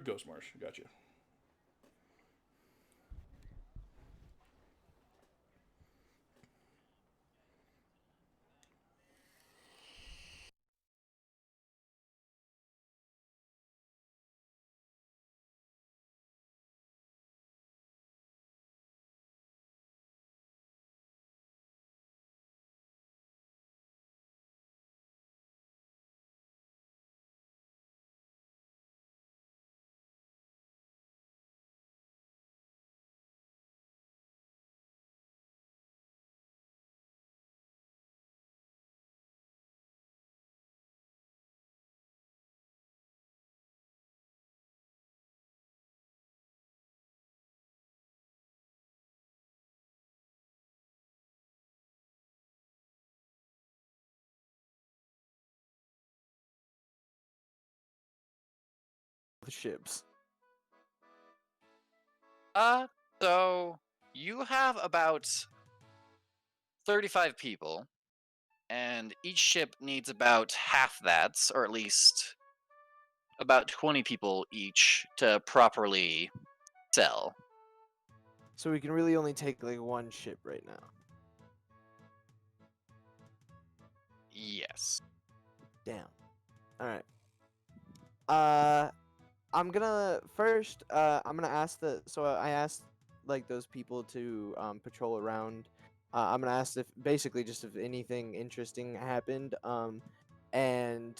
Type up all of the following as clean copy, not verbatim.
Ghost Marsh. Gotcha. The ships. So you have about 35 people, and each ship needs about half that, or at least about 20 people each to properly sell. So we can really only take like one ship right now. Yes. Damn. All right. Uh, I'm gonna first. I'm gonna ask the. So I asked like those people to patrol around. I'm gonna ask if basically just if anything interesting happened. And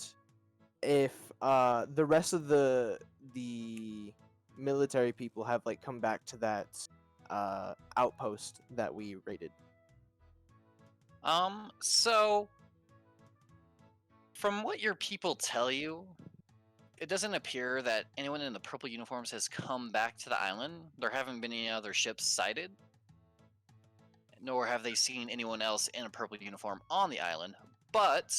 if the rest of the military people have like come back to that outpost that we raided. So from what your people tell you, it doesn't appear that anyone in the purple uniforms has come back to the island. There haven't been any other ships sighted, nor have they seen anyone else in a purple uniform on the island. But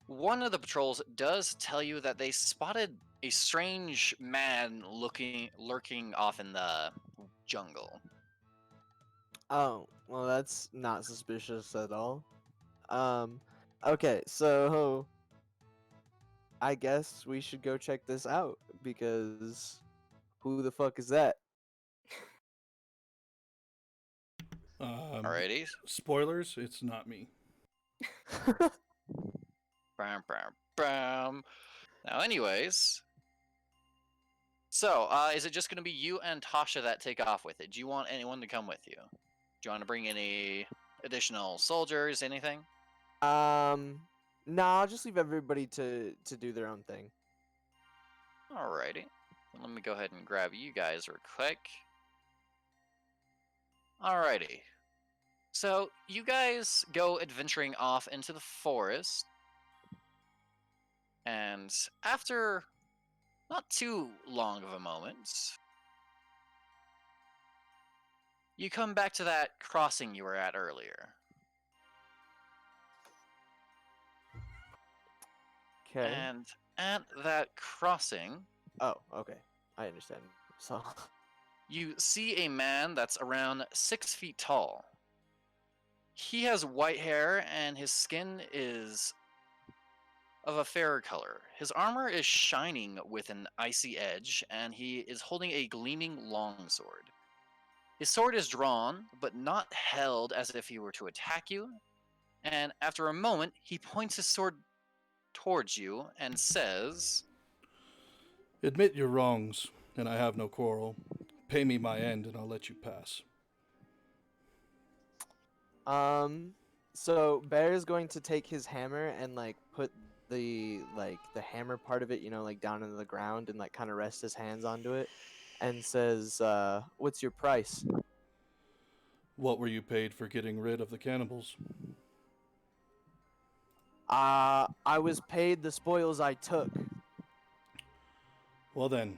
one of the patrols does tell you that they spotted a strange man lurking off in the jungle. Oh, well, that's not suspicious at all. Um, okay, so I guess we should go check this out because who the fuck is that? Alrighty. Spoilers, it's not me. Bam, bam, bam. Now, anyways, so is it just going to be you and Tasha that take off with it? Do you want anyone to come with you? Do you want to bring any additional soldiers, anything? um, nah, I'll just leave everybody to do their own thing. Alrighty. Let me go ahead and grab you guys real quick. Alrighty. So you guys go adventuring off into the forest, and after not too long of a moment, you come back to that crossing you were at earlier. Okay. And at that crossing, Oh, okay. I understand. So, you see a man that's around 6 feet tall. He has white hair and his skin is of a fairer color. His armor is shining with an icy edge, and he is holding a gleaming longsword. His sword is drawn, but not held as if he were to attack you. And after a moment, he points his sword towards you and says, Admit your wrongs, and I have no quarrel. Pay me my end, and I'll let you pass. um, so Bear is going to take his hammer and like put the hammer part of it, like down into the ground and like kind of rest his hands onto it, and says, "What's your price?" What were you paid for getting rid of the cannibals? I was paid the spoils I took. Well then,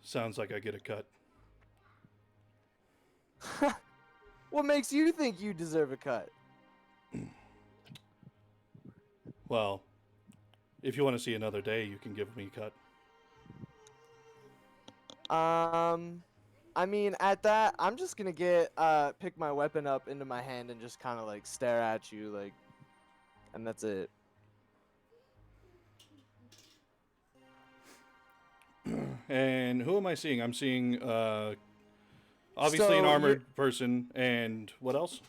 sounds like I get a cut. What makes you think you deserve a cut? Well, if you want to see another day, you can give me a cut. Um, I mean, at that, I'm just gonna pick my weapon up into my hand and just kind of like stare at you, like, and that's it. And who am I seeing? I'm seeing obviously an So armored person, and what else?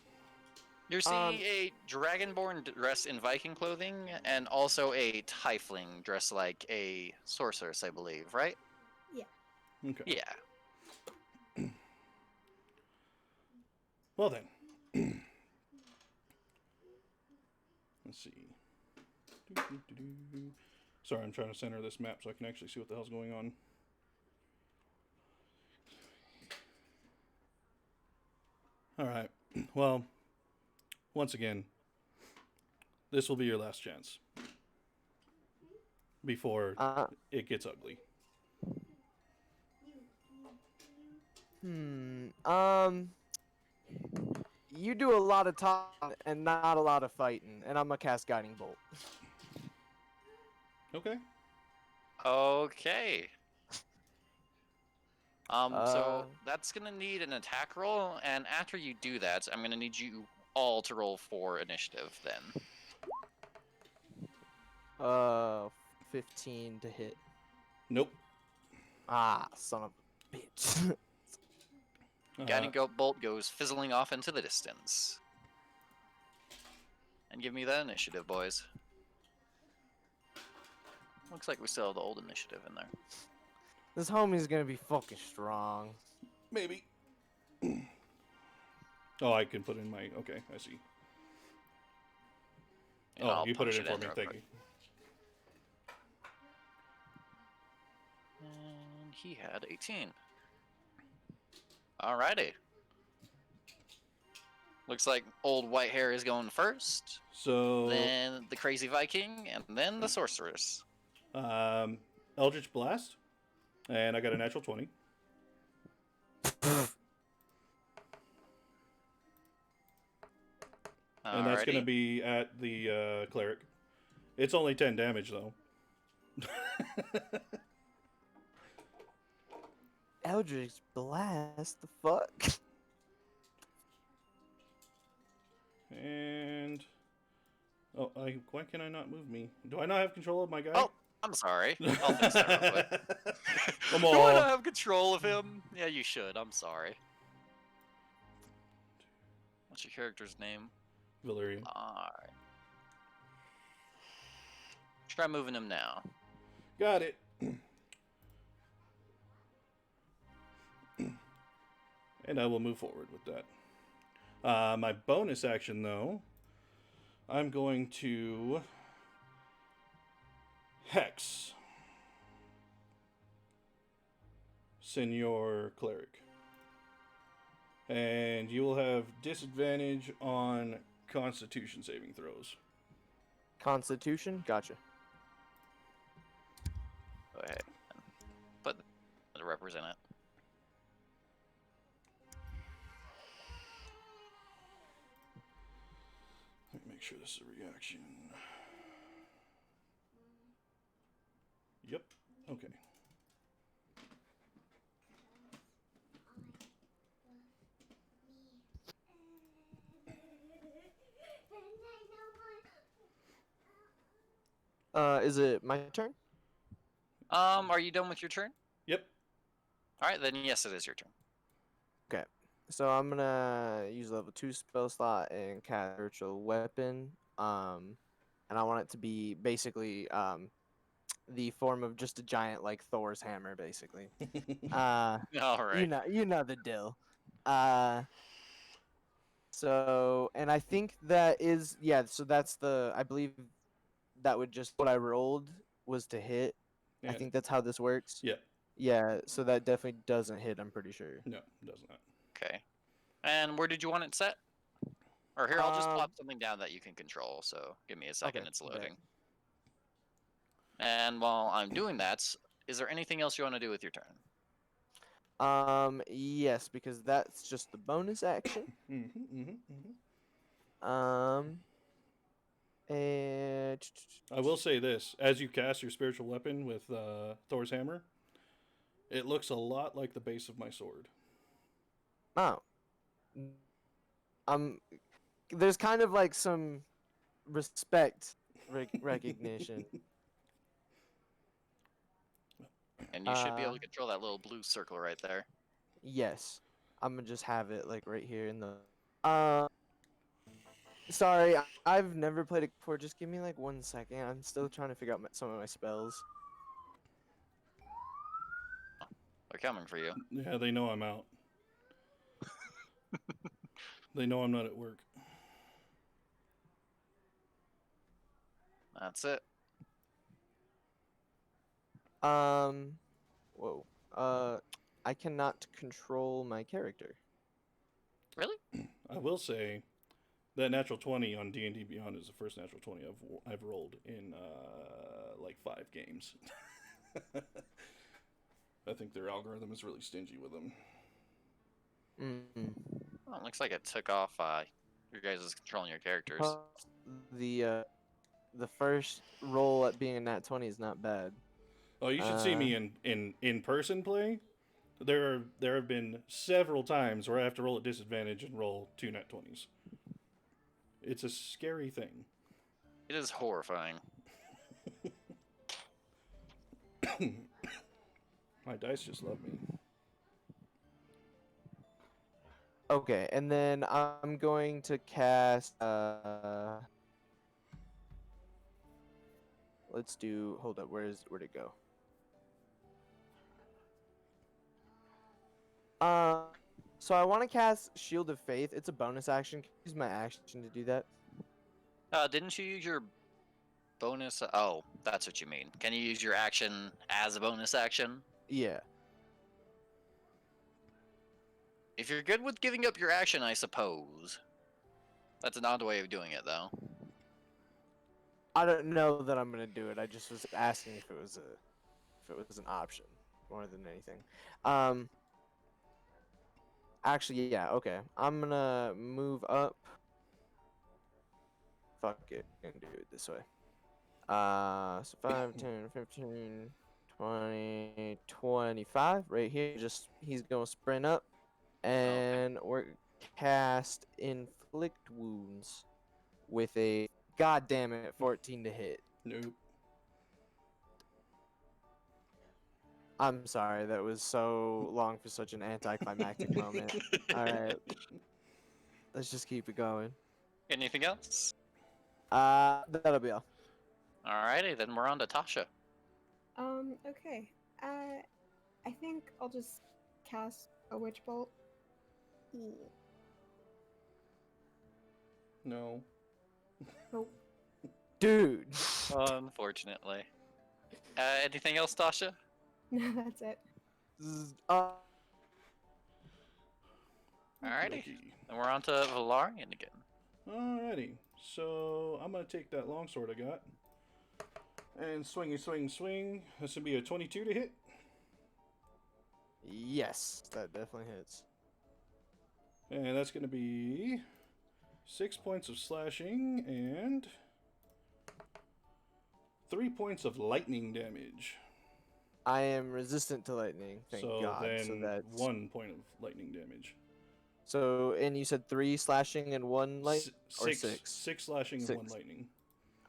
You're seeing a dragonborn dressed in Viking clothing, and also a tiefling dressed like a sorceress, I believe, right? Yeah. Okay. Yeah. Well then, let's see. Sorry, I'm trying to center this map so I can actually see what the hell's going on. All right. Well, once again, this will be your last chance before it gets ugly. You do a lot of talking and not a lot of fighting, and I'm gonna cast Guiding Bolt. Okay. Okay. So Uh, that's gonna need an attack roll, and after you do that, I'm gonna need you all to roll for initiative then. 15 to hit. Nope. Ah, son of a bitch. Guiding bolt goes fizzling off into the distance. And give me that initiative, boys. Looks like we still have the old initiative in there. This homie's gonna be fucking strong. Maybe. Oh, I can put in my. Okay, I see. And Oh, I'll you put it punch in for me. real Thank quick. you. And he had 18. Alrighty. Looks like old white hair is going first, So, then the crazy Viking, and then the sorceress. Eldritch Blast, and I got a natural 20. And that's going to Alrighty. be at the cleric. It's only 10 damage, though. Eldritch Blast, the fuck? And... Oh, why can I not move me? Do I not have control of my guy? Oh, I'm sorry. I'll fix that real quick. Come Do I on. not have control of him? Yeah, you should. I'm sorry. What's your character's name? Valyrian. Alright. Try moving him now. Got it. And I will move forward with that. My bonus action, though, I'm going to Hex Senor Cleric. And you will have disadvantage on Constitution saving throws. Constitution? Gotcha. Go ahead. Put to represent it. Let me make sure this is a reaction. Yep. Okay. Is it my turn? Are you done with your turn? Yep. Alright, then yes, it is your turn. Okay. So I'm gonna use level 2 spell slot and cast virtual weapon. And I want it to be basically the form of just a giant like Thor's hammer, basically. Alright. You know the deal. So and I think that is so that's I believe that would just what I rolled was to hit. I Yeah. think that's how this works. Yeah. Yeah, so that definitely doesn't hit, I'm pretty sure. No, it does not. Okay. And where did you want it set? Or here, I'll just Um, plop something down that you can control, so give me a second, Okay, it's bet. loading. And while I'm doing that, is there anything else you want to do with your turn? Yes, because that's just the bonus action. And I will say this: as you cast your spiritual weapon with Thor's hammer, it looks a lot like the base of my sword. oh, there's kind of like some recognition. And you should be able Uh, to control that little blue circle right there. yes. I'm gonna just have it like right here in the. Sorry, I've never played it before. Just give me like 1 second. I'm still trying to figure out some of my spells. They're coming for you. Yeah, they know I'm out. They know I'm not at work. That's it. Whoa. I cannot control my character. Really? I will say that natural 20 on D&D Beyond is the first natural 20 I've rolled in like 5 games. I think their algorithm is really stingy with them. Mm. Well, it looks like it took off your guys' controlling your characters. The first roll at being a nat 20 is not bad. Oh, you should see me in person play. There have been several times where I have to roll at disadvantage and roll 2 nat 20s. It's a scary thing. It is horrifying. My dice just love me. Okay, and then I'm going to cast let's do hold up, where'd it go? So I want to cast Shield of Faith. It's a bonus action. Can I use my action to do that? Didn't you use your bonus? Oh, that's what you mean. Can you use your action as a bonus action? Yeah. If you're good with giving up your action, I suppose. That's an odd way of doing it, though. I don't know that I'm gonna do it. I just was asking if it was an option more than anything. Actually, yeah. Okay, I'm gonna move up. Fuck it, I'm gonna do it this way. So 5, 10, 15, 20, 25 right here. Just he's gonna sprint up, and we're cast inflict wounds with a goddamn it 14 to hit. Nope. I'm sorry, that was so long for such an anticlimactic moment. All right, let's just keep it going. Anything else? That'll be all. Alrighty, then we're on to Tasha. Okay. I think I'll just cast a witch bolt. No. Nope. Dude. Unfortunately. Anything else, Tasha? No, that's it. Alrighty. And we're on to Valarian again. Alrighty. So I'm gonna take that longsword I got and swing. This would be a 22 to hit. Yes, that definitely hits. And that's gonna be 6 points of slashing and 3 points of lightning damage. I am resistant to lightning, thank God. Then So that's 1 point of lightning damage. So, and you said 3 slashing and 1 light, or 6? 6 slashing and 1 6. lightning.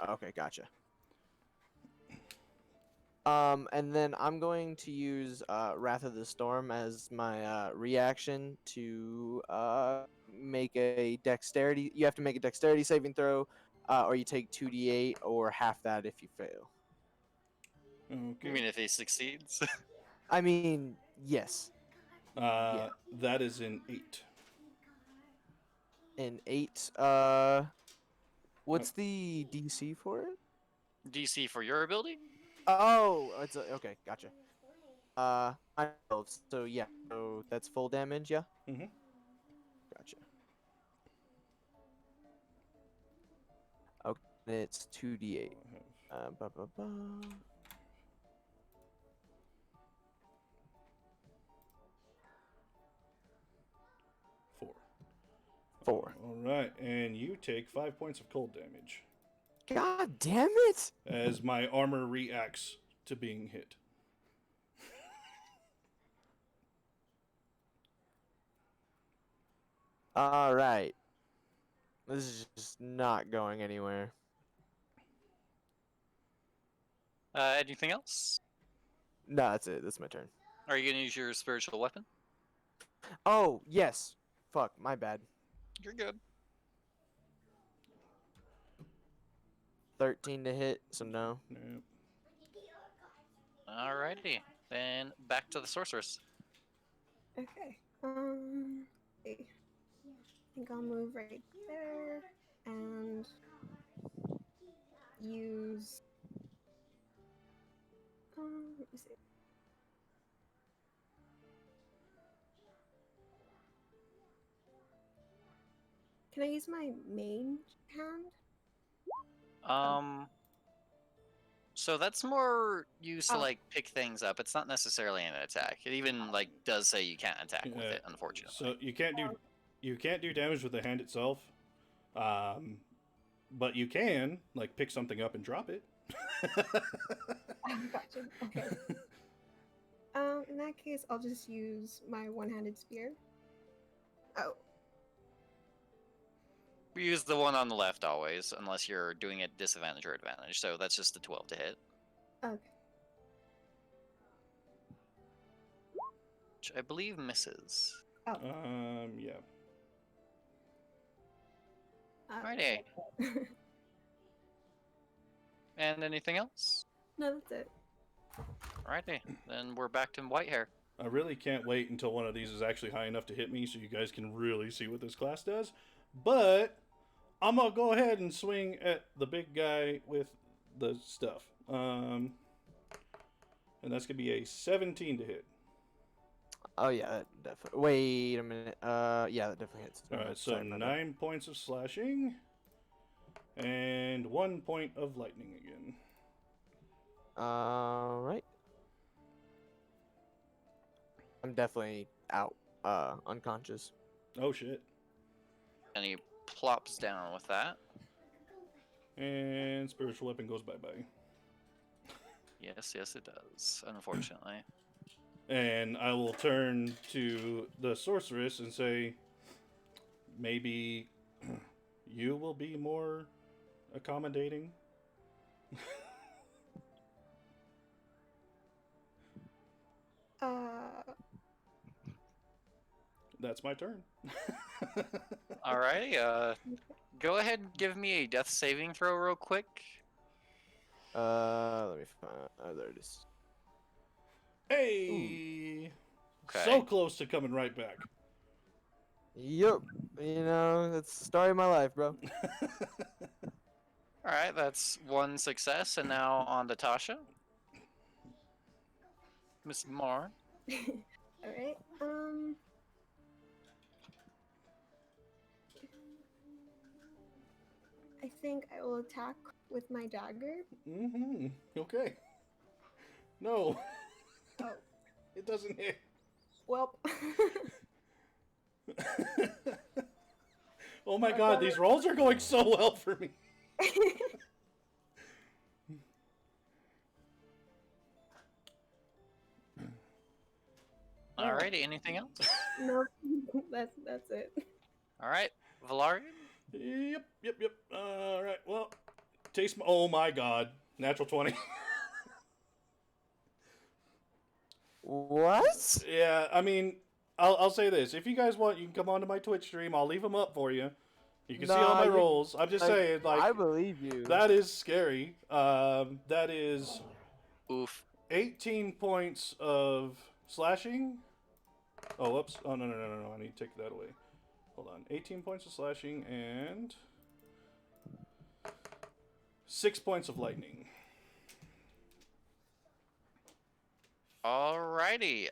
Okay, gotcha. And then I'm going to use Wrath of the Storm as my reaction to make a dexterity. You have to make a dexterity saving throw, or you take 2d8 or half that if you fail. Okay. You mean if he succeeds? I mean, yes. That is an 8. An 8. What's the DC for it? DC for your ability? Oh, it's okay, gotcha. I 12, so yeah, so that's full damage, yeah? Mm-hmm. Gotcha. Okay, it's 2d8. Ba, ba, ba. Four. Alright, and you take 5 points of cold damage God damn it! as my armor reacts to being hit. Alright. This is just not going anywhere. Anything else? No, that's it. That's my turn. Are you gonna use your spiritual weapon? Oh, yes. Fuck, my bad. You're good. 13 to hit, so no. Nope. Alrighty. Then back to the sorceress. Okay. I think I'll move right there and use. Let me see. Can I use my main hand? So that's more used to Oh. like pick things up. It's not necessarily an attack. It even like does say you can't attack with it, unfortunately. So you can't do damage with the hand itself, but you can like pick something up and drop it. Gotcha. Okay. In that case, I'll just use my one-handed spear. Oh, We use the one on the left always, unless you're doing it disadvantage or advantage. So that's just the 12 to hit, okay. which I believe misses. Yeah. Alrighty. And anything else? No, that's it. Alrighty. Then we're back to white hair. I really can't wait until one of these is actually high enough to hit me so you guys can really see what this class does. But I'm going to go ahead and swing at the big guy with the stuff. And that's going to be a 17 to hit. Oh, yeah, that definitely. Wait a minute. Yeah, that definitely hits. Alright, so Sorry about that. 9 points of slashing. And 1 point of lightning again. Alright. I'm definitely out. Unconscious. Oh, shit. And he plops down with that. And spiritual weapon goes bye-bye. Yes, it does, unfortunately. And I will turn to the sorceress and say, maybe you will be more accommodating. That's my turn. Alrighty, go ahead and give me a death saving throw real quick. Let me find. Oh, there it is. Hey! Okay. So close to coming right back. Yup. You know, that's the story of my life, bro. Alright, that's one success, and now on to Tasha. Miss Mar. Alright, I think I will attack with my dagger. Mm-hmm. Okay. No. Oh. It doesn't hit. Well. Oh my god, these rolls are going so well for me. Alrighty, anything else? No, that's it. Alright, Valari. Yep. Alright, well, taste my... Oh my god. Natural 20. What? Yeah, I mean, I'll say this. If you guys want, you can come onto my Twitch stream. I'll leave them up for you. You can see all my rolls. I'm just saying, like... I believe you. That is scary. That is... Oof. 18 points of slashing. Oh, whoops. Oh, no. I need to take that away. Hold on. 18 points of slashing and 6 points of lightning. Alrighty,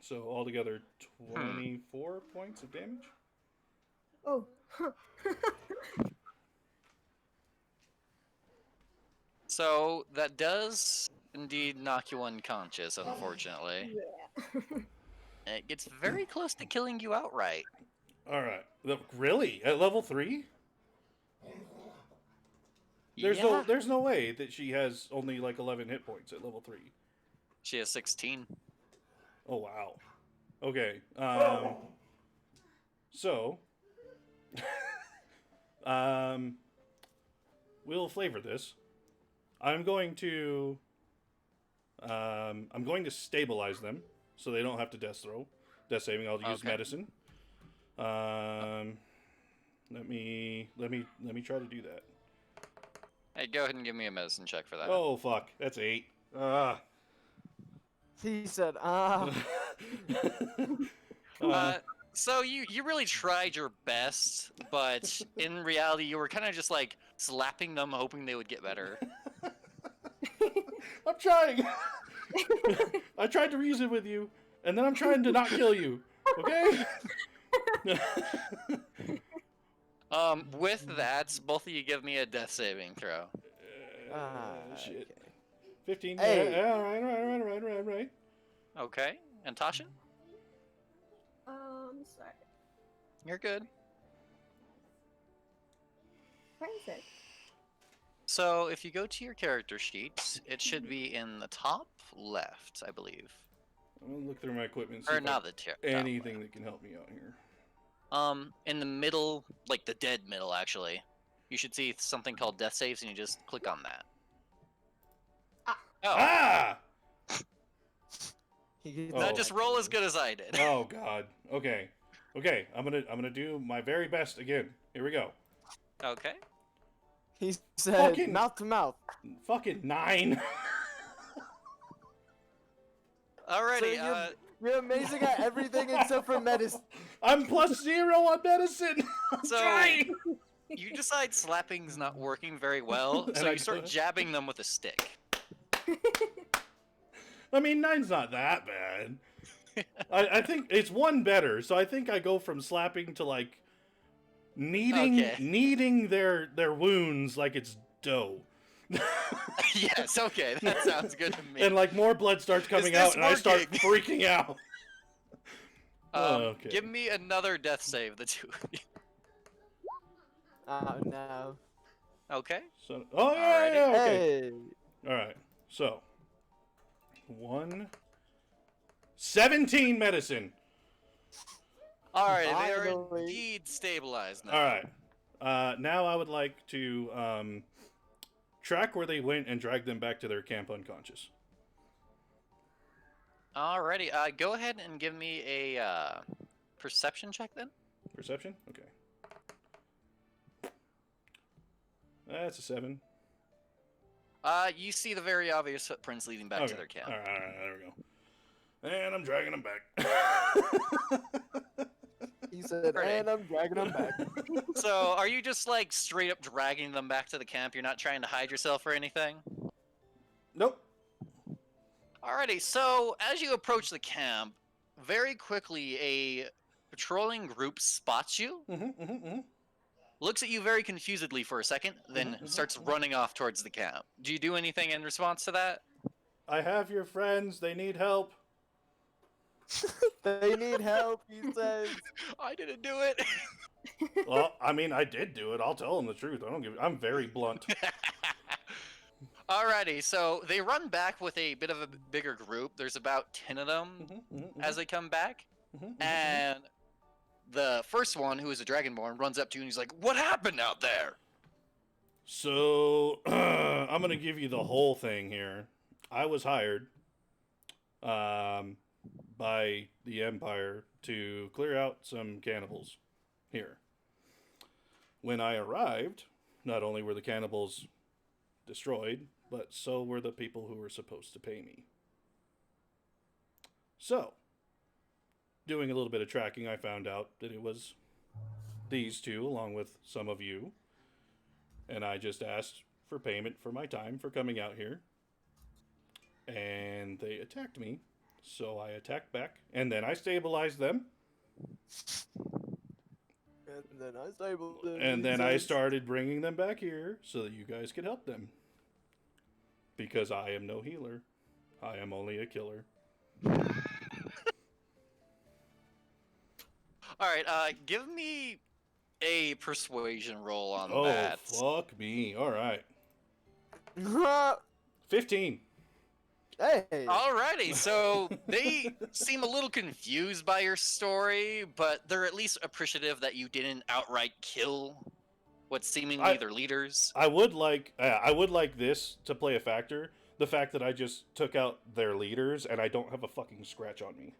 So altogether 24 points of damage. Oh, huh. So that does indeed knock you unconscious, unfortunately. Yeah. It gets very close to killing you outright. All right. Really? At level 3? There's no way that she has only like 11 hit points at level 3. She has 16. Oh wow. Okay. So we'll flavor this. I'm going to stabilize them so they don't have to death saving. I'll use Okay. medicine. Let me try to do that. Hey, go ahead and give me a medicine check for that. Oh fuck, that's 8. He said, So you really tried your best, but in reality, you were kind of just like slapping them, hoping they would get better. I'm trying. I tried to reason with you, and then I'm trying to not kill you. Okay. With that, both of you give me a death saving throw. Shit. okay. 15. Hey. Yeah, all right. Okay, and Tashin, Sorry. you're good. Where is it? So if you go to your character sheet, it should be in the top left, I believe. I'm gonna look through my equipment. And see Or if not the top anything that can help me out here. left. In the middle, like the dead middle, actually, you should see something called death saves, and you just click on that. Ah. Oh, Ah! He gets Oh. now just roll as good as I did. Oh god. Okay. I'm gonna do my very best again. Here we go. Okay. He said, Fucking- mouth to mouth. Fucking 9. Alrighty. So you're amazing at everything except for medicine. I'm +0 on medicine. I'm So- trying. You decide slapping's not working very well, And so I you start go- jabbing them with a stick. I mean, 9's not that bad. I think it's 1 better, so I think I go from slapping to like kneading their wounds like it's dough. Yes, okay, that sounds good to me. And like more blood starts coming this out, and I start working? freaking out. Okay. Give me another death save, the two of you. Oh no. Okay. So, yeah, okay. Hey. All right. So, 17 medicine. Alright, they are Finally. indeed stabilized now. All right. Now I would like to track where they went and drag them back to their camp unconscious. Alrighty, go ahead and give me a perception check then. Perception? Okay. That's a 7. You see the very obvious footprints leading back to their camp. All right, there we go. And I'm dragging them back. He said, Ready. and I'm dragging him back. So, are you just like straight up dragging them back to the camp? You're not trying to hide yourself or anything? Nope. Alrighty, so as you approach the camp, very quickly a patrolling group spots you, looks at you very confusedly for a second, then starts running off towards the camp. Do you do anything in response to that? I have your friends. They need help. They need help, he says. I didn't do it. Well, I mean, I did do it. I'll tell them the truth. I'm very blunt. Alrighty, so they run back with a bit of a bigger group. There's about 10 of them as they come back. And the first one, who is a Dragonborn, runs up to you and he's like, "What happened out there?" So, I'm going to give you the whole thing here. I was hired by the Empire to clear out some cannibals here. When I arrived, not only were the cannibals destroyed, but so were the people who were supposed to pay me. So, doing a little bit of tracking, I found out that it was these two, along with some of you. And I just asked for payment for my time for coming out here. And they attacked me. So I attacked back. And then I stabilized them. And then I stabled him. And he then I says. started bringing them back here so that you guys could help them. Because I am no healer. I am only a killer. Alright, give me a persuasion roll on Oh, that. fuck me. All right. Hey. 15. Alrighty, so they seem a little confused by your story, but they're at least appreciative that you didn't outright kill what seemingly their leaders. I would like this to play a factor. The fact that I just took out their leaders and I don't have a fucking scratch on me.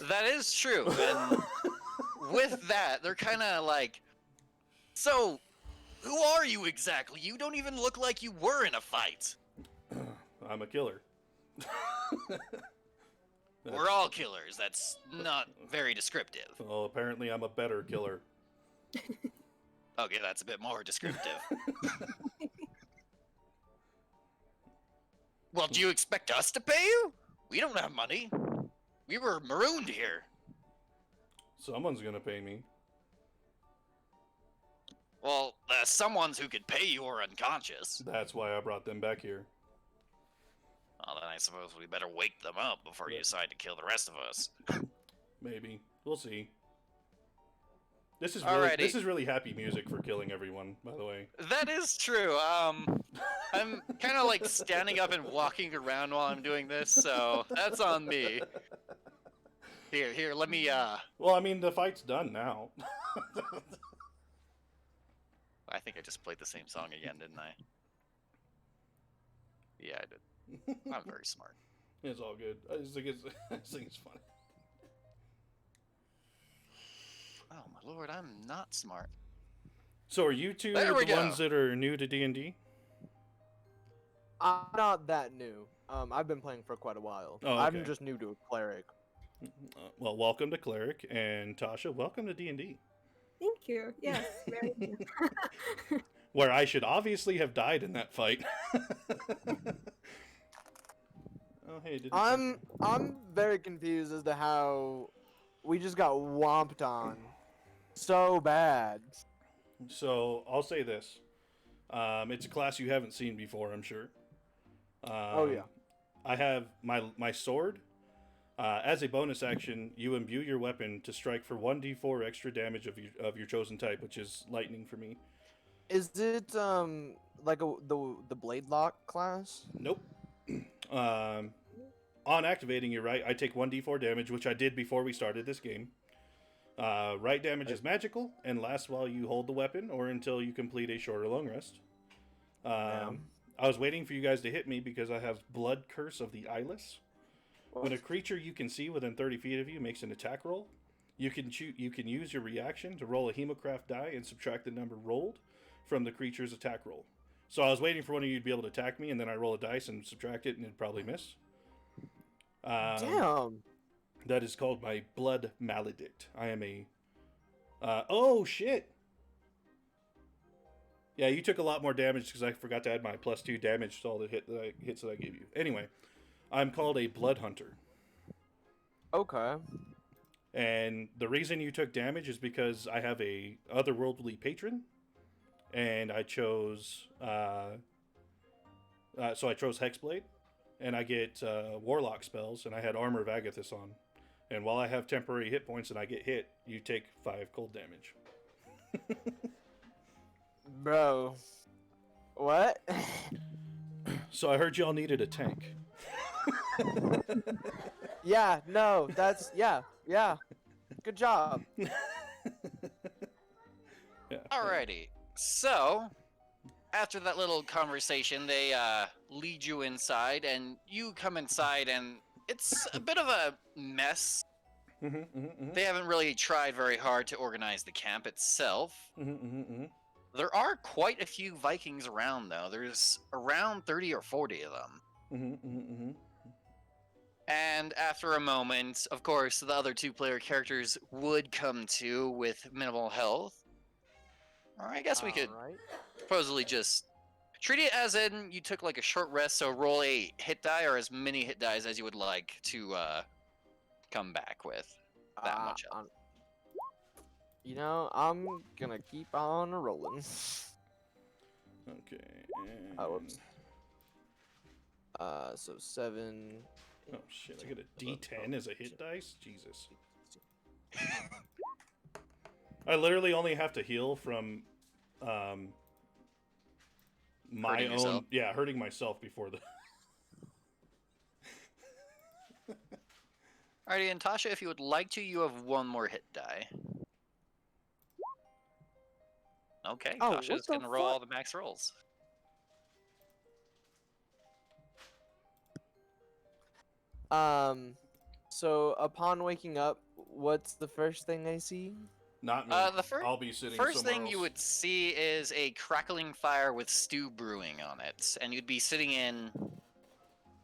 That is true. And with that, they're kind of like, so, who are you exactly? You don't even look like you were in a fight. I'm a killer. We're all killers. That's not very descriptive. Well, apparently I'm a better killer. Okay, that's a bit more descriptive. Well, do you expect us to pay you? We don't have money. We were marooned here. Someone's gonna pay me. Well, someone's who could pay you are unconscious. That's why I brought them back here. Well, then I suppose we better wake them up before you decide to kill the rest of us. Maybe. We'll see. This is Alrighty. really happy music for killing everyone, by the way. That is true. I'm kind of like standing up and walking around while I'm doing this, so that's on me. Here, let me, Well, I mean, the fight's done now. I think I just played the same song again, didn't I? Yeah, I did. I'm very smart. It's all good. I just think it's funny. Oh my lord, I'm not smart. So are you two There we the go. ones that are new to D&D? I'm not that new. I've been playing for quite a while. Oh, okay. I'm just new to a cleric. Well, welcome to Cleric, and Tasha, welcome to D&D. Thank you. Yes, very good. Where I should obviously have died in that fight. Oh, hey, did I'm very confused as to how we just got whomped on so bad. So I'll say this: it's a class you haven't seen before, I'm sure. Oh yeah. I have my sword. As a bonus action, you imbue your weapon to strike for 1d4 extra damage of your chosen type, which is lightning for me. Is it like the blade lock class? Nope. On activating, you're right. I take 1d4 damage, which I did before we started this game. Right damage is magical and lasts while you hold the weapon or until you complete a short or long rest. I was waiting for you guys to hit me because I have Blood Curse of the Eyeless. When a creature you can see within 30 feet of you makes an attack roll, you can use your reaction to roll a Hemocraft die and subtract the number rolled from the creature's attack roll. So I was waiting for one of you to be able to attack me, and then I roll a dice and subtract it, and it'd probably miss. Damn. That is called my Blood Maledict. I am a... oh, shit! Yeah, you took a lot more damage because I forgot to add my +2 damage to all the hits that I gave you. Anyway, I'm called a Blood Hunter. Okay. And the reason you took damage is because I have a otherworldly patron, and I chose... so I chose Hexblade, and I get Warlock spells, and I had Armor of Agathis on. And while I have temporary hit points and I get hit, you take 5 cold damage. Bro. What? So I heard y'all needed a tank. Yeah, no, that's yeah. Good job. Yeah. Alrighty. So, after that little conversation, they lead you inside, and you come inside, and it's a bit of a mess. They haven't really tried very hard to organize the camp itself. There are quite a few Vikings around, though. There's around 30 or 40 of them. And after a moment, of course, the other 2 player characters would come to with minimal health. Or I guess we could Alright. supposedly just treat it as in you took like a short rest, so roll a hit die or as many hit dies as you would like to come back with that much health. You know, I'm gonna keep on rolling. Okay. Oh, whoops. So 7. Oh shit! I get a D10 as a hit dice. Jesus. I literally only have to heal from, my Hurting own. yourself? Yeah, hurting myself before the. Alrighty, and Tasha, if you would like to, you have 1 more hit die. Okay, Oh, Tasha's what the gonna roll all fuck? the max rolls. So upon waking up, what's the first thing I see? Not me. The first I'll be sitting first somewhere thing else. you would see is a crackling fire with stew brewing on it, and you'd be sitting in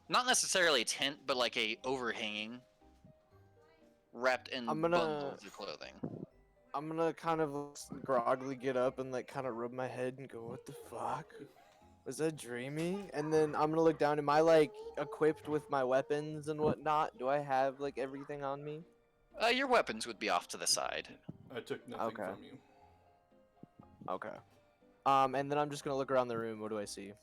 not necessarily a tent, but like a overhanging, wrapped in I'm gonna bundles of clothing. kind of groggily get up and like kind of rub my head and go, "What the fuck? Was that dreaming?" And then I'm gonna look down. Am I like equipped with my weapons and whatnot? Do I have like everything on me? Your weapons would be off to the side. I took nothing Okay. from you. Okay. And then I'm just gonna look around the room. What do I see?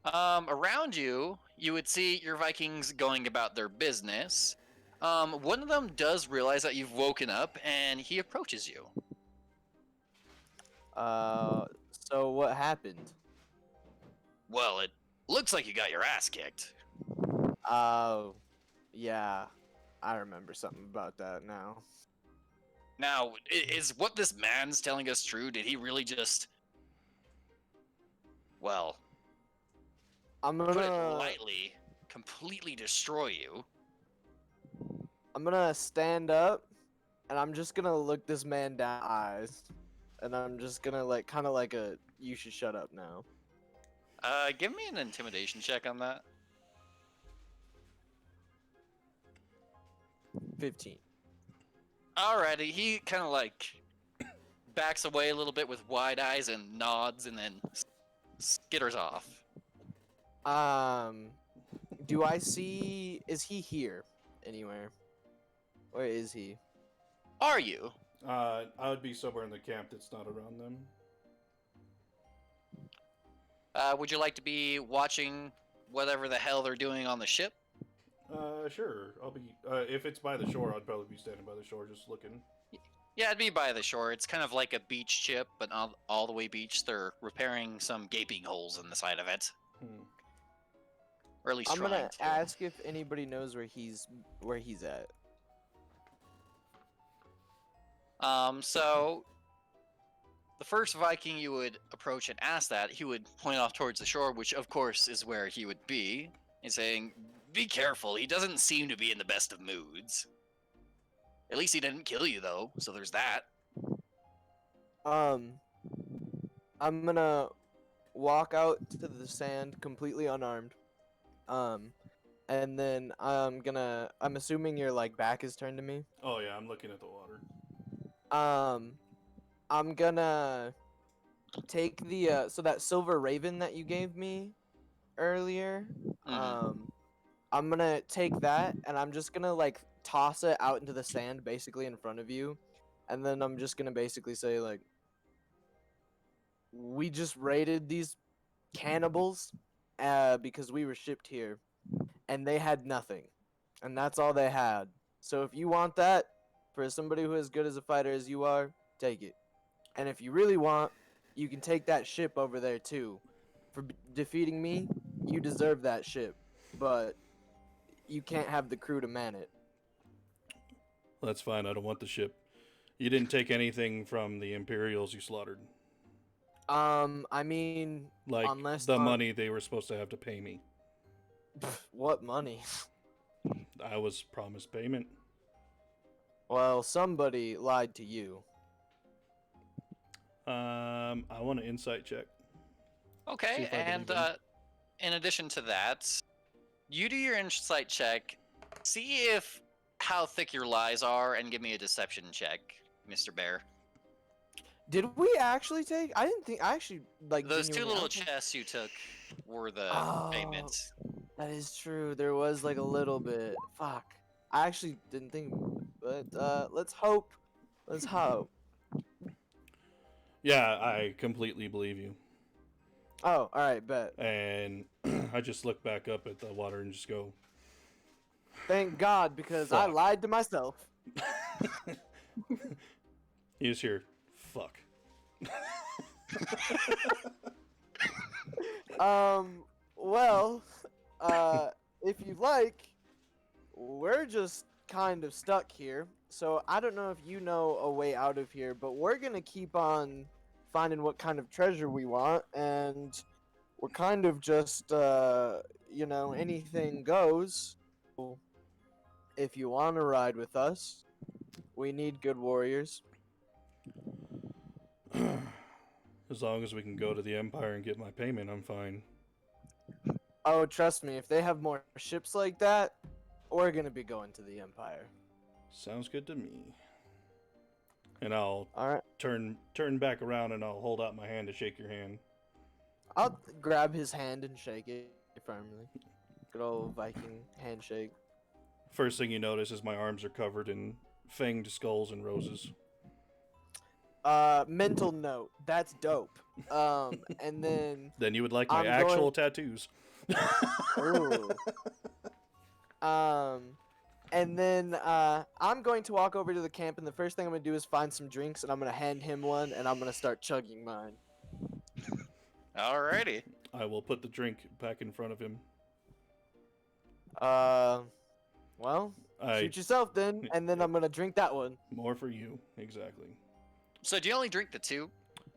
Around you, you would see your Vikings going about their business. One of them does realize that you've woken up, and he approaches you. So what happened? Well, it looks like you got your ass kicked. Oh, yeah, I remember something about that now. Now, is what this man's telling us true? Did he really just, well, I'm put it gonna lightly, completely destroy you? stand up, and I'm just gonna look this man down the eyes, and I'm just gonna like kind of like a "you should shut up now." Give me an intimidation check on that. 15. Alrighty, he kind of like backs away a little bit with wide eyes and nods, and then skitters off. Do I see? Is he here anywhere? Where is he? Are you? I would be somewhere in the camp that's not around them. Would you like to be watching whatever the hell they're doing on the ship? Sure. I'll be. If it's by the shore, I'd probably be standing by the shore, just looking. Yeah, it'd be by the shore. It's kind of like a beach ship, but not all the way beach. They're repairing some gaping holes in the side of it, or at least I'm trying gonna to. ask if anybody knows where he's at. So the first Viking you would approach and ask that, he would point off towards the shore, which of course is where he would be, and saying, "Be careful. He doesn't seem to be in the best of moods. At least he didn't kill you, though. So there's that." I'm gonna walk out to the sand completely unarmed. And then I'm assuming your like back is turned to me. Oh yeah, I'm looking at the water. I'm gonna take the so that silver raven that you gave me earlier. I'm gonna take that and I'm just gonna like toss it out into the sand basically in front of you. And then I'm just gonna basically say like, we just raided these cannibals because we were shipped here and they had nothing. And that's all they had. So if you want that, for somebody who is good as a fighter as you are, take it. And if you really want, you can take that ship over there too. For defeating me, you deserve that ship. But you can't have the crew to man it. That's fine. I don't want the ship. You didn't take anything from the Imperials you slaughtered. I mean, Like unless the money they were supposed to have to pay me. What money? I was promised payment. Well, somebody lied to you. I want an insight check. See Okay, if I and believe him. in addition to that, you do your insight check, see if how thick your lies are, and give me a deception check, Mr. Bear. Did we actually take? I didn't think. I actually like Those two genuinely- little I don't think- chests you took were the Oh. payments. That is true. There was like a little bit. Fuck. I actually didn't think, but let's hope. Let's hope. Yeah, I completely believe you. Oh, all right, bet. And I just look back up at the water and just go, Thank God, because I Fuck. lied to myself. he was here. Fuck. Well, if you like, we're just kind of stuck here. So I don't know if you know a way out of here, but we're gonna keep on finding what kind of treasure we want, and we're kind of just, anything goes. If you want to ride with us, we need good warriors. As long as we can go to the Empire and get my payment, I'm fine. Oh, trust me, if they have more ships like that, we're gonna be going to the Empire. Sounds good to me. And I'll All right, turn back around and I'll hold out my hand to shake your hand. I'll grab his hand and shake it firmly. Good old Viking handshake. First thing you notice is my arms are covered in fanged skulls and roses. Mental note, that's dope. And then Then you would like my I'm actual going- tattoos. Ooh. And then I'm going to walk over to the camp, and the first thing I'm gonna do is find some drinks, and I'm gonna hand him one, and I'm gonna start chugging mine. Alrighty. I will put the drink back in front of him. Well, I shoot yourself then, and then I'm gonna drink that one. more for you, exactly. So do you only drink the two?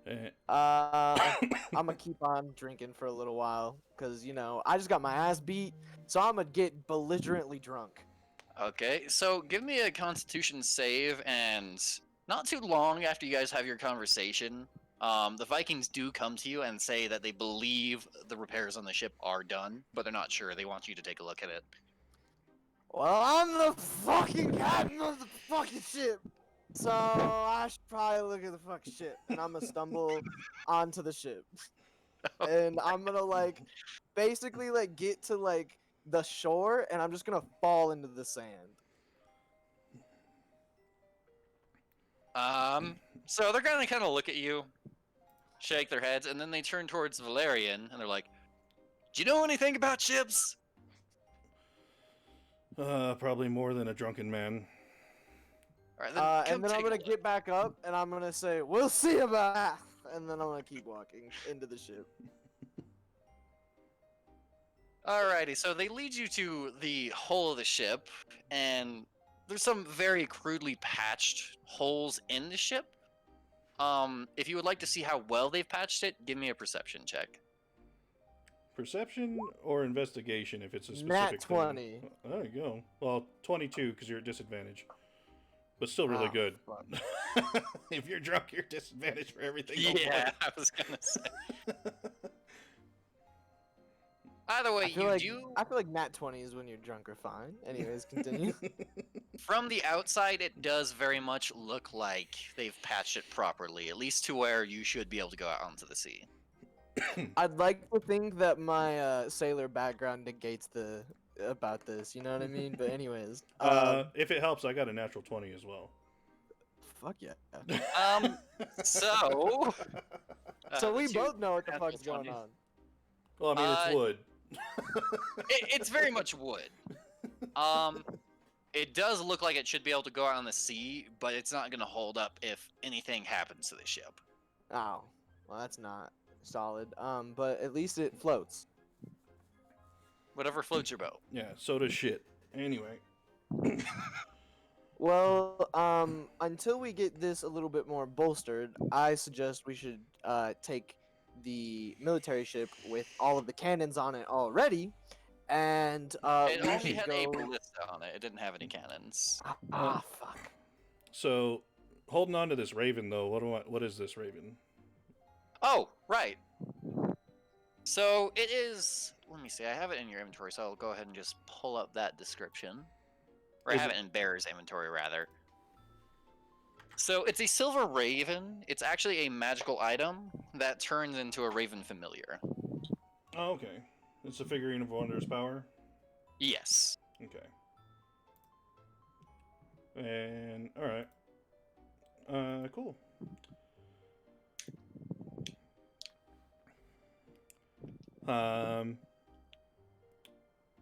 Eh, I'm gonna keep on drinking for a little while, cause I just got my ass beat, so I'm gonna get belligerently drunk. Okay, so give me a Constitution save, and not too long after you guys have your conversation, the Vikings do come to you and say that they believe the repairs on the ship are done, but they're not sure. They want you to take a look at it. Well, I'm the fucking captain of the fucking ship, so I should probably look at the fucking ship, and I'm gonna stumble onto the ship, and I'm gonna basically get to the shore, and I'm just gonna fall into the sand. So they're gonna kind of look at you, shake their heads, and then they turn towards Valerian, and they're like, "Do you know anything about ships?" probably more than a drunken man. All right, then come And then I'm take a gonna look. get back up, and I'm gonna say, "We'll see about that," and then I'm gonna keep walking into the ship. Alrighty, so they lead you to the hull of the ship, and there's some very crudely patched holes in the ship. If you would like to see how well they've patched it, give me a perception check. Perception or investigation if it's a specific Nat thing. 20. There you go. Well, 22 because you're at disadvantage. But still really Ah, good. fuck. If you're drunk, you're disadvantaged for everything. Yeah, I was gonna say. Either way, I feel you like do. I feel like Nat 20 is when you're drunk or fine. Anyways, continue. From the outside, it does very much look like they've patched it properly, at least to where you should be able to go out onto the sea. I'd like to think that my sailor background negates about this. You know what I mean? But anyways, If it helps, I got a natural 20 as well. fuck yeah. So. So the we two both know what the natural fuck's going 20s. on. Well, I mean, it's wood. It's very much wood. It does look like it should be able to go out on the sea, but it's not going to hold up if anything happens to the ship. Oh, well that's not solid. But at least it floats. Whatever floats your boat. Yeah, so does shit. Anyway. Well, until we get this a little bit more bolstered, I suggest we should take the military ship with all of the cannons on it already, and It we only should had a go. ballista on it. It didn't have any cannons. Fuck. So, holding on to this raven, though, what is this raven? Oh, right. So it is. Let me see. I have it in your inventory, so I'll go ahead and just pull up that description. Or I Is have it in Bear's inventory, rather. So it's a silver raven. It's actually a magical item that turns into a raven familiar. Oh, okay. It's a figurine of wondrous power? Yes. Okay. And, alright. Cool.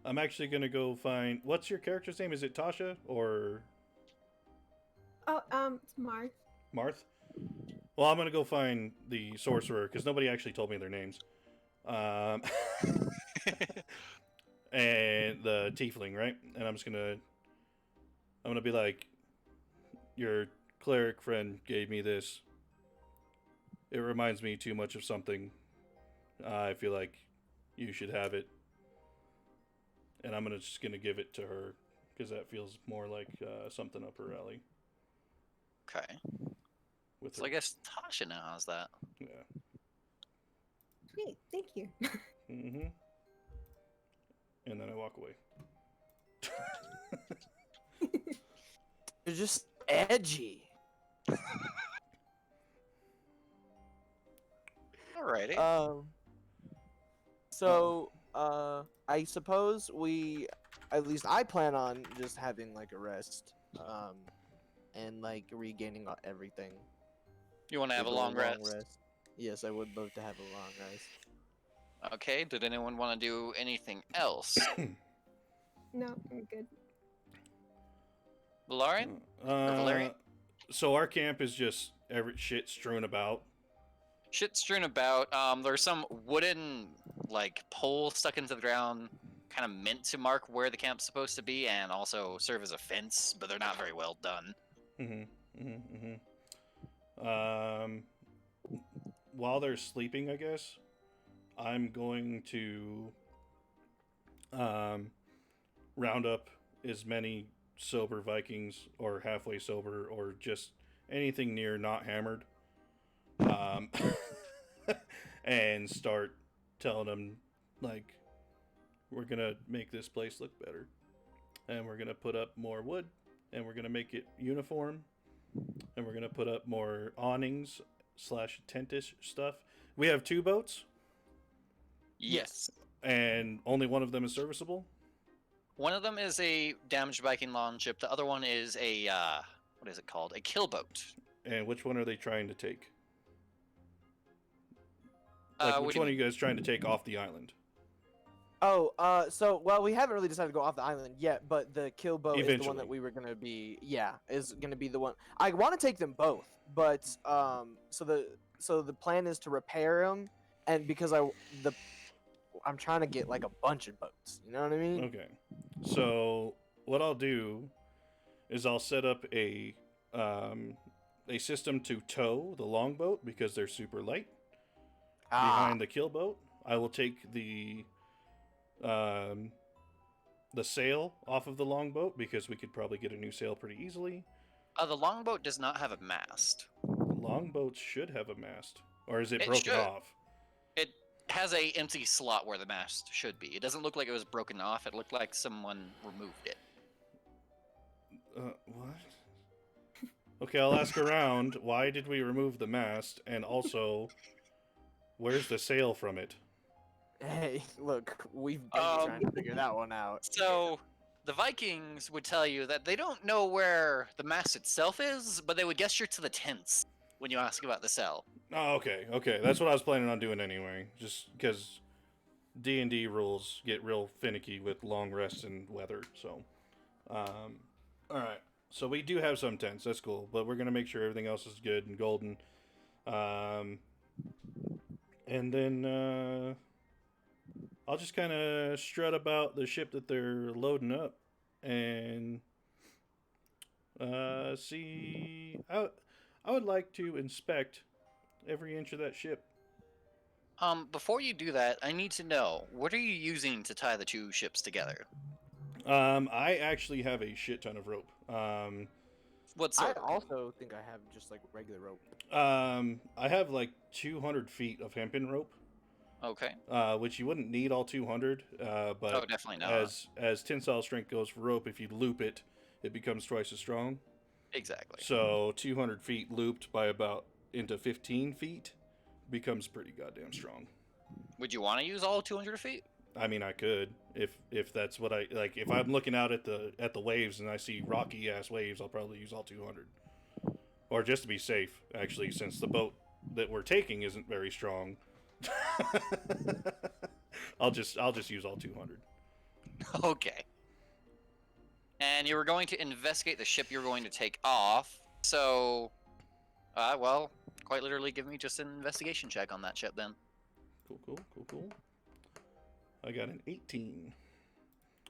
I'm actually gonna go find. What's your character's name? Is it Tasha or Oh, it's Marth. Marth? Well, I'm gonna go find the sorcerer because nobody actually told me their names. And the tiefling, right? And I'm gonna be like, your cleric friend gave me this. it reminds me too much of something. I feel like you should have it, and I'm just gonna give it to her because that feels more like something up her alley. Okay. With So her, I guess Tasha now has that. yeah. Sweet, thank you. Mm-hmm. And then I walk away. You're just edgy. Alrighty. So, I suppose at least I plan on just having like a rest, and like regaining everything. You want to have a Take long rest? Yes, I would love to have a long rest. Okay. Did anyone want to do anything else? No, I'm good. Valarian? Or Valerian? So our camp is just every shit strewn about. Shit strewn about. There's some wooden like pole stuck into the ground, kind of meant to mark where the camp's supposed to be, and also serve as a fence, but they're not very well done. While they're sleeping, I guess I'm going to round up as many sober Vikings or halfway sober or just anything near not hammered, and start telling them like, we're gonna make this place look better, and we're gonna put up more wood, and we're gonna make it uniform, and we're gonna put up more awnings / tentish stuff. We have 2 boats, Yes. and only one of them is serviceable. One of them is a damaged Viking lawn ship. The other one is a what is it called? A kill boat. And which one are they trying to take? Like, What which do you one are mean? you guys trying to take off the island? Oh, so well, we haven't really decided to go off the island yet, but the kill boat is the one Eventually. that we were gonna be. Yeah, is gonna be the one. I want to take them both, but so the plan is to repair them, and because I'm trying to get like a bunch of boats. You know what I mean? Okay. So what I'll do is I'll set up a system to tow the longboat because they're super light behind the kill boat. I will take the sail off of the longboat because we could probably get a new sail pretty easily. The longboat does not have a mast. Longboats should have a mast, or is it It broken should. off? It has a empty slot where the mast should be. It doesn't look like it was broken off. It looked like someone removed it. What? Okay, I'll ask around. Why did we remove the mast? And also, where's the sail from it? Hey, look, we've been trying to figure that one out. So, the Vikings would tell you that they don't know where the mast itself is, but they would gesture to the tents when you ask about the cell. Oh, okay. That's what I was planning on doing anyway. Just because D&D rules get real finicky with long rests and weather. So, all right. So we do have some tents. That's cool. But we're gonna make sure everything else is good and golden. And then I'll just kind of strut about the ship that they're loading up and see. I would like to inspect every inch of that ship. Before you do that, I need to know, what are you using to tie the 2 ships together? I actually have a shit ton of rope. What I sort? also think I have just like regular rope. I have like 200 feet of hempen rope, Okay. which you wouldn't need all 200. But Oh, definitely not. as tensile strength goes for rope, if you loop it, it becomes twice as strong. Exactly. So 200 feet looped by about into 15 feet becomes pretty goddamn strong. Would you want to use all 200 feet? I mean, I could if that's what I like. If I'm looking out at the waves and I see rocky ass waves, I'll probably use all 200. Or just to be safe, actually, since the boat that we're taking isn't very strong, I'll just use all 200. Okay. And you were going to investigate the ship you're going to take off. So, well, quite literally give me just an investigation check on that ship then. Cool. I got an 18.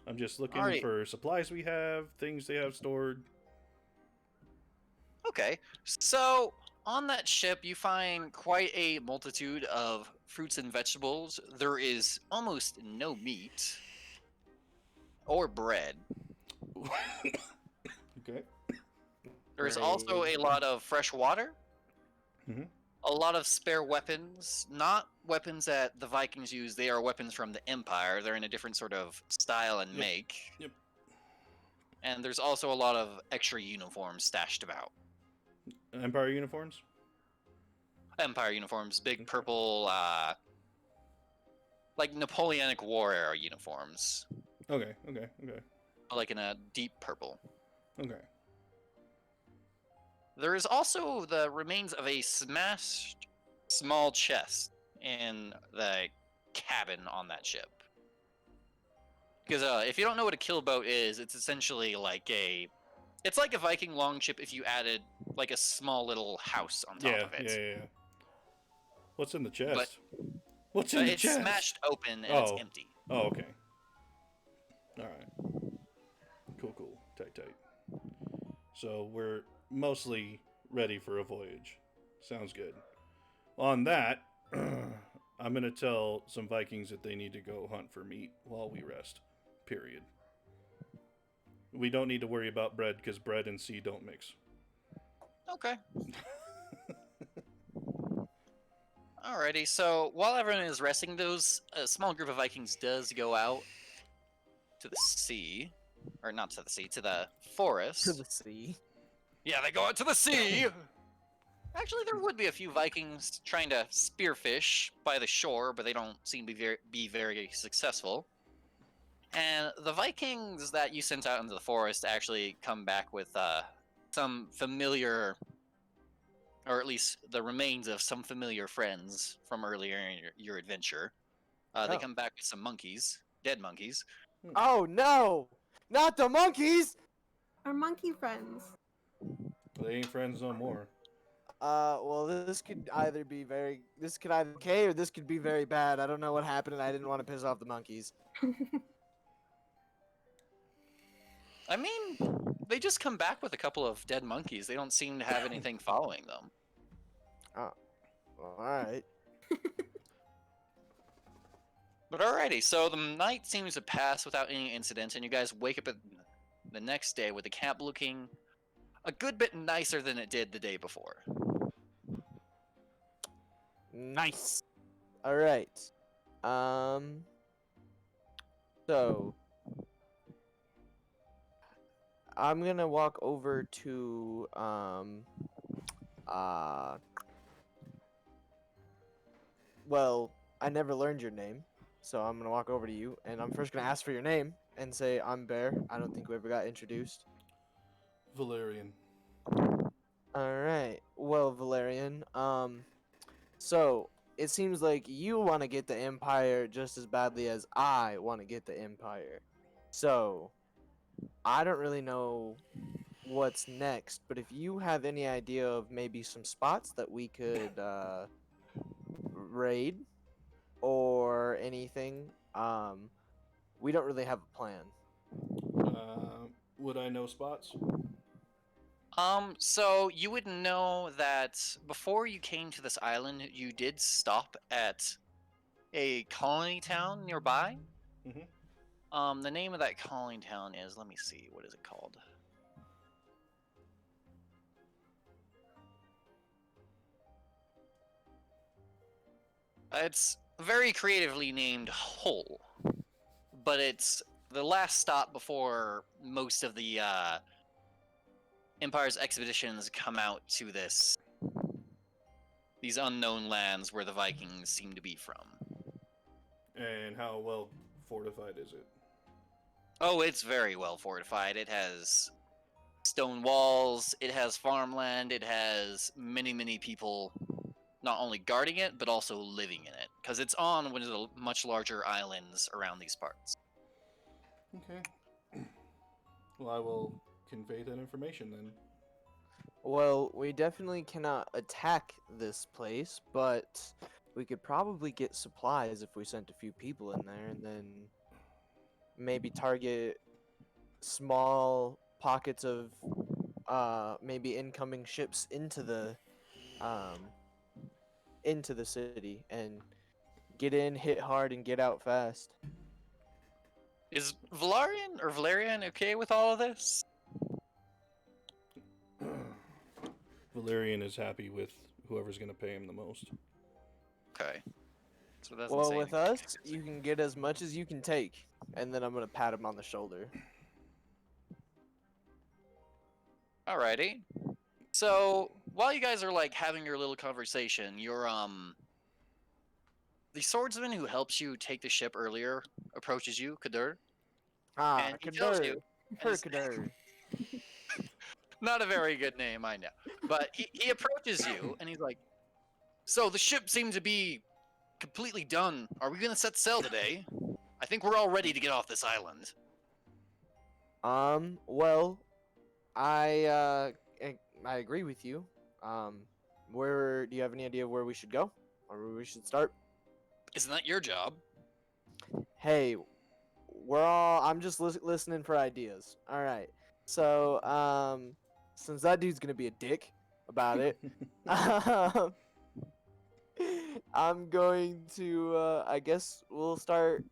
I'm just looking Alright. for supplies we have, things they have stored. Okay. So, On that ship, you find quite a multitude of fruits and vegetables. There is almost no meat or bread. Okay. There's also a lot of fresh water, Mhm. a lot of spare weapons, not weapons that the Vikings use, they are weapons from the Empire. They're in a different sort of style and Yep. make. Yep. And there's also a lot of extra uniforms stashed about. Empire uniforms. Empire uniforms, big Okay. purple, like Napoleonic War era uniforms, Okay. like in a deep purple. Okay. There is also the remains of a smashed small chest in the cabin on that ship. Because if you don't know what a killboat is, it's essentially like it's like a Viking longship if you added like a small little house on top of it. Yeah. What's in the chest? But What's in the it's chest? smashed open and it's empty. Oh, okay. All right. Cool. Tight. So we're mostly ready for a voyage. Sounds good. On that, I'm going to tell some Vikings that they need to go hunt for meat while we rest. Period. We don't need to worry about bread because bread and sea don't mix. Okay. Alrighty, so while everyone is resting, a small group of Vikings does go out to the sea. Or not to the sea, to the forest. To the sea. Yeah, they go out to the sea! Actually, there would be a few Vikings trying to spearfish by the shore, but they don't seem to be very successful. And the Vikings that you sent out into the forest actually come back with some familiar, or at least the remains of some familiar friends from earlier in your adventure. They Oh. come back with some monkeys, dead monkeys. Oh no! Not the monkeys! Our monkey friends. They ain't friends no more. Well, this could either be okay or this could be very bad. I don't know what happened and I didn't want to piss off the monkeys. I mean, they just come back with a couple of dead monkeys. They don't seem to have anything following them. Alright. But alrighty, so the night seems to pass without any incident, and you guys wake up the next day with the camp looking a good bit nicer than it did the day before. Nice. Alright. So I'm gonna walk over to well, I never learned your name, so I'm gonna walk over to you and I'm first gonna ask for your name and say I'm Bear. I don't think we ever got introduced. Valerian. Alright. Well, Valerian, so it seems like you want to get the Empire just as badly as I want to get the Empire. So I don't really know what's next, but if you have any idea of maybe some spots that we could raid or anything, we don't really have a plan. Would I know spots? So you would know that before you came to this island, you did stop at a colony town nearby. Mm-hmm. The name of that colony town is, let me see, what is it called? It's very creatively named Hull, but it's the last stop before most of the Empire's expeditions come out to these unknown lands where the Vikings seem to be from. And how well fortified is it? Oh, it's very well fortified. It has stone walls, it has farmland, it has many people not only guarding it, but also living in it. Because it's on one of the much larger islands around these parts. Okay. Well, I will convey that information then. Well, we definitely cannot attack this place, but we could probably get supplies if we sent a few people in there and then maybe target small pockets of maybe incoming ships into the um, into the city and get in, hit hard, and get out fast. Is Valerian okay with all of this? Valerian is happy with whoever's going to pay him the most. Okay. So that's Well, with us, you can get as much as you can take, and then I'm gonna pat him on the shoulder. Alrighty. So while you guys are like having your little conversation, your the swordsman who helps you take the ship earlier approaches you, Kadur, Ah, and he tells you, and his- Kadur. not a very good name, I know, but he approaches you and he's like, "So the ship seemed to be completely done. Are we gonna set sail today? I think we're all ready to get off this island." Well, I agree with you. Where do you have any idea where we should go, or where we should start? Isn't that your job? Hey, I'm just listening for ideas. All right. So, since that dude's gonna be a dick about it, um, I'm going to. I guess we'll start.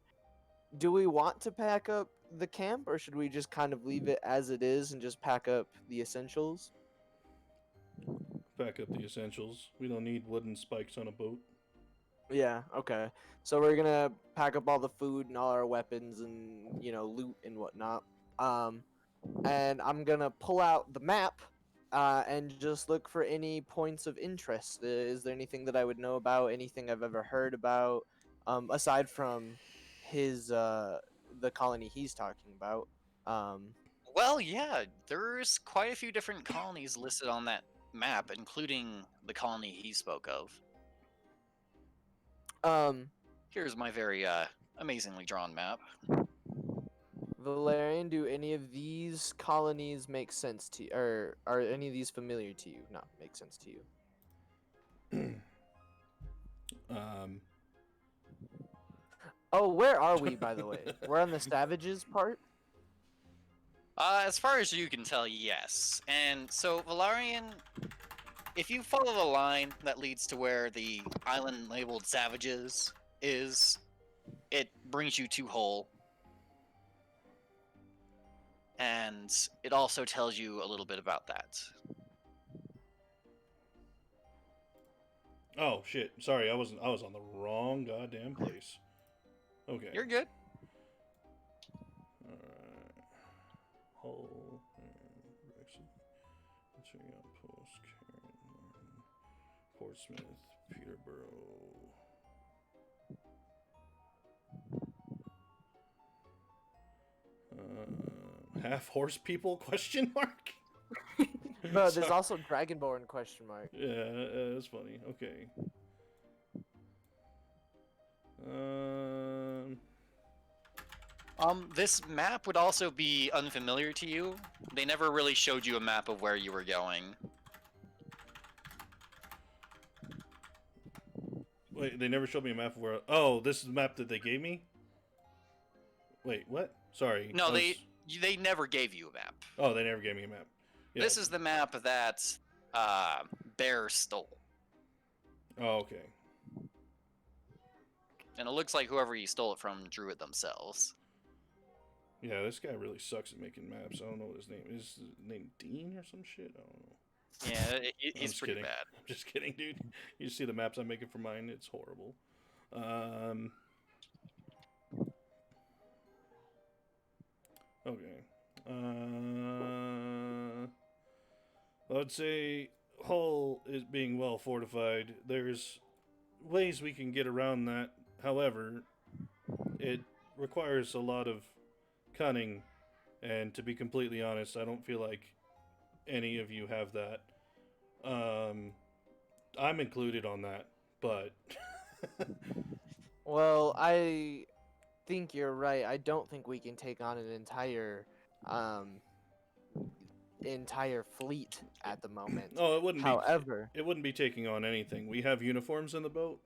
Do we want to pack up the camp, or should we just kind of leave it as it is and just pack up the essentials? Pack up the essentials. We don't need wooden spikes on a boat. Yeah, okay. So we're gonna pack up all the food and all our weapons and, loot and whatnot. And I'm gonna pull out the map, and just look for any points of interest. Is there anything that I would know about? Anything I've ever heard about? Aside from the colony he's talking about. Well, yeah, there's quite a few different colonies listed on that map, including the colony he spoke of. Here's my very amazingly drawn map. Valerian, do any of these colonies make sense to you, or are any of these familiar to you? Not make sense to you. Oh, where are we, by the way? We're on the Savages part? As far as you can tell, yes. And so, Valerian, if you follow the line that leads to where the island labeled Savages is, it brings you to Hull. And it also tells you a little bit about that. Oh shit! Sorry, I was on the wrong goddamn place. Okay. You're good. Alright. Hull and Rexy. Checking out Post, Cairn, Portsmouth, Peterborough. Half horse people? Question mark. No, there's Sorry. also Dragonborn question mark. Yeah, that's funny. Okay. This map would also be unfamiliar to you. They never really showed you a map of where you were going. Wait, they never showed me a map of where. Oh, this is the map that they gave me. Wait, what? Sorry. No, they never gave you a map. Oh, they never gave me a map. Yeah. This is the map that Bear stole. Oh, okay. And it looks like whoever he stole it from drew it themselves. Yeah, this guy really sucks at making maps. I don't know what his name is. His name Dean or some shit? I don't know. Yeah, he's just pretty kidding. bad. I'm just kidding, dude. You see the maps I'm making for mine? It's horrible. Okay. I'd say Hull is being well fortified. There's ways we can get around that. However, it requires a lot of cunning, and to be completely honest, I don't feel like any of you have that. I'm included on that, but Well, I think you're right. I don't think we can take on an entire fleet at the moment. no, it wouldn't. However, It wouldn't be taking on anything. We have uniforms in the boat.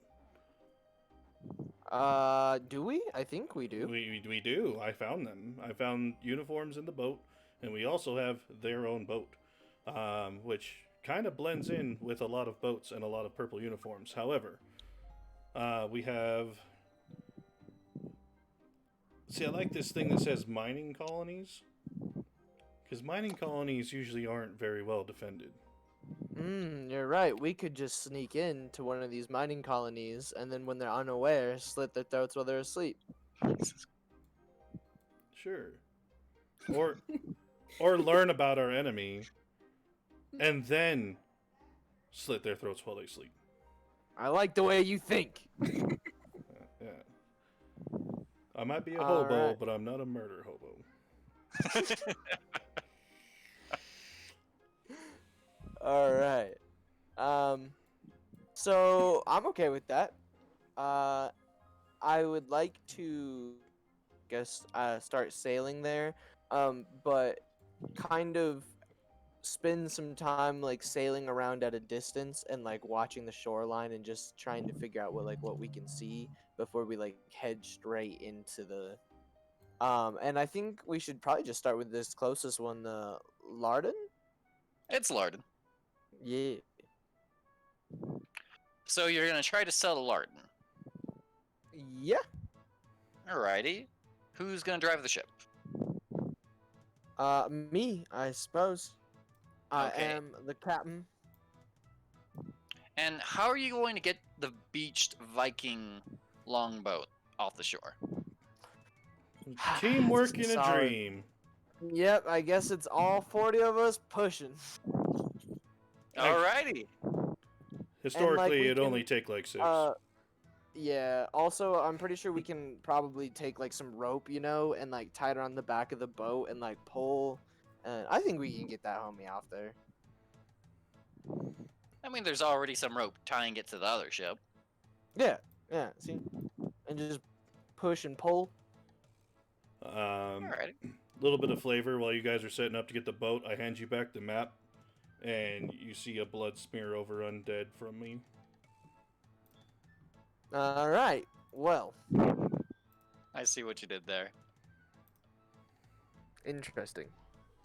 do we? I think we do. We do. I found them. I found uniforms in the boat, and we also have their own boat, which kind of blends in with a lot of boats and a lot of purple uniforms. However, we have. See, I like this thing that says mining colonies. Because mining colonies usually aren't very well defended. You're right. We could just sneak in to one of these mining colonies, and then when they're unaware, slit their throats while they're asleep. Sure. Or learn about our enemy, and then slit their throats while they sleep. I like the way you think. Yeah. I might be a All hobo, right. but I'm not a murder hobo. All right. So I'm okay with that. I would like to, start sailing there. But kind of spend some time like sailing around at a distance and like watching the shoreline and just trying to figure out what we can see before we like head straight into the. And I think we should probably just start with this closest one, the Larden. It's Larden. Yeah. So you're gonna try to sell Larden. Yeah. Alrighty. Who's gonna drive the ship? Me, I suppose. I Okay. am the captain. And how are you going to get the beached Viking longboat off the shore? Teamwork in a Solid. dream. Yep, I guess it's all 40 of us pushing. Alrighty. Historically, we it'd only can, take like 6. Yeah, also, I'm pretty sure we can probably take, like, some rope, and, like, tie it around the back of the boat and, like, pull. And I think we can get that homie off there. I mean, there's already some rope tying it to the other ship. Yeah, see? And just push and pull. Alrighty. Little bit of flavor while you guys are setting up to get the boat. I hand you back the map, and you see a blood smear over undead from me. Alright, well, I see what you did there. interesting.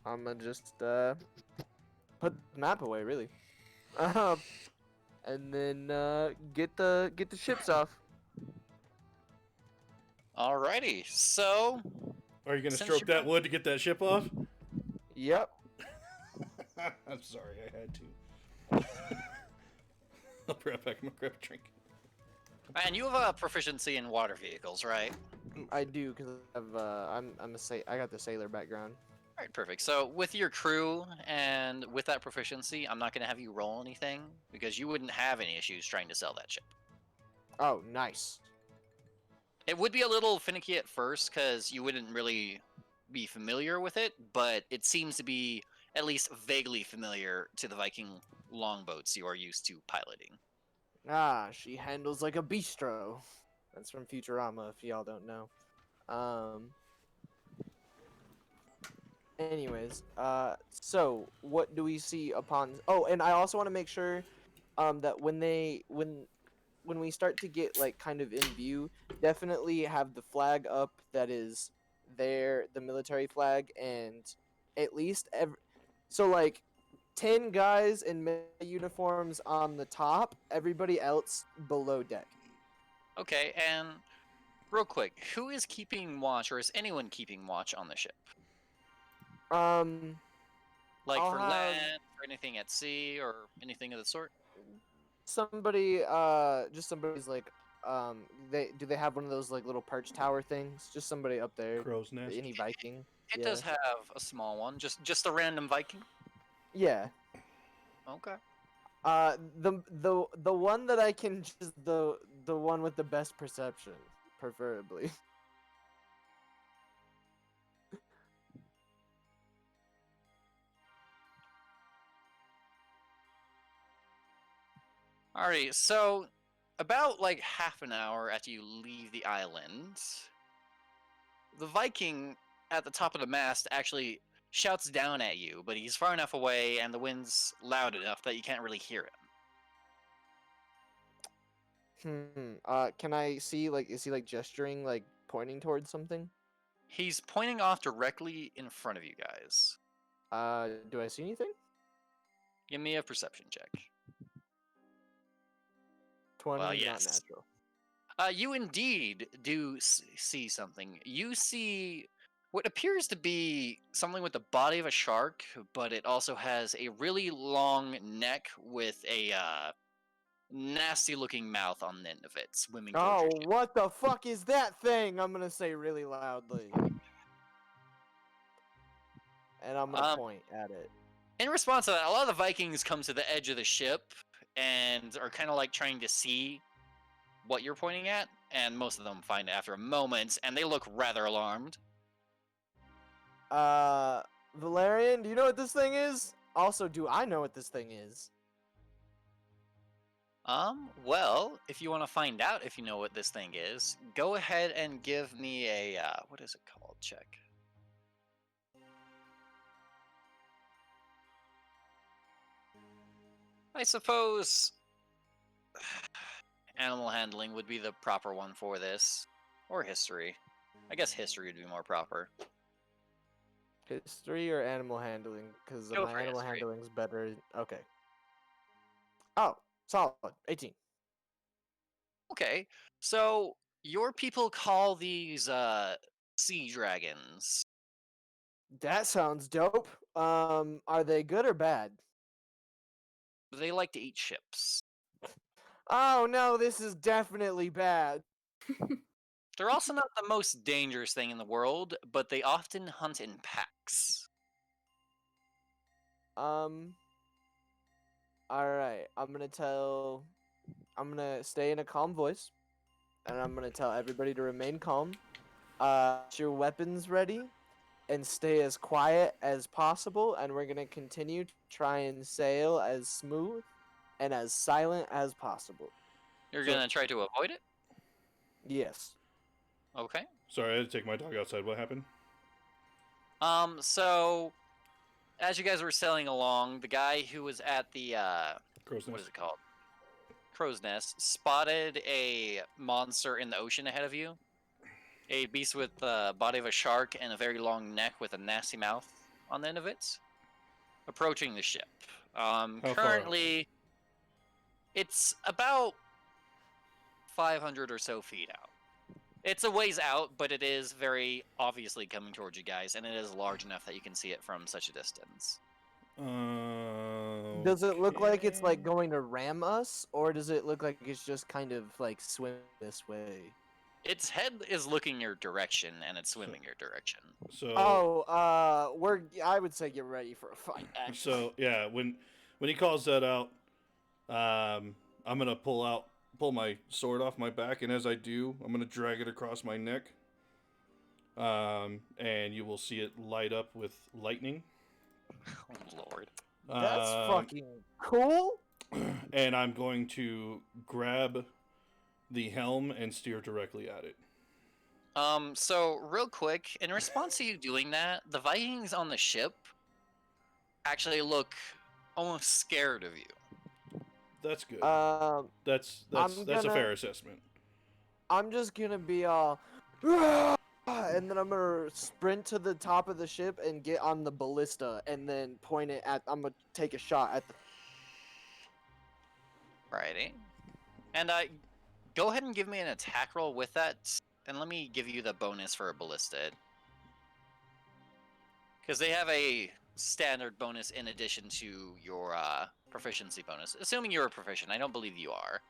I'm gonna just, put the map away, really. And then, get the ships off. Alrighty. So, Are you going to Since stroke you're that wood to get that ship off? Yep. I'm sorry, I had to. I'll be right back. I'm going to grab a drink. and you have a proficiency in water vehicles, right? I do, because I got the sailor background. Alright, perfect. So, with your crew and with that proficiency, I'm not going to have you roll anything because you wouldn't have any issues trying to sell that ship. Oh, nice. It would be a little finicky at first because you wouldn't really be familiar with it, but it seems to be at least vaguely familiar to the Viking longboats you are used to piloting. Ah, she handles like a bistro. That's from Futurama, if y'all don't know. Anyways, so what do we see upon? Oh, and I also want to make sure, that when we start to get like kind of in view, definitely have the flag up that is there, the military flag, and at least so like 10 guys in uniforms on the top, everybody else below deck. Okay, and real quick, who is keeping watch, or is anyone keeping watch on the ship? Like I'll for have land, or anything at sea, or anything of the sort? somebody, just somebody's like, do they have one of those like little perch tower things? Just somebody up there. Crow's nest. Any Viking? It Yeah. does have a small one, just a random Viking. Yeah. Okay. The one that I can just the one with the best perception, preferably. Alright, so about like half an hour after you leave the island, the Viking at the top of the mast actually shouts down at you, but he's far enough away and the wind's loud enough that you can't really hear him. Can I see, like, is he like gesturing, like pointing towards something? He's pointing off directly in front of you guys. Do I see anything? Give me a perception check. 20, Well, not yes. natural. You indeed do see something. You see what appears to be something with the body of a shark, but it also has a really long neck with a nasty-looking mouth on the end of it, swimming towards Oh, your ship. what the fuck is that thing? I'm gonna say really loudly. And I'm gonna point at it. In response to that, a lot of the Vikings come to the edge of the ship and are kind of like trying to see what you're pointing at, and most of them find it after a moment, and they look rather alarmed. Valerian, do you know what this thing is? Also, do I know what this thing is? Well, if you want to find out if you know what this thing is, go ahead and give me a, what is it called? Check. I suppose animal handling would be the proper one for this. Or history. I guess history would be more proper. History or animal handling? Because Go my for animal history. handling's better. Okay. Oh, solid. 18. Okay, so your people call these sea dragons. That sounds dope. Are they good or bad? They like to eat ships. Oh no, this is definitely bad. They're also not the most dangerous thing in the world, but they often hunt in packs. Alright, I'm gonna stay in a calm voice, and I'm gonna tell everybody to remain calm. Get your weapons ready, and stay as quiet as possible, and we're gonna continue to try and sail as smooth and as silent as possible. You're So- gonna try to avoid it? Yes. Okay. Sorry, I had to take my dog outside. What happened? So as you guys were sailing along, the guy who was at the Crow's what nest. is it called? Crow's Nest spotted a monster in the ocean ahead of you. A beast with the body of a shark and a very long neck with a nasty mouth on the end of it, approaching the ship. How far? Currently, it's about 500 or so feet out. It's a ways out, but it is very obviously coming towards you guys, and it is large enough that you can see it from such a distance. Does it look like it's like Okay. going to ram us, or does it look like it's just kind of like swim this way? Its head is looking your direction, and it's swimming your direction. So Oh, I would say get ready for a fight. Actually. So yeah, when he calls that out, I'm gonna pull my sword off my back, and as I do, I'm gonna drag it across my neck. And you will see it light up with lightning. Oh Lord. That's Um, fucking cool. And I'm going to grab the helm and steer directly at it. So real quick, in response to you doing that, the Vikings on the ship actually look almost scared of you. That's good. That's I'm a gonna- fair assessment. I'm just gonna be all, and then I'm gonna sprint to the top of the ship and get on the ballista, and then point it at. I'm gonna take a shot at the. Righty. And go ahead and give me an attack roll with that, and let me give you the bonus for a ballista. Because they have a standard bonus in addition to your proficiency bonus. Assuming you're a proficient, I don't believe you are.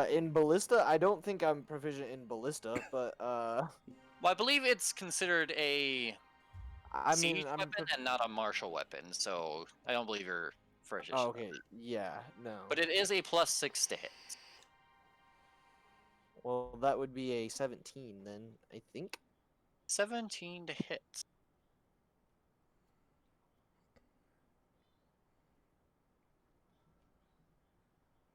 In ballista, I don't think I'm proficient in ballista, but Well, I believe it's considered a I siege mean, weapon and not a martial weapon, so I don't believe you're proficient. Oh, in okay, it. yeah, no. But it is a +6 to hit. Well, that would be a 17 then, I think. 17 to hit.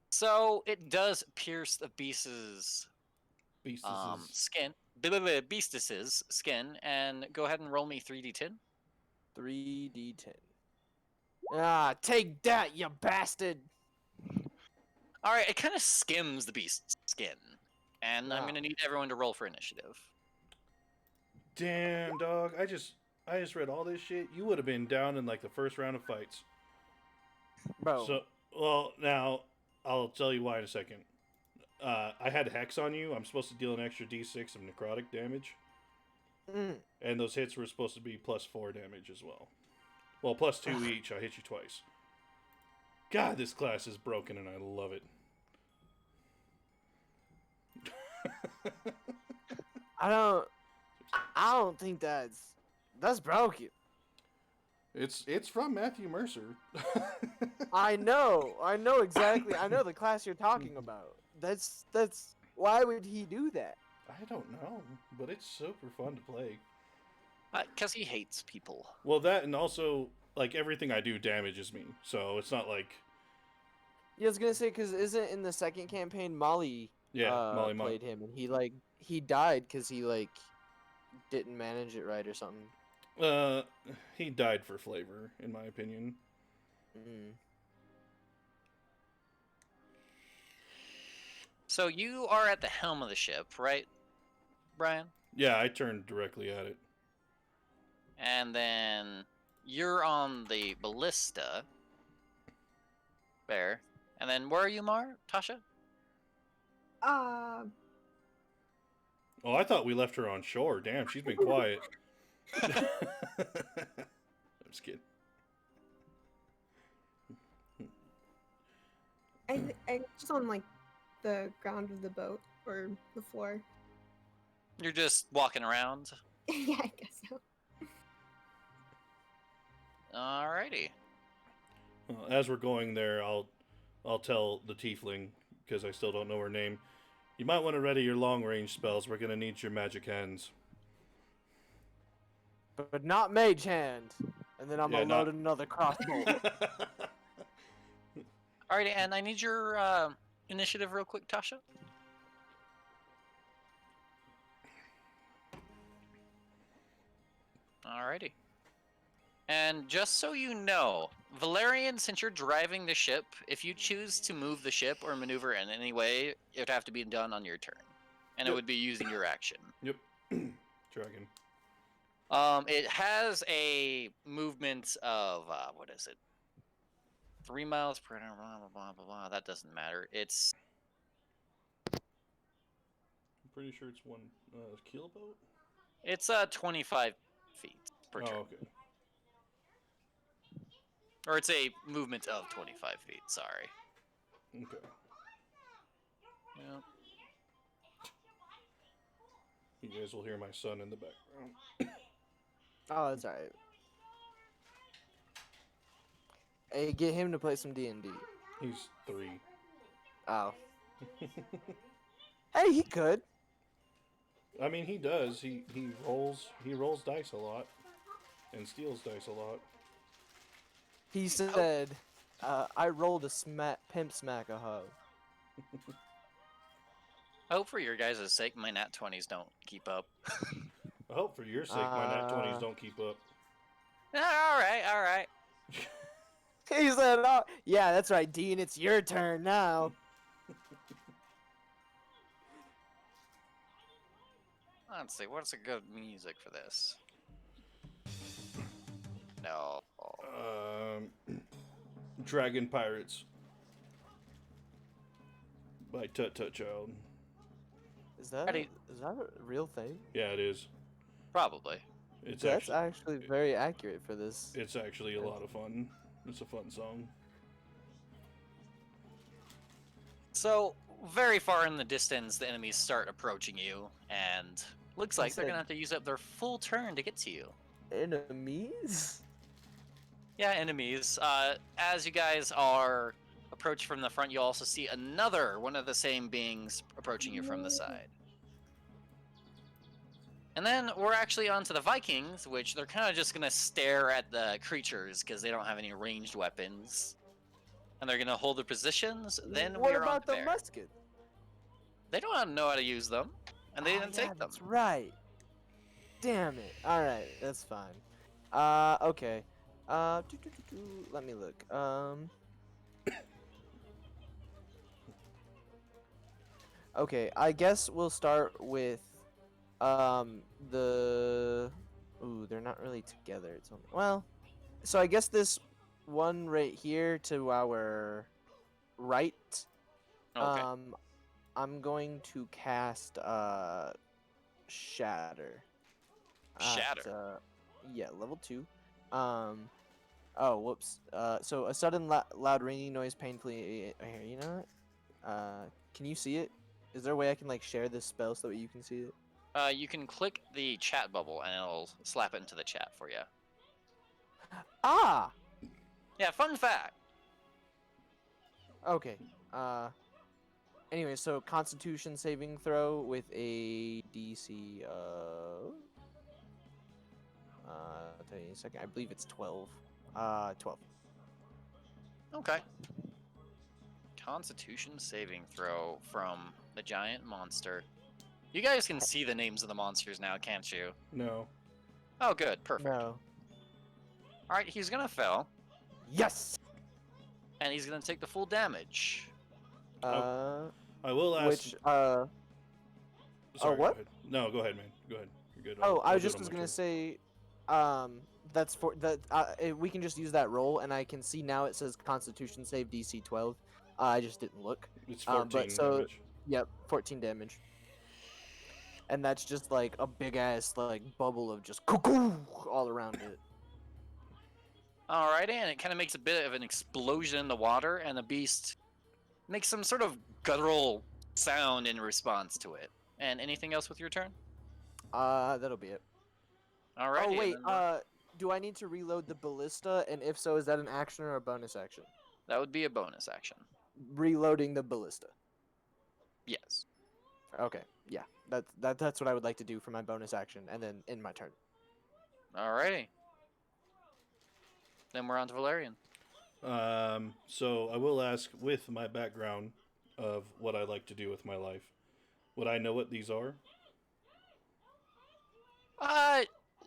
So it does pierce the beast's skin. Beastess's skin, and go ahead and roll me 3d10. 3d10. Ah, take that, you bastard! All right, it kind of skims the beast's skin, and I'm Wow. gonna need everyone to roll for initiative. Damn, dog! I just read all this shit. You would have been down in like the first round of fights. Bro. So, well, now I'll tell you why in a second. I had Hex on you. I'm supposed to deal an extra d6 of necrotic damage. Mm. And those hits were supposed to be +4 damage as well. Well, +2 each. I hit you twice. God, this class is broken and I love it. I don't think that's broken. It's from Matthew Mercer. I know exactly. I know the class you're talking about. That's why would he do that? I don't know, but it's super fun to play. Because he hates people. Well, that and also like everything I do damages me, so it's not like Yeah, I was gonna say because isn't in the second campaign Molly Molly played him and he died because he didn't manage it right or something. He died for flavor, in my opinion. Mm. So you are at the helm of the ship, right, Brian? Yeah, I turned directly at it. And then you're on the ballista. There. And then where are you, Tasha? Uh, Oh, I thought we left her on shore. Damn, she's been quiet. I'm just kidding. I just on like the ground of the boat or the floor. You're just walking around. Yeah, I guess so. Alrighty. Well, as we're going there, I'll tell the tiefling because I still don't know her name. You might want to ready your long range spells. We're gonna need your magic hands. But not mage hand. And then I'm Yeah, gonna load another crossbow. Alrighty, and I need your initiative real quick, Tasha. Alrighty. And just so you know, Valerian, since you're driving the ship, if you choose to move the ship or maneuver in any way, it would have to be done on your turn. And it Yep. would be using your action. Yep. Dragon. It has a movement of, what is it? 3 miles per hour, blah, blah, blah, blah, blah. That doesn't matter. It's, I'm pretty sure it's one keelboat. it's 25 feet per turn. Oh, okay. Or it's a movement of 25 feet, sorry. Okay. Yep. You guys will hear my son in the background. Oh, that's alright. Hey, get him to play some D&D. He's 3. Oh. Hey, he could. I mean, he does. He rolls dice a lot, and steals dice a lot. He said, I rolled a pimp smack a hoe. I hope for your guys' sake my nat 20s don't keep up. I hope for your sake my nat 20s don't keep up. Alright. He said, oh, yeah, that's right, Dean, it's your turn now. Let's see, what's a good music for this? No. Dragon Pirates by Tut Tut Child. Is that a real thing? Yeah, it is. Probably. It's That's actually very accurate for this. It's actually a lot of fun. It's a fun song. So, very far in the distance, the enemies start approaching you, and looks like they're gonna have to use up their full turn to get to you. Enemies? Yeah, enemies. As you guys are approached from the front, you also see another one of the same beings approaching you from the side. And then we're actually on to the Vikings, which they're kind of just going to stare at the creatures because they don't have any ranged weapons. And they're going to hold their positions. Then What we're on about to the bear. musket? They don't know how to use them, and they didn't take them. That's right. Damn it. Alright, that's fine. Okay. Let me look. Okay, I guess we'll start with the. Ooh, they're not really together. It's only, well, so I guess this one right here to our right. Okay. I'm going to cast Shatter. Shatter. Yeah, level 2. Um, oh, whoops. So a sudden loud ringing noise painfully. Here, you know what? Can you see it? Is there a way I can like share this spell so that you can see it? You can click the chat bubble and it'll slap it into the chat for you. Ah, Yeah, fun fact. okay. Anyway, so Constitution saving throw with a DC of. I'll tell you in a second. I believe it's 12. 12. Okay. Constitution saving throw from the giant monster. You guys can see the names of the monsters now, can't you? No. Oh, good. Perfect. No. Alright, he's gonna fail, Yes. and he's gonna take the full damage. I will ask. Which Sorry, what? Go ahead. No, go ahead, man. Go ahead. You're good. Oh, I I'll was do it just on was my gonna turn. say, that's for that. We can just use that roll, and I can see now it says Constitution save DC 12. I just didn't look. It's 14 but so damage. yep, 14 damage. And that's just like a big ass like bubble of just cuckoo all around it. Alrighty, and it kind of makes a bit of an explosion in the water, and the beast makes some sort of guttural sound in response to it. And anything else with your turn? That'll be it. Alrighty. Oh wait, and then do I need to reload the ballista? And if so, is that an action or a bonus action? that would be a bonus action. Reloading the ballista. Yes. Okay, yeah, that's what I would like to do for my bonus action, and then in my turn. Alrighty. Then we're on to Valerian. So I will ask, with my background of what I like to do with my life, would I know what these are?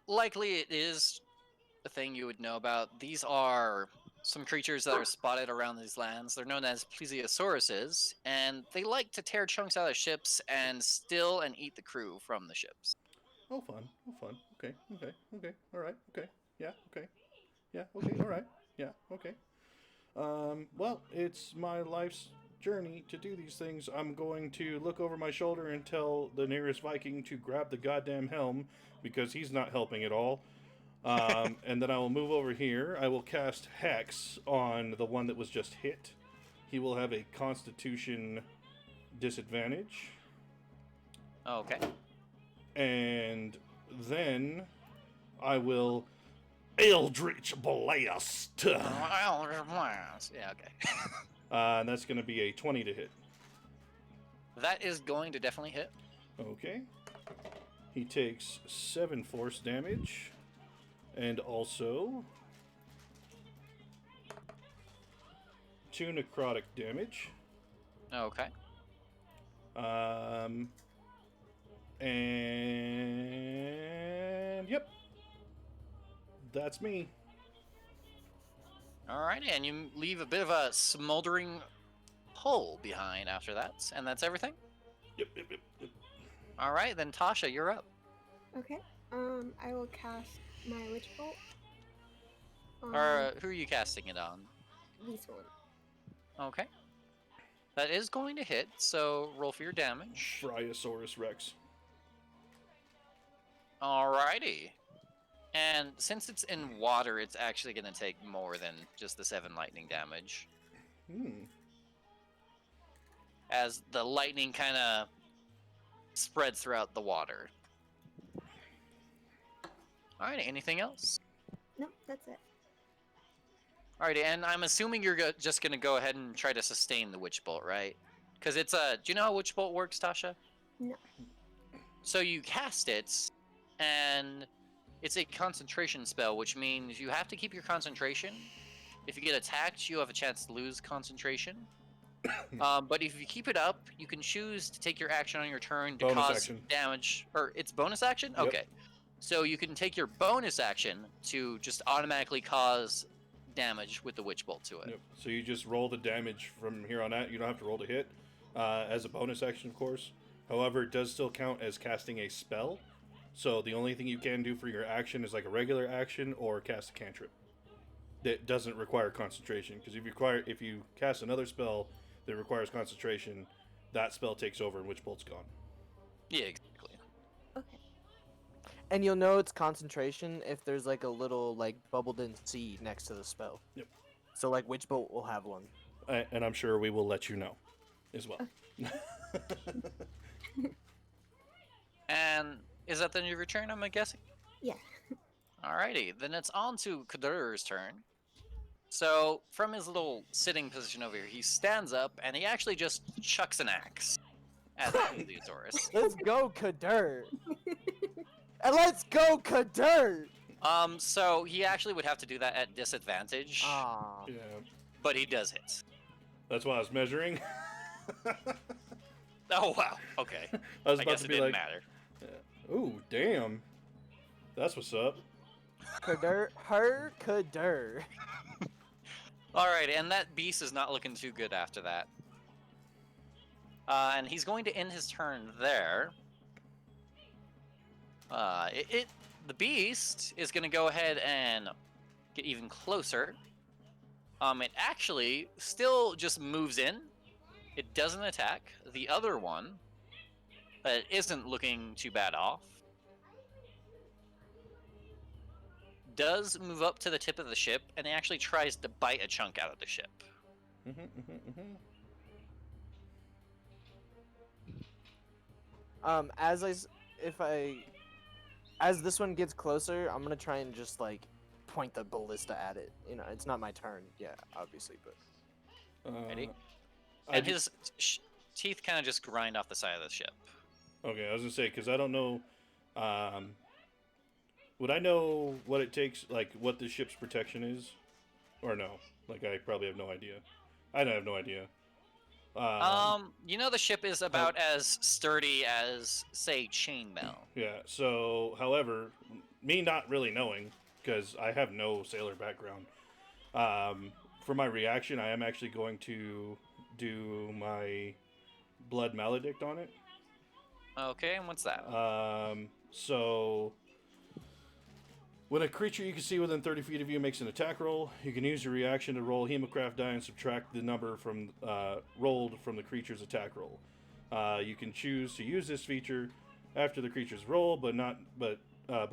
Likely it is a thing you would know about. These are some creatures that are spotted around these lands. They're known as plesiosauruses, and they like to tear chunks out of ships and steal and eat the crew from the ships. Oh, fun. Oh, fun. Okay. All right. Okay. Yeah. Okay. Yeah. Okay. All right. Yeah. Okay. Well, it's my life's journey to do these things. I'm going to look over my shoulder and tell the nearest Viking to grab the goddamn helm because he's not helping at all. And then I will move over here. I will cast Hex on the one that was just hit. He will have a Constitution disadvantage. Okay. And then I will Eldritch Blast. Yeah, okay. And that's going to be a 20 to hit. That is going to definitely hit. Okay. He takes 7 force damage. And also 2 necrotic damage. Okay. And yep. That's me. Alrighty, and you leave a bit of a smoldering hole behind after that, and that's everything? Yep. Alright, then Tasha, you're up. Okay. I will cast my witch bolt. Or who are you casting it on? This one. Okay. That is going to hit, so roll for your damage. Bryosaurus Rex. Alrighty. And since it's in water, it's actually going to take more than just the 7 lightning damage. As the lightning kind of spreads throughout the water. Alright, anything else? No, that's it. Alrighty, and I'm assuming you're just going to go ahead and try to sustain the Witch Bolt, right? Because it's a... Do you know how Witch Bolt works, Tasha? No. So you cast it, and it's a concentration spell, which means you have to keep your concentration. If you get attacked, you have a chance to lose concentration. But if you keep it up, you can choose to take your action on your turn to Bonus cause action. damage. Or it's bonus action? Yep. Okay. So you can take your bonus action to just automatically cause damage with the Witch Bolt to it. Yep. So you just roll the damage from here on out. You don't have to roll to hit as a bonus action, of course. However, it does still count as casting a spell. So the only thing you can do for your action is like a regular action or cast a cantrip. that doesn't require concentration. Because if you cast another spell that requires concentration, that spell takes over and Witch Bolt's gone. Yeah, exactly. Okay. And you'll know it's concentration if there's like a little like bubbled in seed next to the spell. Yep. So like Witch Bolt will have one. And I'm sure we will let you know as well. And is that the end of your turn, I'm guessing? Yeah. Alrighty, then it's on to Kadur's turn. So, from his little sitting position over here, he stands up and he actually just chucks an axe at the Plesiosaurus. Let's go, Kadur! And let's go, Kadur! So he actually would have to do that at disadvantage, Ah. Yeah, but he does hit. that's why I was measuring. Oh wow, okay. I was I about guess to it be didn't like, matter. ooh, damn. That's what's up. Kadur, her Kadur. Alright, and that beast is not looking too good after that. And he's going to end his turn there. The beast is going to go ahead and get even closer. It actually still just moves in. It doesn't attack. The other one isn't looking too bad off. Does move up to the tip of the ship, and it actually tries to bite a chunk out of the ship. As this one gets closer, I'm gonna try and just like point the ballista at it. You know, it's not my turn yet, obviously, but Ready? I And ju- his teeth kind of just grind off the side of the ship. Okay, I was gonna say because I don't know. Would I know what it takes, like what the ship's protection is, or no? Like I probably have no idea. I have no idea. You know the ship is about as sturdy as, say, chainmail. Yeah. So, however, me not really knowing because I have no sailor background. For my reaction, I am actually going to do my blood maledict on it. Okay, and what's that? So when a creature you can see within 30 feet of you makes an attack roll, you can use your reaction to roll Hemocraft die and subtract the number from rolled from the creature's attack roll. You can choose to use this feature after the creature's roll, but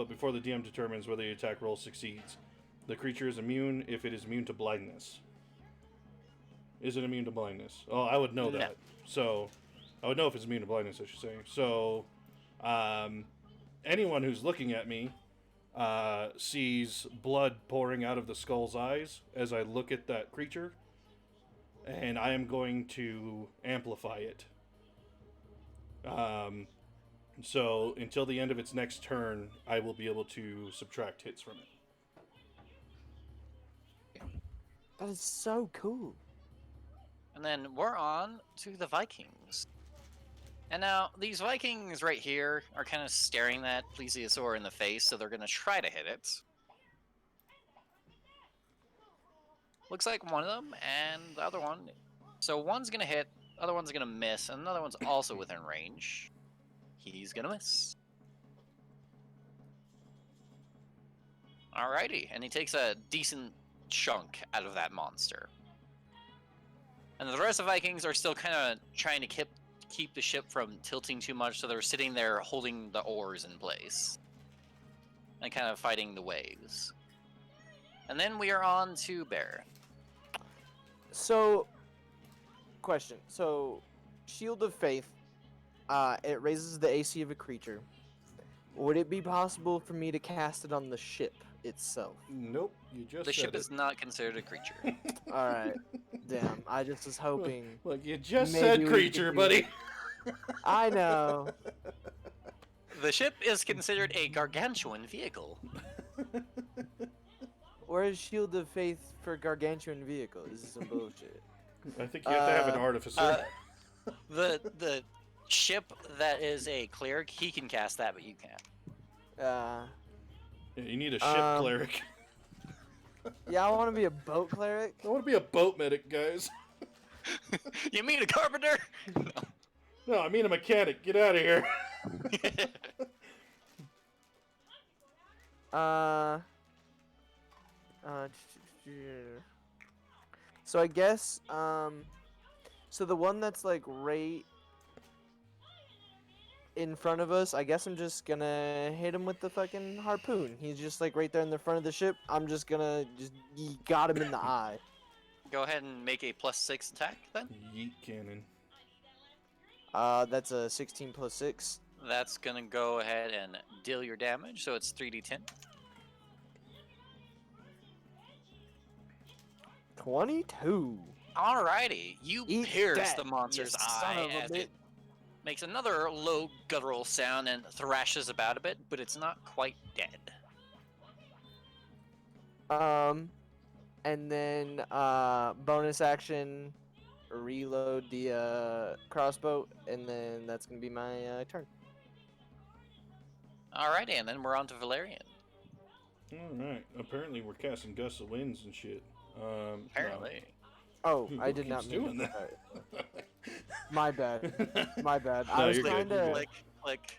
before the DM determines whether the attack roll succeeds. The creature is immune if it is immune to blindness. Is it immune to blindness? Oh, I would know No. that. So I would know if it's immune to blindness, I should say. So anyone who's looking at me sees blood pouring out of the skull's eyes as I look at that creature, and I am going to amplify it. So until the end of its next turn, I will be able to subtract hits from it. that is so cool. And then we're on to the Vikings. And now, these Vikings right here are kind of staring that Plesiosaur in the face, so they're going to try to hit it. Looks like one of them, and the other one... So one's going to hit, other one's going to miss, and another one's also within range. He's going to miss. Alrighty, and he takes a decent chunk out of that monster. And the rest of the Vikings are still kind of trying to keep the ship from tilting too much, so they're sitting there holding the oars in place and kind of fighting the waves. And then we are on to Bear. So, question. So, Shield of Faith, it raises the AC of a creature. Would it be possible for me to cast it on the ship itself? Nope, you just The said ship it. is not considered a creature. Alright. Damn, I just was hoping. Look, you just Maybe said we could creature, do buddy. I know. The ship is considered a gargantuan vehicle. Where's Shield of Faith for gargantuan vehicle? This is some bullshit. I think you have to have an artificer. The ship that is a cleric, he can cast that, but you can't. Uh, Yeah, you need a ship um, cleric. yeah, I want to be a boat cleric. I want to be a boat medic, guys. You mean a carpenter? No, I mean a mechanic. Get out of here. So I guess so the one that's like right in front of us, I guess I'm just gonna hit him with the fucking harpoon. He's just like right there in the front of the ship. I'm just gonna just got him in the eye. Go ahead and make a +6 attack then. Yeet cannon. That's a 16 plus 6. That's gonna go ahead and deal your damage, so it's 3d10. 22. Alrighty, you Eat pierce that, the monster's you son eye of a as bitch. it makes another low guttural sound and thrashes about a bit, but it's not quite dead. And then bonus action, reload the crossbow, and then that's gonna be my turn. Alrighty, and then we're on to Valerian. Alright. Apparently we're casting gusts of winds and shit. Apparently. Oh, Who I did not keeps mean doing to- that. My bad. My bad. No, I was you're trying good, you're to. good. Click.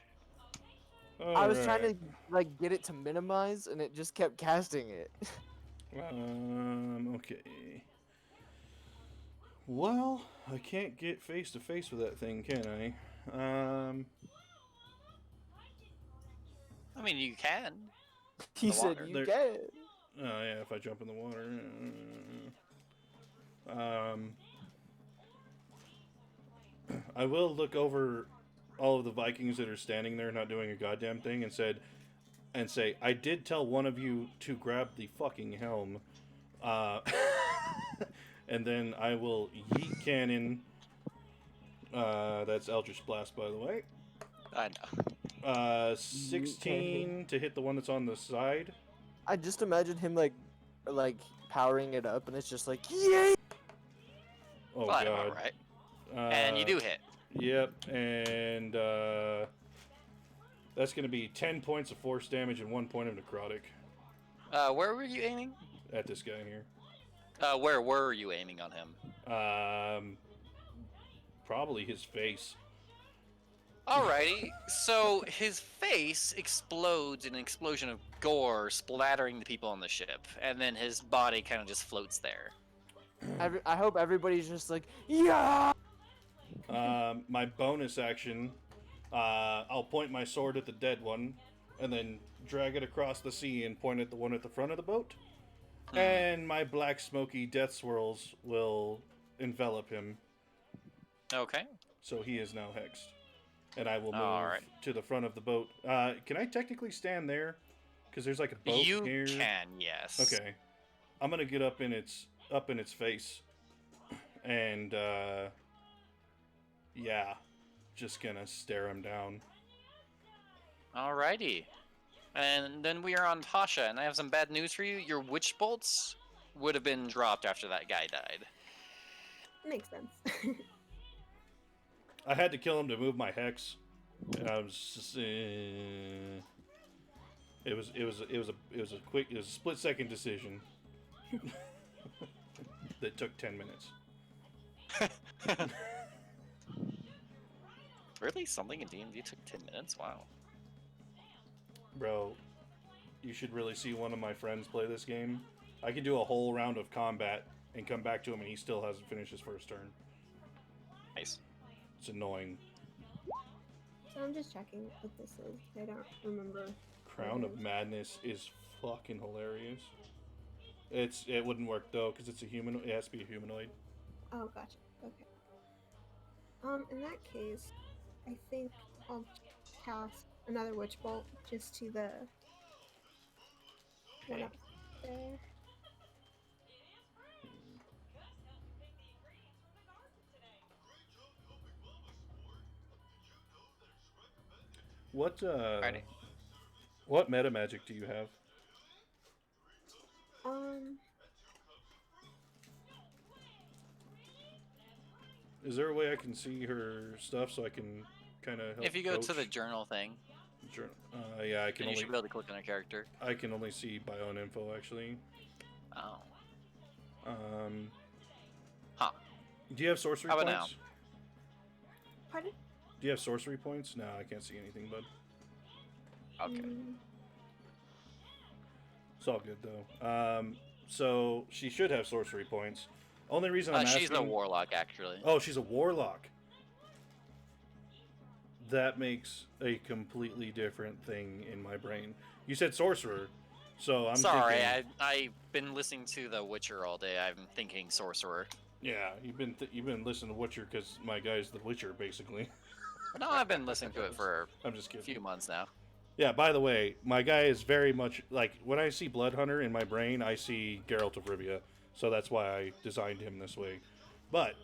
I was trying to Alright. like get it to minimize, and it just kept casting it. Okay. Well, I can't get face to face with that thing, can I? I mean, you can. He The said water. you There- can. Oh yeah, if I jump in the water. I will look over all of the Vikings that are standing there not doing a goddamn thing and say, I did tell one of you to grab the fucking helm. And then I will yeet cannon. That's Eldritch Blast, by the way. I know. 16 to hit the one that's on the side. I just imagine him like powering it up, and it's just like yay. Oh Fine, god. alright. And you do hit. Yep, and that's going to be 10 points of force damage and 1 point of necrotic Where were you aiming? at this guy here. Where were you aiming on him? Probably his face. Alrighty, so his face explodes in an explosion of gore, splattering the people on the ship, and then his body kind of just floats there. I hope everybody's just like yeah. My bonus action, I'll point my sword at the dead one, and then drag it across the sea and point at the one at the front of the boat. And my black smoky death swirls will envelop him, Okay. so he is now hexed. And I will move Alright. to the front of the boat. Can I technically stand there? Because there's like a boat You here. can, yes. Okay. I'm gonna get up in its face, and yeah, just gonna stare him down. Alrighty. And then we are on Pasha, and I have some bad news for you. Your witch bolts would have been dropped after that guy died. Makes sense. I had to kill him to move my hex, and I was just, it was a split-second decision that took 10 minutes. Really? Something in D&D took 10 minutes? Wow. Bro, you should really see one of my friends play this game. I could do a whole round of combat and come back to him, and he still hasn't finished his first turn. Nice. It's annoying. So I'm just checking what this is. I don't remember. Crown of Madness is fucking hilarious. It wouldn't work though because it's a human. It has to be a humanoid. Oh, gotcha. Okay. In that case, I think I'll cast another witch bolt just to the one Okay. up there. Alrighty. What meta magic do you have? Is there a way I can see her stuff so I can kind of help If you go to the coach? journal thing, Yeah, I then can you should only be able to click on a character. I can only see by own info actually. Oh. Um, Huh. do you have sorcery How points? about now? Pardon? Do you have sorcery points? No, I can't see anything, bud. Okay. Mm, It's all good though. so she should have sorcery points. Only reason I'm She's a asking... warlock, actually. Oh, she's a warlock. That makes a completely different thing in my brain. You said sorcerer, so I'm Sorry, thinking... I've been listening to The Witcher all day. I'm thinking sorcerer. Yeah, you've been listening to Witcher because my guy's the Witcher, basically. No, I've been listening to it for I'm just a kidding. few months now. Yeah, by the way, my guy is very much like when I see Blood Hunter in my brain, I see Geralt of Rivia, so that's why I designed him this way. But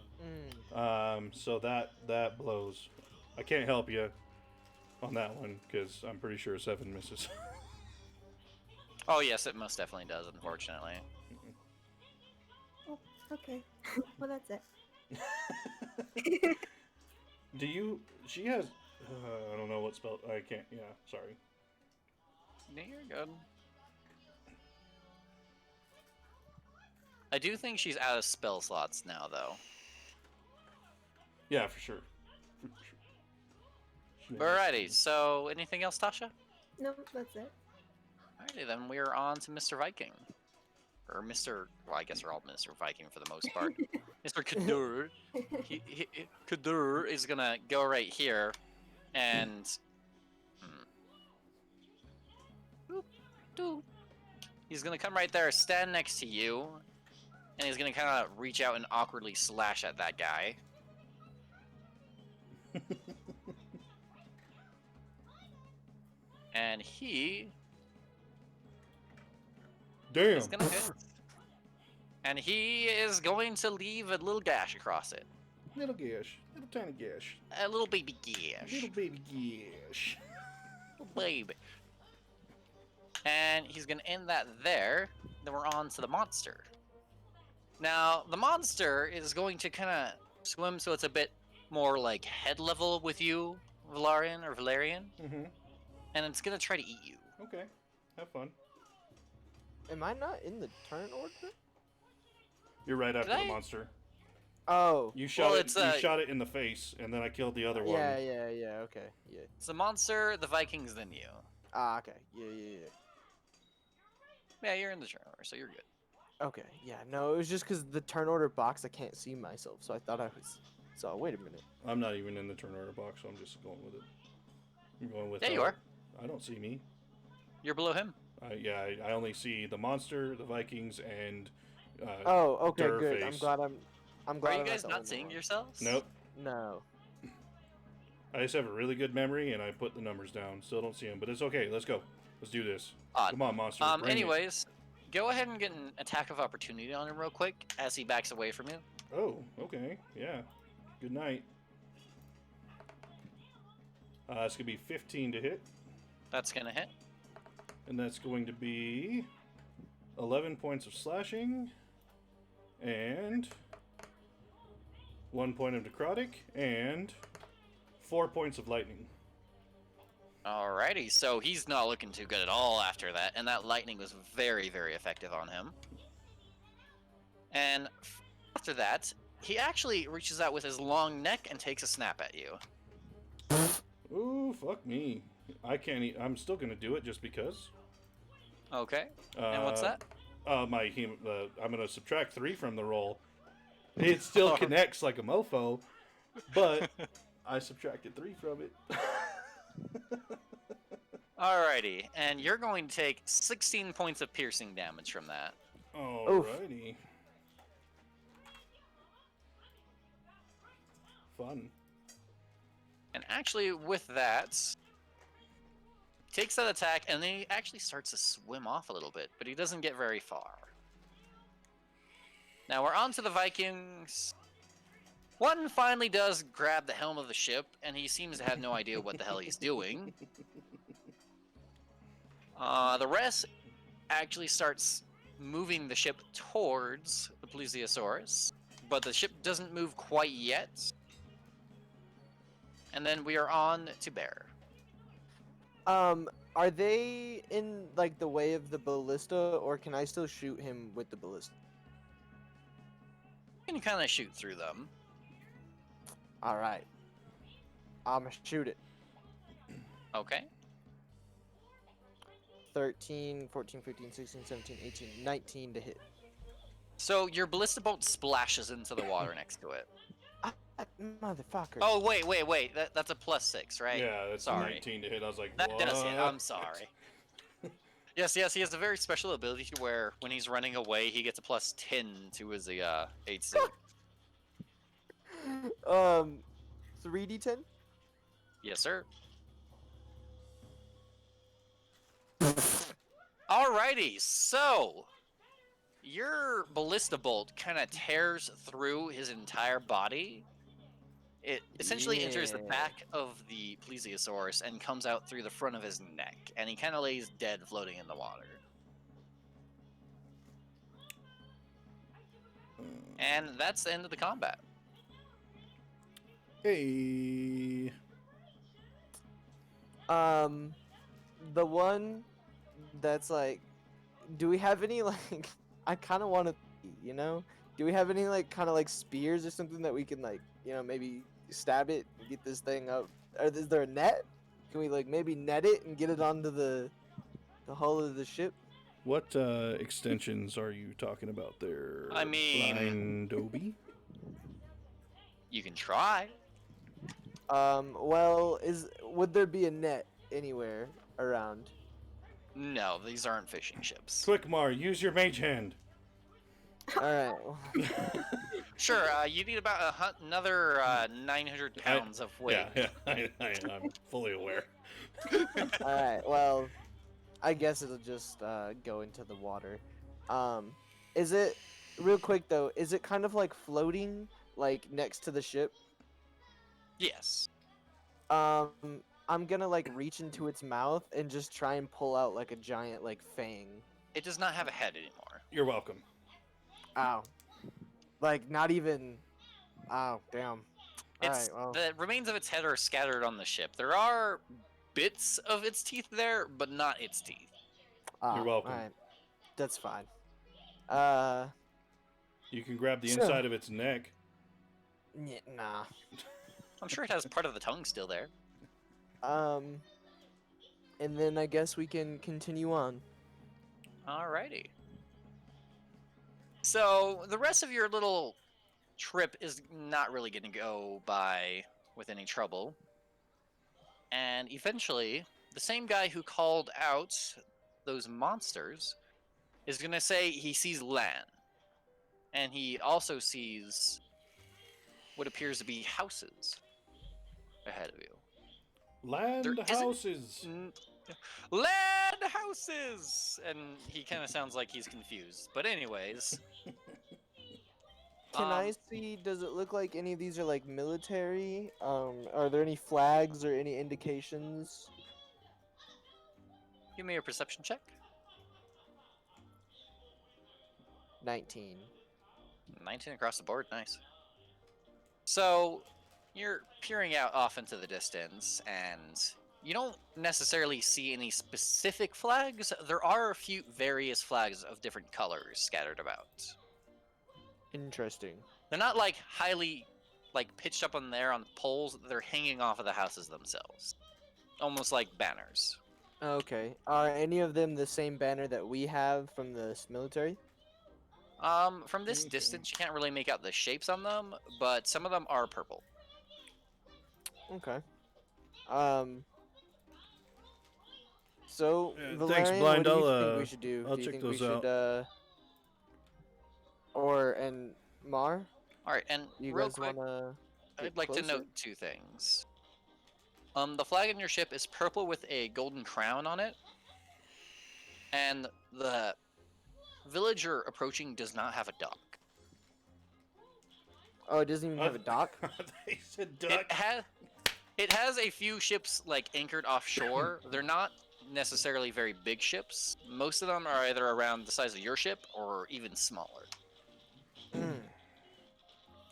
so that blows. I can't help you on that one because I'm pretty sure 7 misses. Oh yes, it most definitely does, unfortunately. Oh, okay. Well, that's it. Do you? She has. I don't know what spell. I can't. Yeah, sorry. No, you're good. I do think she's out of spell slots now, though. Yeah, for sure. For sure. Alrighty, so anything else, Tasha? No, that's it. Alrighty, then we're on to Mr. Viking. Or Mr. Well, I guess we're all Mr. Viking for the most part. Mr. Kadur. Kadur is gonna go right here, and... Boop, doop. He's gonna come right there, stand next to you, and he's gonna kind of reach out and awkwardly slash at that guy. And he Damn. is gonna hit. And he is going to leave a little gash across it. Little gash. Little tiny gash. A little baby gash. Little baby gash. Little baby. And he's gonna end that there. Then we're on to the monster. Now, the monster is going to kind of swim so it's a bit more like head level with you, Valarian or Valerian. Mm-hmm. And it's gonna try to eat you. Okay. Have fun. Am I not in the turn order? You're right after Did the I? monster. Oh. You shot Well, it. You shot it in the face, and then I killed the other one. Yeah, okay. Yeah. It's the monster, the Vikings, then you. Ah, okay. Yeah. Yeah, you're in the turn order, so you're good. Okay, yeah. No, it was just because the turn order box, I can't see myself, so I thought I was... So, wait a minute. I'm not even in the turn order box, so I'm just going with it. I'm going with. Yeah, you are. I don't see me. You're below him. I only see the monster, the Vikings, and. Oh, okay, good. Durface. I'm glad. Are you I'm guys the not only seeing one. yourselves? Nope. No. I just have a really good memory, and I put the numbers down. Still don't see them, but it's okay. Let's go. Let's do this. Odd. Come on, monster. bring it. Anyways, go ahead and get an attack of opportunity on him real quick as he backs away from you. Oh, okay. Yeah. Good night. It's gonna be 15 to hit, That's gonna hit. and that's going to be 11 points of slashing, and 1 point of necrotic, and 4 points of lightning. Alrighty, so he's not looking too good at all after that, and that lightning was very, very effective on him. And after that, he actually reaches out with his long neck and takes a snap at you. Ooh, fuck me. I can't. I'm still gonna do it just because. Okay. And what's that? I'm gonna subtract 3 from the roll. It still connects like a mofo, but I subtracted 3 from it. Alrighty, and you're going to take 16 points of piercing damage from that. Alrighty. Fun. And actually, with that, he takes that attack, and then he actually starts to swim off a little bit, but he doesn't get very far. Now we're on to the Vikings. One finally does grab the helm of the ship, and he seems to have no idea what the hell he's doing. The rest actually starts moving the ship towards the Plesiosaurus, but the ship doesn't move quite yet. And then we are on to Bear. Are they in, like, the way of the ballista, or can I still shoot him with the ballista? You can kind of shoot through them. Alright. I'ma shoot it. Okay. 13, 14, 15, 16, 17, 18, 19 to hit. So your ballista bolt splashes into the water next to it. Ah, motherfucker. Oh wait. That's a +6, right? Yeah, that's Sorry. 19 to hit. I was like, That what? does hit. I'm sorry. Yes. He has a very special ability where when he's running away, he gets a +10 to his AC. 3d10. Yes, sir. Alrighty, so your ballista bolt kind of tears through his entire body. It essentially enters the Yeah. back of the plesiosaurus and comes out through the front of his neck, and he kind of lays dead floating in the water. And that's the end of the combat. Hey. The one that's like, do we have any like? I kind of want to, you know. Do we have any like kind of like spears or something that we can like, maybe stab it and get this thing up? Or is there a net? Can we like maybe net it and get it onto the hull of the ship? What extensions are you talking about there? I mean- Blind Dobie? You can try. Well, would there be a net anywhere around? No, these aren't fishing ships. Quick, Mar, use your mage hand. All right. Sure, you need about another 900 pounds of weight. Yeah, I'm fully aware. All right. Well, I guess it'll just go into the water. Is it real quick though? Is it kind of like floating, like next to the ship? Yes. I'm gonna like reach into its mouth and just try and pull out like a giant like fang. It does not have a head anymore. You're welcome. Ow. Like not even. Oh damn. It's Alright, well. the remains of its head are scattered on the ship. There are bits of its teeth there, but not its teeth. You're welcome. Alright. That's fine. You can grab the Sure. inside of its neck. Nah. I'm sure it has part of the tongue still there. And then I guess we can continue on. Alrighty. So the rest of your little trip is not really going to go by with any trouble. And eventually, the same guy who called out those monsters is going to say he sees land. And he also sees what appears to be houses ahead of you. Land There isn't- houses. Land houses! And he kind of sounds like he's confused. But anyways. Can I see, does it look like any of these are like military? Are there any flags or any indications? Give me a perception check. 19. 19 across the board, nice. So, you're peering out off into the distance, and you don't necessarily see any specific flags. There are a few various flags of different colors scattered about. Interesting. They're not like highly like pitched up on there on poles, they're hanging off of the houses themselves. Almost like banners. Okay. Are any of them the same banner that we have from the military? From this Okay. distance, you can't really make out the shapes on them, but some of them are purple. Okay. So, thanks, Valerian, Blind. what do you I'll, think we should do? I'll Do you check think those we should, and Mar, All right, and you real guys quick, wanna? I'd get like to closer? note two things. The flag on your ship is purple with a golden crown on it, and the village you're approaching does not have a dock. Oh, it doesn't even have a dock. They said duck. It has a few ships like anchored offshore. They're not necessarily very big ships. Most of them are either around the size of your ship or even smaller. Mm.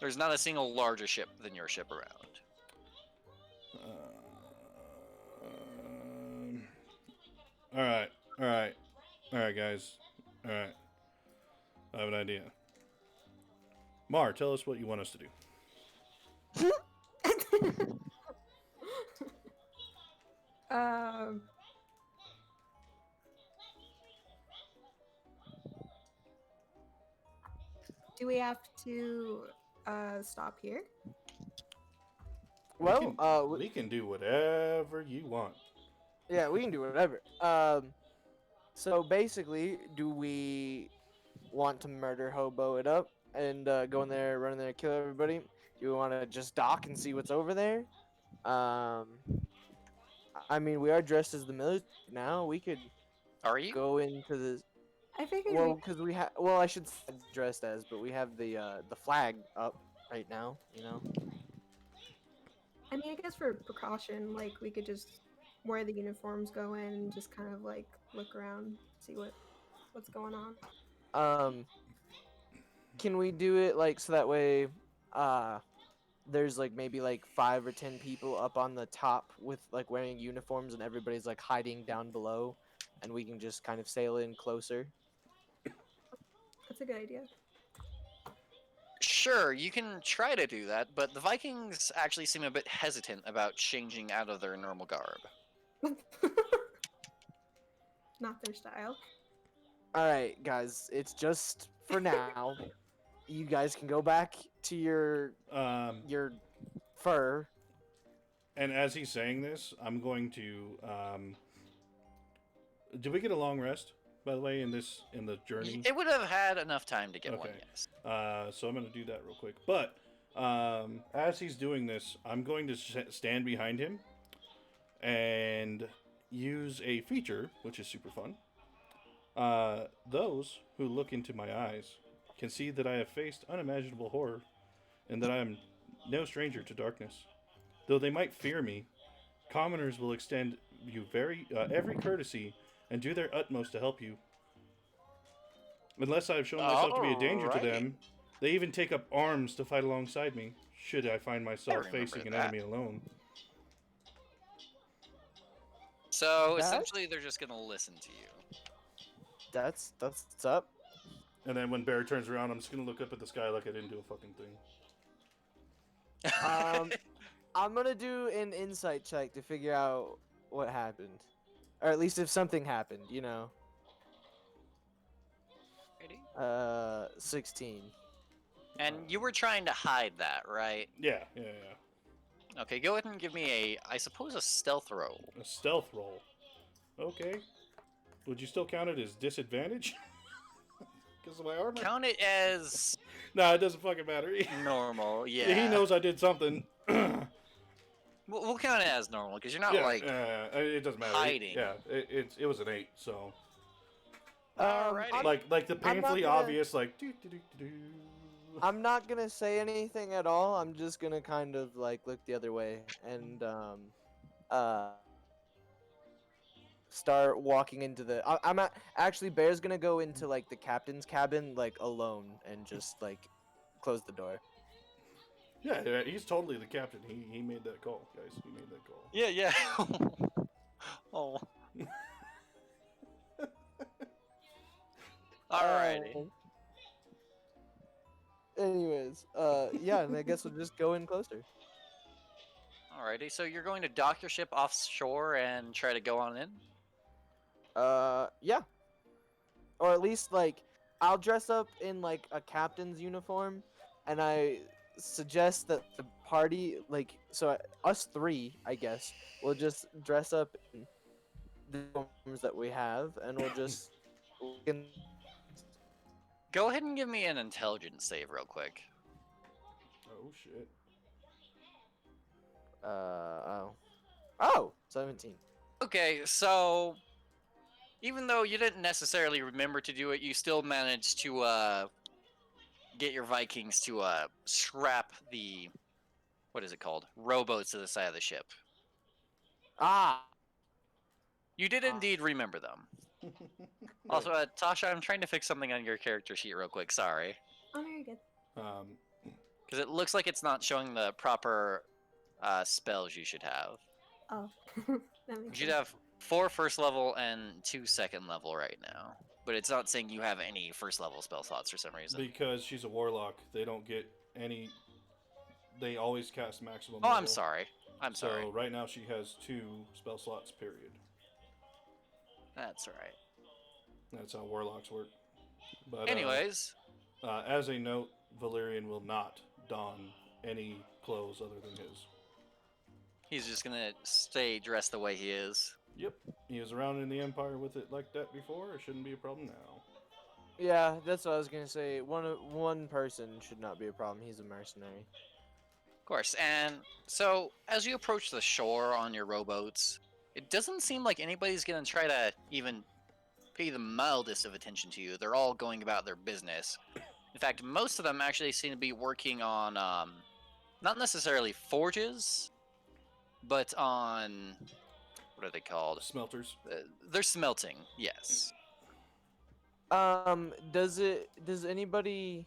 There's not a single larger ship than your ship around. All right, guys. All right. I have an idea. Mar, tell us what you want us to do. um. Do we have to stop here? Well, we can do whatever you want. yeah, we can do whatever. So basically, do we want to murder hobo it up and go in there, run in there, kill everybody? Do we want to just dock and see what's over there? Um, I mean, we are dressed as the military now. We could Are you? go into the I figured well, because we have. Well, I should say dressed as, but we have the flag up right now. You know. I mean, I guess for precaution, like we could just wear the uniforms, go in, and just kind of like look around, see what's going on. Um, can we do it like so that way? There's like maybe like 5 or 10 people up on the top with like wearing uniforms, and everybody's like hiding down below, and we can just kind of sail in closer. That's a good idea. Sure, you can try to do that, but the Vikings actually seem a bit hesitant about changing out of their normal garb. Not their style. All right, guys, it's just for now. You guys can go back to your fur. And as he's saying this, I'm going to. Did we get a long rest, by the way, in the journey? It would have had enough time to get one, Okay. yes. So I'm going to do that real quick. But as he's doing this, I'm going to stand behind him and use a feature, which is super fun. Those who look into my eyes can see that I have faced unimaginable horror and that I am no stranger to darkness. Though they might fear me, commoners will extend you every courtesy and do their utmost to help you. Unless I have shown myself to be a danger to them, they even take up arms to fight alongside me, should I find myself facing an enemy alone. So essentially, they're just gonna listen to you. That's what's up. And then when Bear turns around, I'm just gonna look up at the sky like I didn't do a fucking thing. I'm gonna do an insight check to figure out what happened, or at least if something happened. You know. Ready? 16. And you were trying to hide that, right? Yeah. Okay, go ahead and give me I suppose a stealth roll. A stealth roll. Okay. Would you still count it as disadvantage? Because of my armor? Count it as No, it doesn't fucking matter. normal, yeah. He knows I did something. We'll count it as normal, because you're not, it doesn't matter. hiding. It was an 8, so... Alrighty. Like the painfully obvious, like... Do. I'm not gonna say anything at all. I'm just gonna kind of like look the other way and start walking into the. Actually, Bear's gonna go into like the captain's cabin like alone and just like close the door. Yeah, he's totally the captain. He made that call, guys. He made that call. Yeah. Oh. Alrighty. Anyways, yeah, and I guess we'll just go in closer. Alrighty, so you're going to dock your ship offshore and try to go on in? Yeah. Or at least, like, I'll dress up in, like, a captain's uniform, and I suggest that the party, like, so us three, I guess, will just dress up in the uniforms that we have, and we'll just... Go ahead and give me an intelligence save real quick. Oh, shit. Oh, 17. Okay, so even though you didn't necessarily remember to do it, you still managed to get your Vikings to strap the, what is it called, rowboats to the side of the ship. Ah! You did indeed remember them. Also, Tasha, I'm trying to fix something on your character sheet real quick. Sorry. Oh, very good. Because it looks like it's not showing the proper spells you should have. Oh, that You makes should sense. have 4 first level and 2 second level right now. But it's not saying you have any first level spell slots for some reason. Because she's a warlock, they don't get any... They always cast maximum Oh, level. I'm sorry. I'm sorry. So right now she has 2 spell slots, period. That's right. That's how warlocks work. But, Anyways, As a note, Valerian will not don any clothes other than his. He's just gonna stay dressed the way he is. Yep, he was around in the Empire with it like that before. It shouldn't be a problem now. Yeah, that's what I was gonna say. One person should not be a problem. He's a mercenary. Of course, and so as you approach the shore on your rowboats, it doesn't seem like anybody's gonna try to even pay the mildest of attention to you. They're all going about their business. In fact, most of them actually seem to be working on, not necessarily forges, but on, what are they called? Smelters. They're smelting, yes. Does anybody,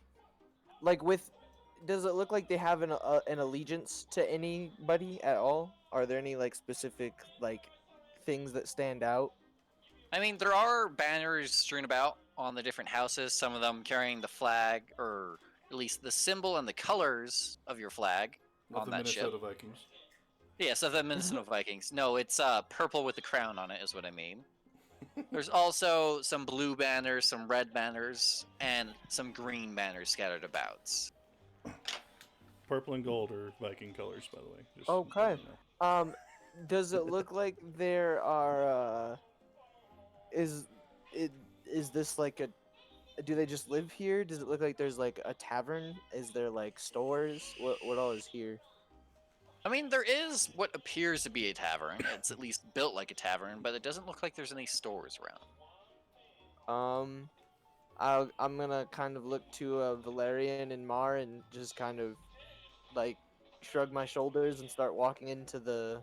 like does it look like they have an allegiance to anybody at all? Are there any like specific like things that stand out? I mean, there are banners strewn about on the different houses, some of them carrying the flag, or at least the symbol and the colors of your flag Of on the that ship. Minnesota Vikings. Yes, of the Minnesota Vikings. No, it's purple with the crown on it is what I mean. There's also some blue banners, some red banners, and some green banners scattered about. Purple and gold are Viking colors, by the way. Just Okay. so you know. Does it look like there are is this like a, do they just live here? Does it look like there's like a tavern? Is there like stores? What all is here? I mean, there is what appears to be a tavern. It's at least built like a tavern, but it doesn't look like there's any stores around. I'm gonna kind of look to Valerian and Mar and just kind of like shrug my shoulders and start walking into the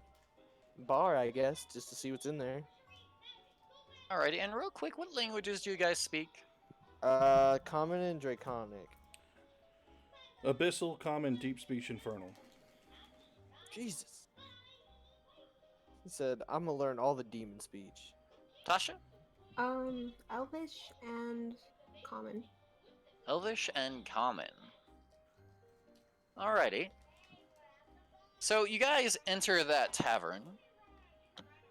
bar, I guess, just to see what's in there. Alrighty, and real quick, what languages do you guys speak? Common and Draconic. Abyssal, Common, Deep Speech, Infernal. Jesus. He said, I'm gonna learn all the demon speech. Tasha? Elvish and Common. Elvish and Common. Alrighty. So you guys enter that tavern,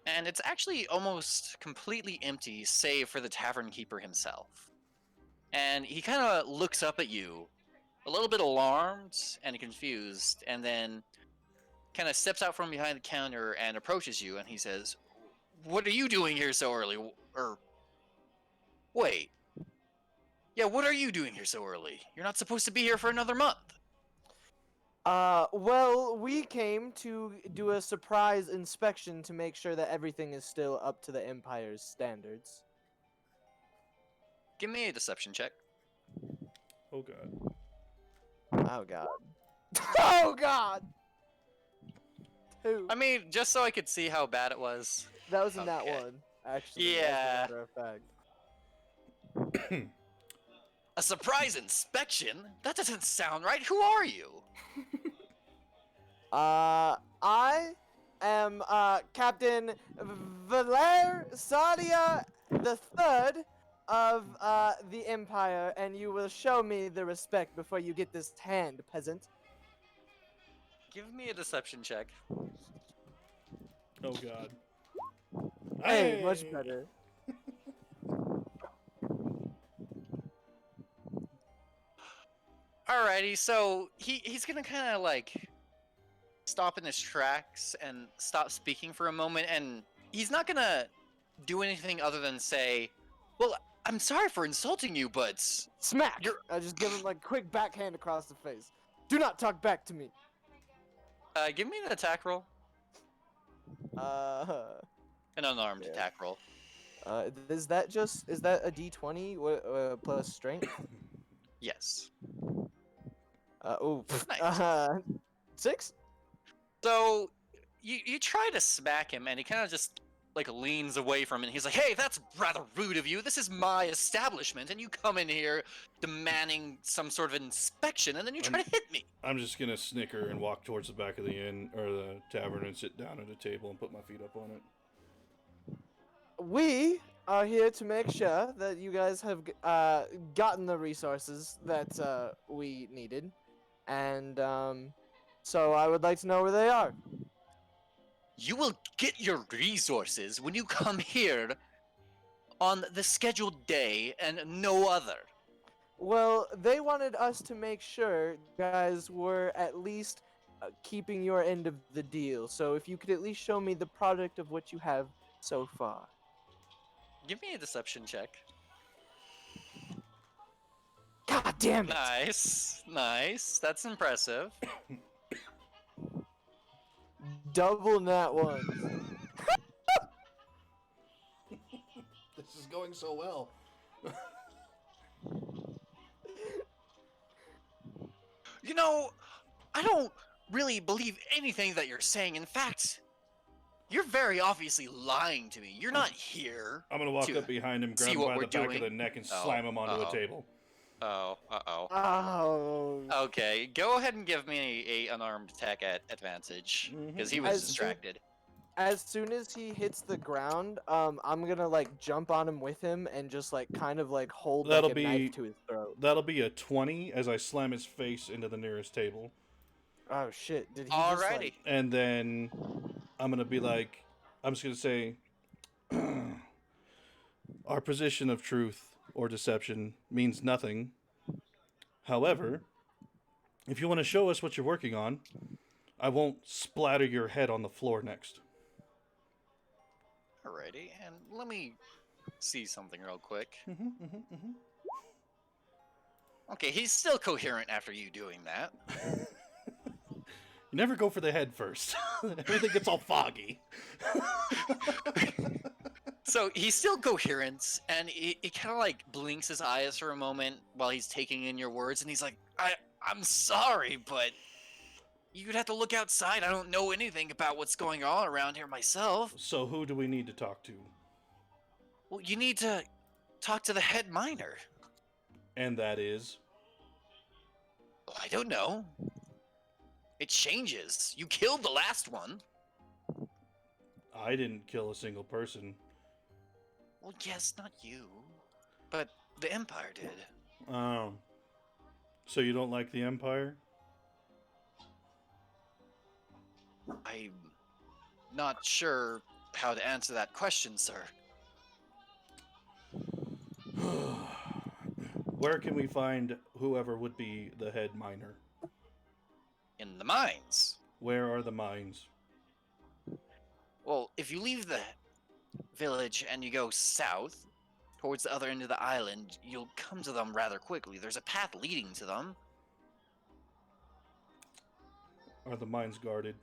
and it's actually almost completely empty, save for the tavern keeper himself. And he kind of looks up at you, a little bit alarmed and confused, and then kind of steps out from behind the counter and approaches you, and he says, "What are you doing here so early?" Or, wait. Yeah, what are you doing here so early? You're not supposed to be here for another month. Well, we came to do a surprise inspection to make sure that everything is still up to the Empire's standards. Give me a deception check. Oh god. Oh god. Oh god! Two. I mean, just so I could see how bad it was. That was in that Okay. one, actually. Yeah. As a matter of fact. A surprise inspection? That doesn't sound right. Who are you? I am Captain Valer Sadia the Third of the Empire, and you will show me the respect before you get this hand, peasant. Give me a deception check. Oh god. Hey, much better. Alrighty, so he's gonna kind of like stop in his tracks and stop speaking for a moment, and he's not gonna do anything other than say, "Well, I'm sorry for insulting you, but Smack! I just give him like a quick backhand across the face. Do not talk back to me. give me an attack roll, an unarmed Yeah. attack roll." Is that a D20 plus strength? Yes. Nice. 6? So you try to smack him, and he kind of just like leans away from it. And he's like, "Hey, that's rather rude of you. This is my establishment, and you come in here demanding some sort of inspection, and then you try to hit me." I'm just gonna snicker and walk towards the back of the inn or the tavern and sit down at a table and put my feet up on it. We are here to make sure that you guys have gotten the resources that we needed, and so I would like to know where they are. You will get your resources when you come here on the scheduled day and no other. Well, they wanted us to make sure you guys were at least keeping your end of the deal. So if you could at least show me the product of what you have so far. Give me a deception check. God damn it! Nice, nice. That's impressive. Double nat one. This is going so well. You know, I don't really believe anything that you're saying. In fact, you're very obviously lying to me. You're not here. I'm gonna walk to up behind him, see grab him what by we're the back of doing. the neck, and Oh, slam him onto a uh-oh. table. Oh, uh-oh. Oh. Okay, go ahead and give me a unarmed attack at advantage, because he was As soon- distracted. As soon as he hits the ground, I'm gonna like jump on him with him and just like kind of like hold That'll like a be- knife to his throat. That'll be a 20 as I slam his face into the nearest table. Oh shit! Did he just Alrighty. like? And then I'm gonna be like, I'm just gonna say, our position of truth or deception means nothing. However, if you want to show us what you're working on, I won't splatter your head on the floor next. Alrighty, and let me see something real quick. Okay, he's still coherent after you doing that. You never go for the head first. Everything gets all foggy. So he's still coherent, and he kind of like blinks his eyes for a moment while he's taking in your words, and he's like, I'm sorry, but you'd have to look outside. I don't know anything about what's going on around here myself. So who do we need to talk to? Well, you need to talk to the head miner. And that is... Well, I don't know. It changes. You killed the last one. I didn't kill a single person. Well, yes, not you, but the Empire did. Oh. So you don't like the Empire? I'm not sure how to answer that question, sir. Where can we find whoever would be the head miner? In the mines. Where are the mines? Well, if you leave the village and you go south towards the other end of the island, you'll come to them rather quickly. There's a path leading to them. Are the mines guarded?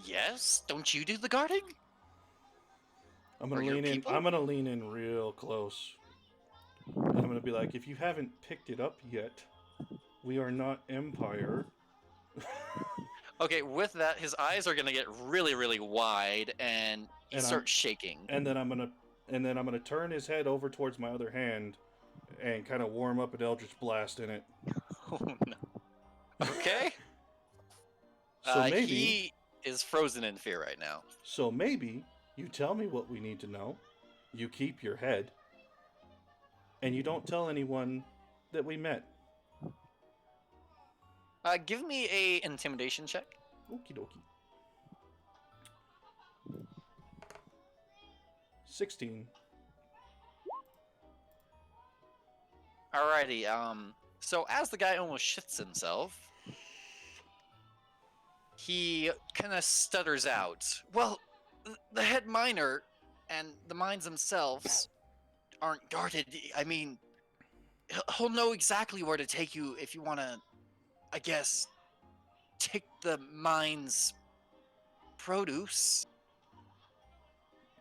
Yes? Don't you do the guarding? I'm gonna Or your lean in. people? I'm gonna lean in real close. And I'm gonna be like, if you haven't picked it up yet, we are not Empire. Okay, with that, his eyes are gonna get really, really wide, and he And starts shaking. And then I'm gonna turn his head over towards my other hand, and kind of warm up an Eldritch Blast in it. Oh no. Okay. So maybe. He is frozen in fear right now. So maybe you tell me what we need to know. You keep your head, and you don't tell anyone that we met. Give me a intimidation check. Okie dokie. 16. Alrighty, so as the guy almost shits himself, he kind of stutters out. Well, the head miner and the mines themselves aren't guarded. I mean, he'll know exactly where to take you if you want to, I guess, take the mine's produce.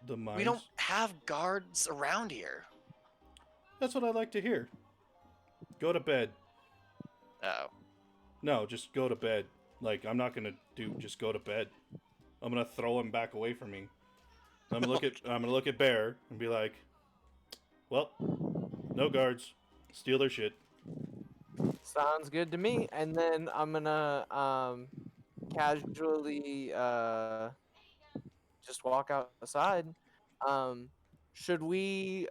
The mines. We don't have guards around here. That's what I like to hear. Go to bed. Oh. No, just go to bed. Like, I'm not gonna do just go to bed. I'm gonna throw him back away from me. I'm gonna look at Bear and be like, well, no guards. Steal their shit. Sounds good to me. And then I'm gonna casually just walk outside. Should we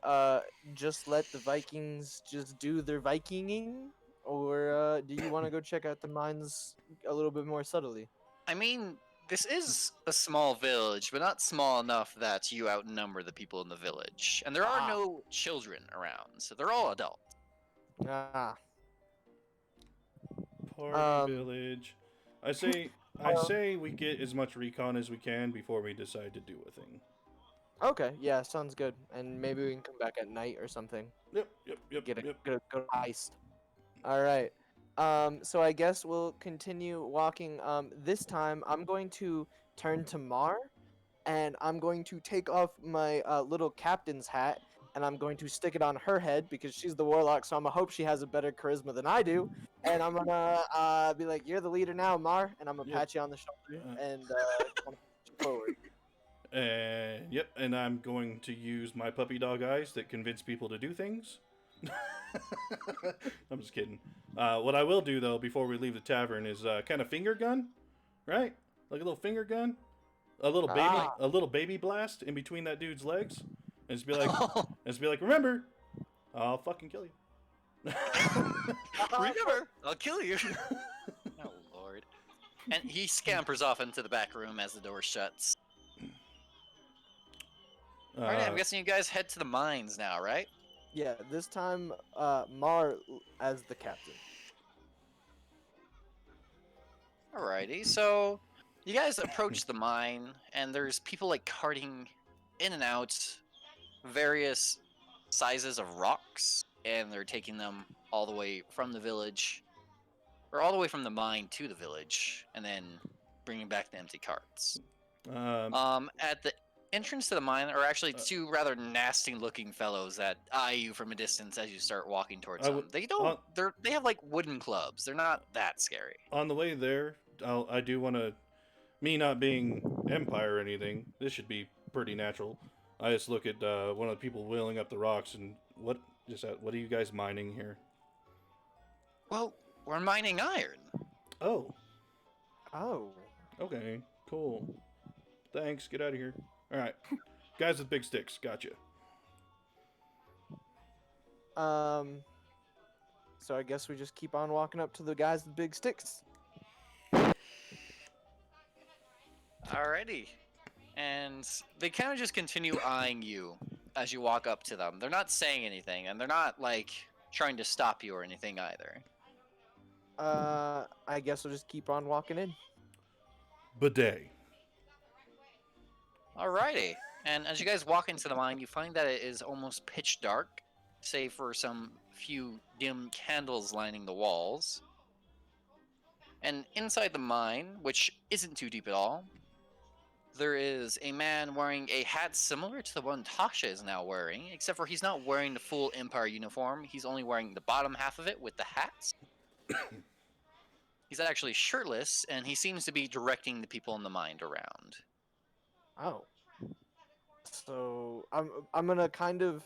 just let the Vikings just do their Vikinging, or do you want to go check out the mines a little bit more subtly? I mean, This is a small village, but not small enough that you outnumber the people in the village. And there are Ah. no children around, so they're all adults. Ah. Party village. I say we get as much recon as we can before we decide to do a thing. Okay, yeah, sounds good. And maybe we can come back at night or something. Yep. Get a good heist. All right. So I guess we'll continue walking. This time I'm going to turn to Mar, and I'm going to take off my little captain's hat, and I'm going to stick it on her head because she's the warlock. So I'm gonna hope she has a better charisma than I do, and I'm gonna be like, "You're the leader now, Mar," and I'm gonna Yep. pat you on the shoulder and kinda push you forward. And yep, and I'm going to use my puppy dog eyes that convince people to do things. I'm just kidding. What I will do though before we leave the tavern is kind of finger gun, right? Like a little finger gun, a little baby blast in between that dude's legs, and just be like, remember, I'll fucking kill you. Remember, I'll kill you. Oh lord! And he scampers off into the back room as the door shuts. Alright, I'm guessing you guys head to the mines now, right? Yeah, this time Mar as the captain. Alrighty, so you guys approach the mine, and there's people like carting in and out various sizes of rocks, and they're taking them all the way from the village, or all the way from the mine to the village, and then bringing back the empty carts. At the entrance to the mine are actually two rather nasty-looking fellows that eye you from a distance as you start walking towards them. They have like wooden clubs. They're not that scary. On the way there, I do want to. Me not being Empire or anything, this should be pretty natural. I just look at one of the people wheeling up the rocks and what are you guys mining here? Well, we're mining iron. Oh. Oh. Okay. Cool. Thanks. Get out of here. All right. Guys with big sticks. Gotcha. So I guess we just keep on walking up to the guys with big sticks. Alrighty. And they kind of just continue eyeing you as you walk up to them. They're not saying anything, and they're not, like, trying to stop you or anything either. I guess we'll just keep on walking in. Bidet. Alrighty. And as you guys walk into the mine, you find that it is almost pitch dark, save for some few dim candles lining the walls. And inside the mine, which isn't too deep at all, there is a man wearing a hat similar to the one Tasha is now wearing, except for he's not wearing the full Empire uniform. He's only wearing the bottom half of it with the hats. He's actually shirtless, and he seems to be directing the people in the mine around. Oh. So I'm gonna kind of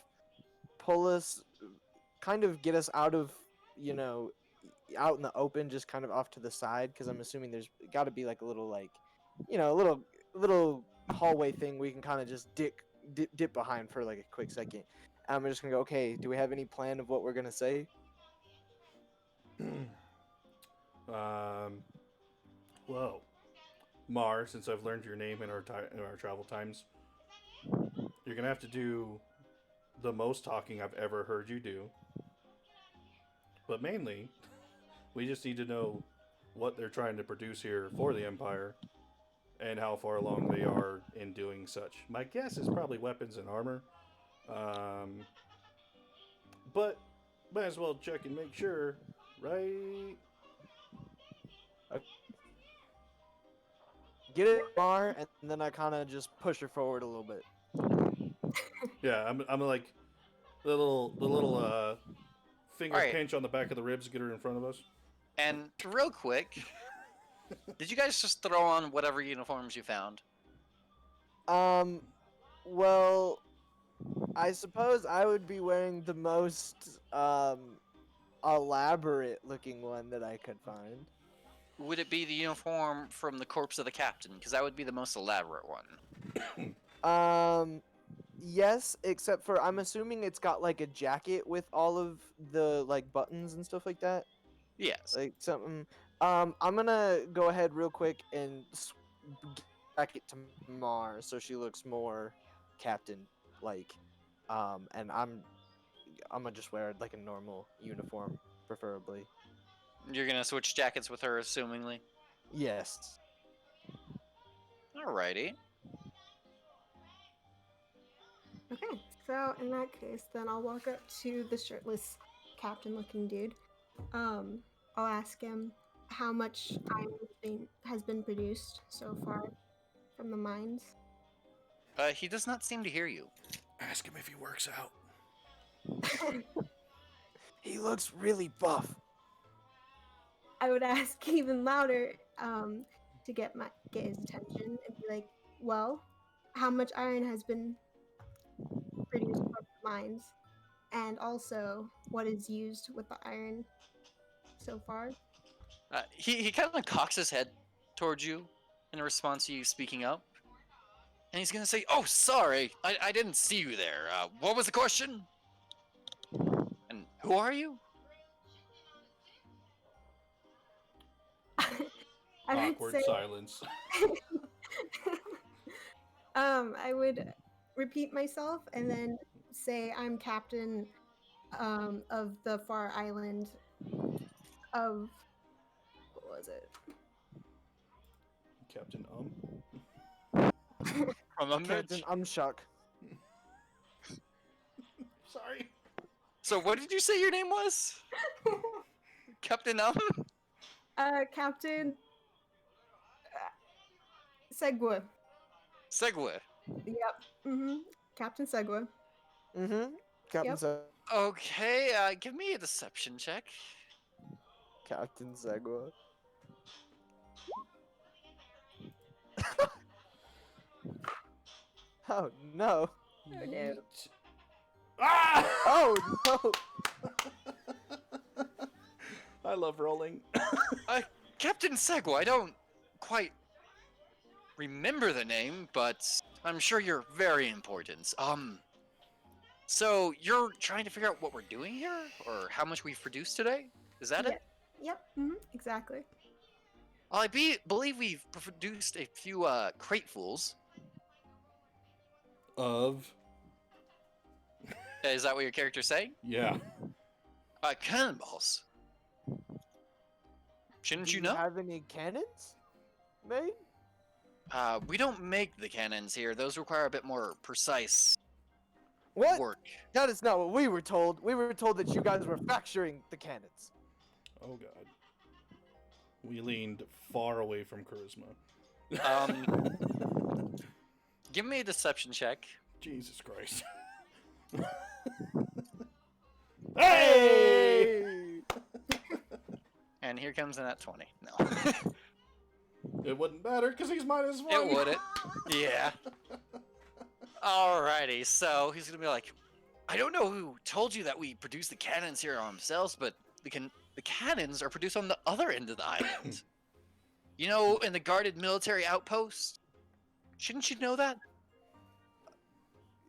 get us out of, out in the open, just kind of off to the side, because I'm assuming there's got to be like a little little hallway thing we can kind of just dip behind for like a quick second. And I'm just gonna go, okay, do we have any plan of what we're gonna say? Well, Mar, since I've learned your name in our travel times, you're gonna have to do the most talking I've ever heard you do. But mainly, we just need to know what they're trying to produce here for the Empire, and how far along they are in doing such. My guess is probably weapons and armor. But might as well check and make sure, right? Get it, Mar, and then I kind of just push her forward a little bit. Yeah, I'm like the little finger pinch on the back of the ribs, get her in front of us. And real quick, did you guys just throw on whatever uniforms you found? Well, I suppose I would be wearing the most elaborate looking one that I could find. Would it be the uniform from the corpse of the captain? Because that would be the most elaborate one. Yes, except for I'm assuming it's got like a jacket with all of the like buttons and stuff like that. Yes. Like something. I'm gonna go ahead real quick and back it to Mars so she looks more captain-like. And I'm gonna just wear like a normal uniform, preferably. You're gonna switch jackets with her, assumingly. Yes. Alrighty. Okay, so in that case, then I'll walk up to the shirtless captain-looking dude. I'll ask him how much iron has been produced so far from the mines. He does not seem to hear you. Ask him if he works out. He looks really buff. I would ask even louder to get his attention and be like, "Well, how much iron has been produced from the mines, and also what is used with the iron so far?" He kind of cocks his head towards you in response to you speaking up. And he's gonna say, "Oh, sorry, I didn't see you there. What was the question? And who are you?" I would Awkward say, silence. I would repeat myself and then say I'm captain of the far island of what was it? Captain From a Captain Mitch. Umshuck. Sorry. So what did you say your name was? Captain Captain Segwa. Segway. Yep. Captain Segwa. Captain Yep. Okay, give me a deception check. Captain Zegua. Oh no. Oh no. Ah! Oh no. I love rolling. Captain Segway, I don't quite remember the name, but I'm sure you're very important. So you're trying to figure out what we're doing here, or how much we've produced today? Is that it? Yep. Exactly. Well, believe we've produced a few cratefuls. Of. Is that what your character's saying? Yeah. Cannonballs. Shouldn't Do you know? have any cannons made? We don't make the cannons here. Those require a bit more precise What? work. That is not what we were told. We were told that you guys were factoring the cannons. Oh god. We leaned far away from charisma. Give me a deception check. Jesus Christ. Hey! And here comes in at 20. No. It wouldn't matter because he's minus one. It wouldn't. Yeah. Alrighty, so he's gonna be like, I don't know who told you that we produce the cannons here ourselves, but the cannons are produced on the other end of the island. You know, in the guarded military outpost? Shouldn't you know that?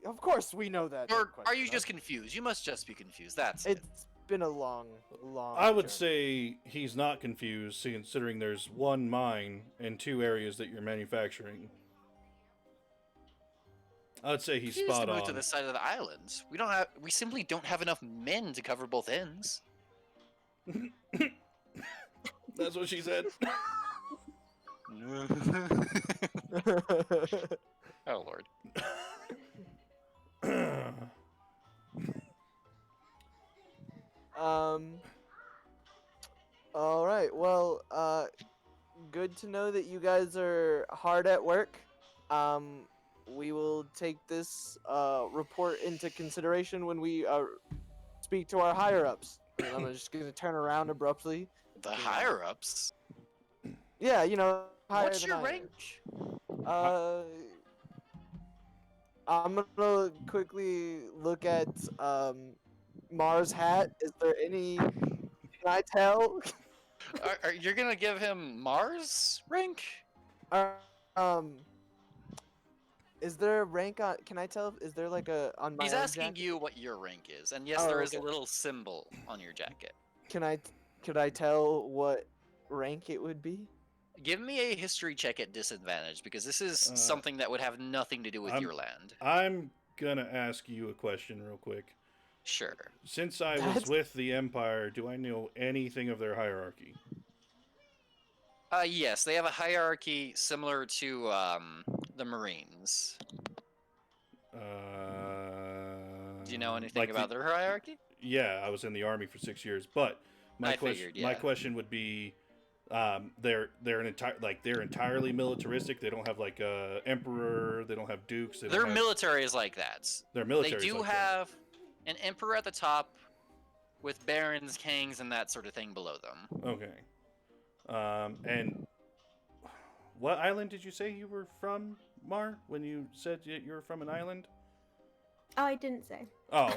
Of course we know that. Or are you just confused? You must just be confused. That's it. It's been a long. I would journey. say he's not confused, considering there's one mine and two areas that you're manufacturing. I'd say he's He needs spot to move on. to the side of the island. We simply don't have enough men to cover both ends. That's what she said. Oh lord. All right. Well, good to know that you guys are hard at work. We will take this report into consideration when we speak to our higher ups. And I'm just gonna turn around abruptly. The higher ups. Yeah, you know, higher What's than your I am. rank? I'm gonna quickly look at Mars' hat. Is there any? Can I tell? You're gonna give him Mars rank? Is there a rank on? Can I tell? Is there like a on my? He's own asking jacket? you what your rank is, and yes, Oh, there is a okay. little symbol on your jacket. Could I tell what rank it would be? Give me a history check at disadvantage, because this is something that would have nothing to do with your land. I'm gonna ask you a question real quick. Sure. Since I was with the Empire, do I know anything of their hierarchy? Yes, they have a hierarchy similar to the Marines. Do you know anything about their hierarchy? Yeah, I was in the army for 6 years, but my question would be, they're entirely militaristic. They don't have like a emperor. They don't have dukes. Their military is like that. Their military. They do have an emperor at the top, with barons, kings, and that sort of thing below them. Okay. And what island did you say you were from, Mar? When you said you were from an island? Oh, I didn't say. Oh,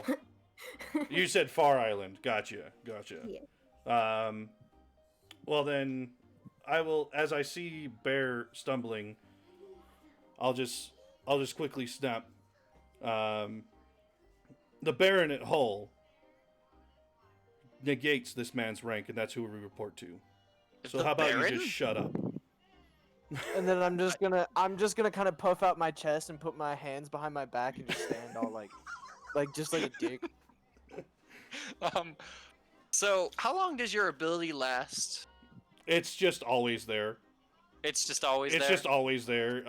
you said Far Island. Gotcha. Yeah. Well then, I will. As I see Bear stumbling, I'll just quickly snap. The Baron at Hull negates this man's rank, and that's who we report to. So how about you just shut up? And then I'm just gonna kind of puff out my chest and put my hands behind my back and just stand all like just like a dick. So how long does your ability last? It's just always there. It's just always there? It's just always there.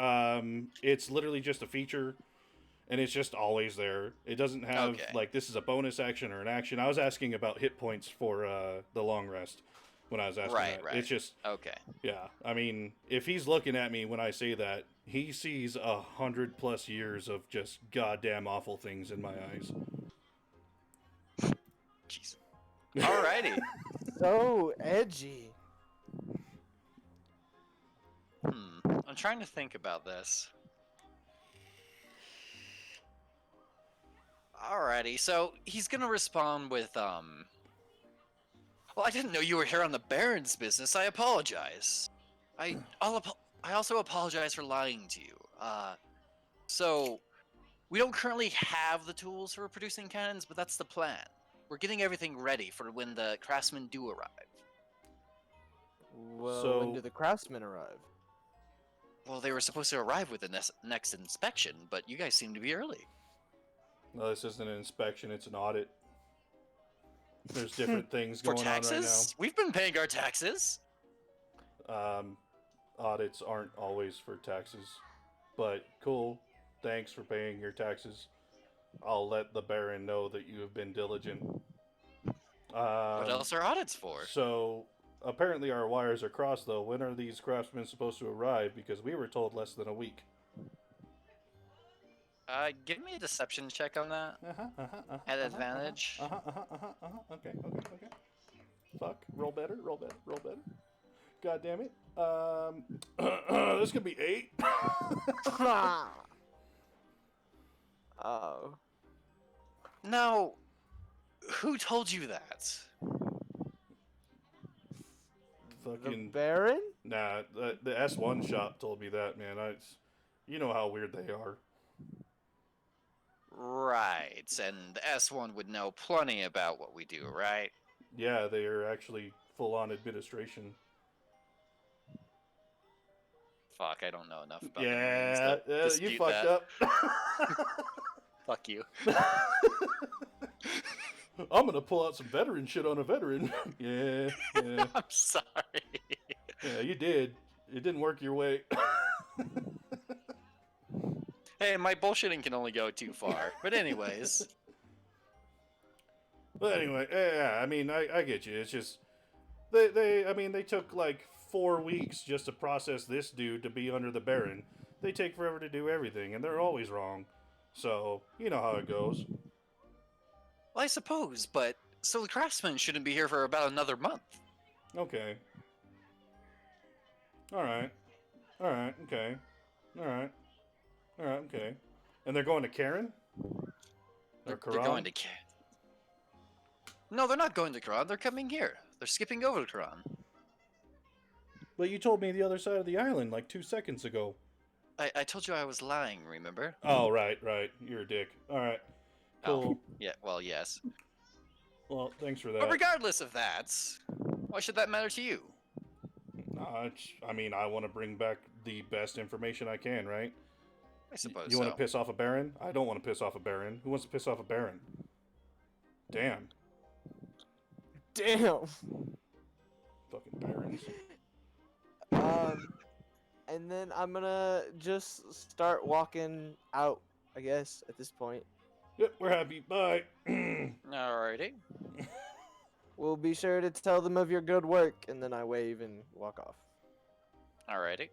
It's literally just a feature, and it's just always there. It doesn't have, like, this is a bonus action or an action. I was asking about hit points for the long rest when I was asking that. Right. It's just... Okay. Yeah. I mean, if he's looking at me when I say that, he sees 100+ years of just goddamn awful things in my eyes. Jeez. Alrighty. So edgy. I'm trying to think about this. Alrighty, so he's gonna respond with, well, I didn't know you were here on the Baron's business. I apologize. I also apologize for lying to you. So we don't currently have the tools for producing cannons, but that's the plan. We're getting everything ready for when the craftsmen do arrive. Well, when do the craftsmen arrive? Well, they were supposed to arrive with the next inspection, but you guys seem to be early. No, this isn't an inspection, it's an audit. There's different things going on right now. We've been paying our taxes. Audits aren't always for taxes. But cool. Thanks for paying your taxes. I'll let the Baron know that you have been diligent. What else are audits for? So, apparently our wires are crossed, though. When are these craftsmen supposed to arrive? Because we were told less than a week. Give me a deception check on that. At advantage. Okay. Fuck. Roll better. God damn it. This could be 8. Oh. Now, who told you that? Fucking The Baron? Nah, the S1 shop told me that, man. You know how weird they are. Right, and the S1 would know plenty about what we do, right? Yeah, they are actually full-on administration. Fuck, I don't know enough about yeah, you fucked up. Fuck you. I'm gonna pull out some veteran shit on a veteran. yeah. I'm sorry. Yeah, you did. It didn't work your way. Hey, my bullshitting can only go too far. But anyways. But anyway, yeah, I mean, I get you. It's just, they took like 4 weeks just to process this dude to be under the Baron. They take forever to do everything, and they're always wrong. So, you know how it goes. Well, I suppose, but so the craftsmen shouldn't be here for about another month. Okay. Alright, okay. Alright, okay. And they're going to Karen? They're going to Karen. No, they're not going to Karen. They're coming here. They're skipping over to Karen. But you told me the other side of the island like 2 seconds ago. I told you I was lying, remember? Oh, right. You're a dick. Alright. Cool. Oh, yeah, well, yes. Well, thanks for that. But regardless of that, why should that matter to you? I mean, I want to bring back the best information I can, right? I suppose You want so. to piss off a baron? I don't want to piss off a baron. Who wants to piss off a baron? Damn. Damn. Fucking barons. And then I'm gonna just start walking out, I guess, at this point. Yep, we're happy. Bye. Alrighty. We'll be sure to tell them of your good work, and then I wave and walk off. Alrighty.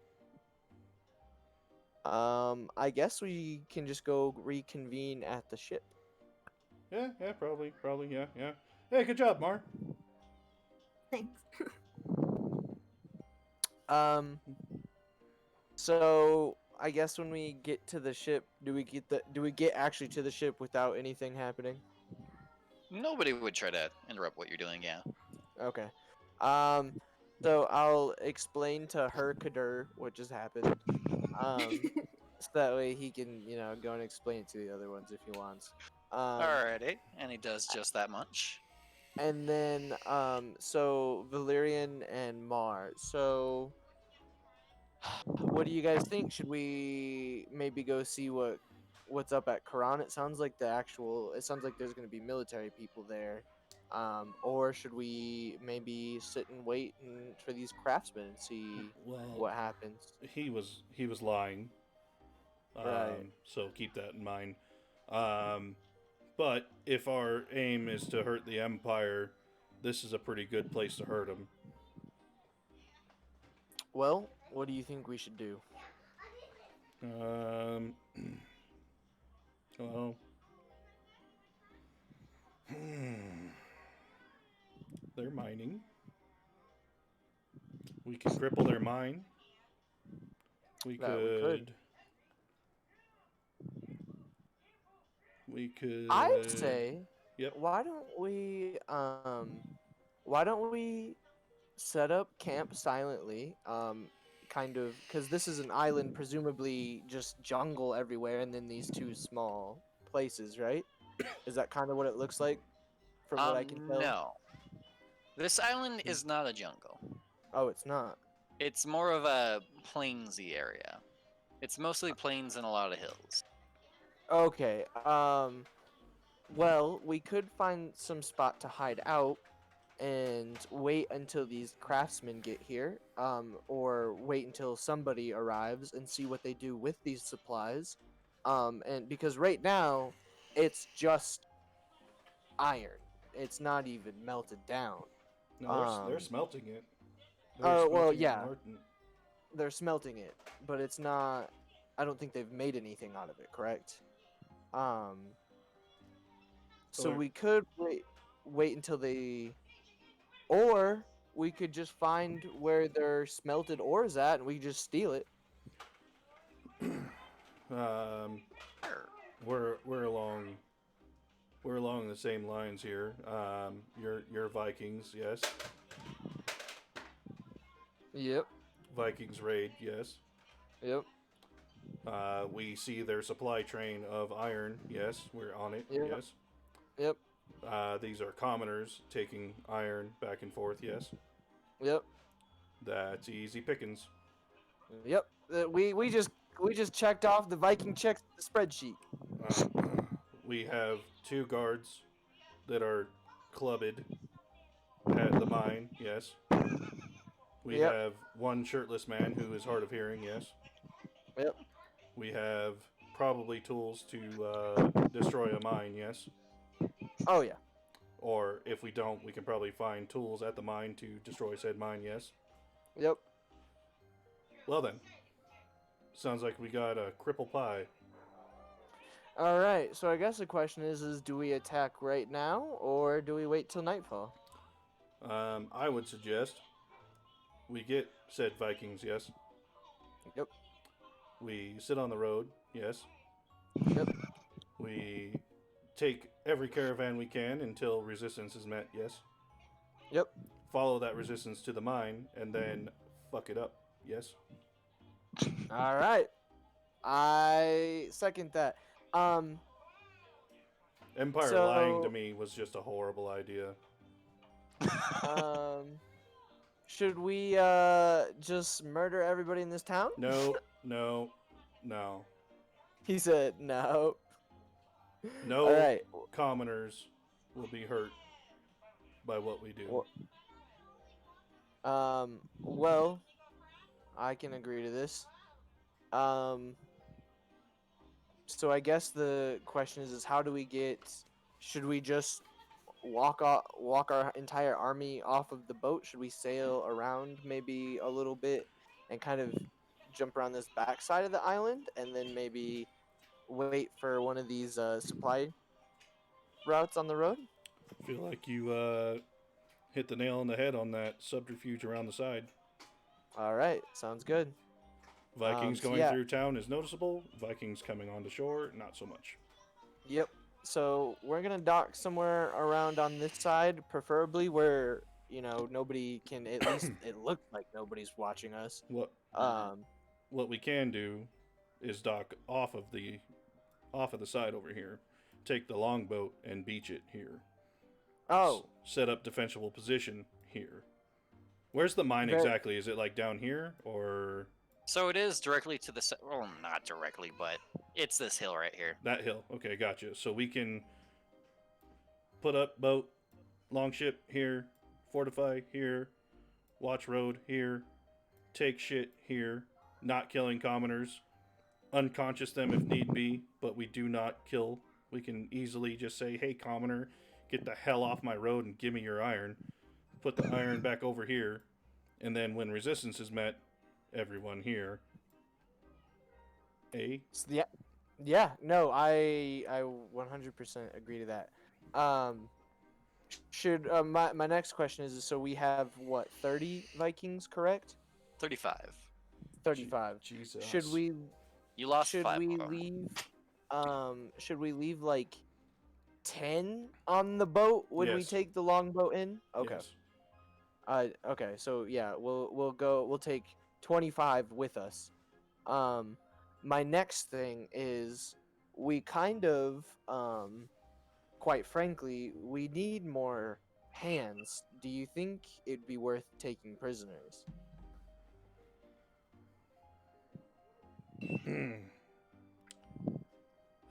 I guess we can just go reconvene at the ship. Yeah, probably, yeah. Hey, good job, Mar. Thanks. So I guess when we get to the ship, do we get actually to the ship without anything happening? Nobody would try to interrupt what you're doing, yeah. Okay. So I'll explain to Kadur what just happened. So that way he can, go and explain it to the other ones if he wants. Alrighty. And he does just that much. And then, so Valerian and Mar. So, what do you guys think? Should we maybe go see what's up at Quran? It sounds like there's going to be military people there. Or should we maybe sit and wait for these craftsmen and see what happens? He was lying. Right. So keep that in mind. But if our aim is to hurt the Empire, this is a pretty good place to hurt them. Well, what do you think we should do? Well, they're mining. We can cripple their mine. We could. I'd say. Yep. Why don't we set up camp silently? Kind of, because this is an island, presumably just jungle everywhere, and then these two small places, right? Is that kind of what it looks like, from what I can tell? No. This island is not a jungle. Oh, it's not. It's more of a plainsy area. It's mostly plains and a lot of hills. Okay. Well, we could find some spot to hide out and wait until these craftsmen get here, or wait until somebody arrives and see what they do with these supplies. And because right now it's just iron. It's not even melted down. No, they're smelting it. Oh, well, smelting it yeah. Martin. They're smelting it, but it's not. I don't think they've made anything out of it, correct? So Or- we could wait until they, or we could just find where their smelted ore's at, and we just steal it. We're along the same lines here. You're Vikings, yes. Yep. Vikings raid, yes. Yep. We see their supply train of iron, yes. We're on it, Yep. yes. Yep. These are commoners taking iron back and forth, yes. Yep. That's easy pickings. Yep. We just checked off the Viking checks the spreadsheet. We have 2 guards that are clubbed at the mine, yes. We Yep. have 1 shirtless man who is hard of hearing, yes. Yep. We have probably tools to destroy a mine, yes. Oh yeah. Or if we don't, we can probably find tools at the mine to destroy said mine, yes. Yep. Well then, sounds like we got a cripple pie. All right. So I guess the question is do we attack right now or do we wait till nightfall? I would suggest we get said Vikings, yes. Yep. We sit on the road, yes. Yep. We take every caravan we can until resistance is met, yes. Yep. Follow that resistance to the mine and then fuck it up, yes. All right. I second that. Empire So- lying to me was just a horrible idea. should we just murder everybody in this town? No, no, no. He said no. No All right. commoners will be hurt by what we do. Well, I can agree to this. Um, so I guess the question is how do we get? Should we just walk our entire army off of the boat? Should we sail around maybe a little bit and kind of jump around this backside of the island and then maybe wait for one of these supply routes on the road? I feel like you hit the nail on the head on that subterfuge around the side. All right, sounds good. Vikings so going yeah. through town is noticeable. Vikings coming onto shore, not so much. Yep. So we're gonna dock somewhere around on this side, preferably where nobody can. At least it looks like nobody's watching us. What we can do is dock off of the side over here. Take the longboat and beach it here. Oh, Set up defensible position here. Where's the mine Very- exactly? Is it like down here or So it is directly to the well, not directly, but it's this hill right here. that hill? Okay, gotcha. So we can put up boat, longship here, fortify here, watch road here, take shit here, not killing commoners, unconscious them if need be, but we do not kill. We can easily just say, hey, commoner, get the hell off my road and give me your iron. Put the iron back over here, and then when resistance is met, everyone here. so yeah. No, I 100% agree to that. Should my next question is so we have what 30 Vikings, correct? 35. 35. Jesus. Should we You lost should 5 we of 'em. leave should we leave like 10 on the boat when we Yes. take the longboat in? Okay. Yes. Okay, so yeah, we'll take 25 with us. My next thing is we kind of quite frankly, we need more hands. Do you think it'd be worth taking prisoners?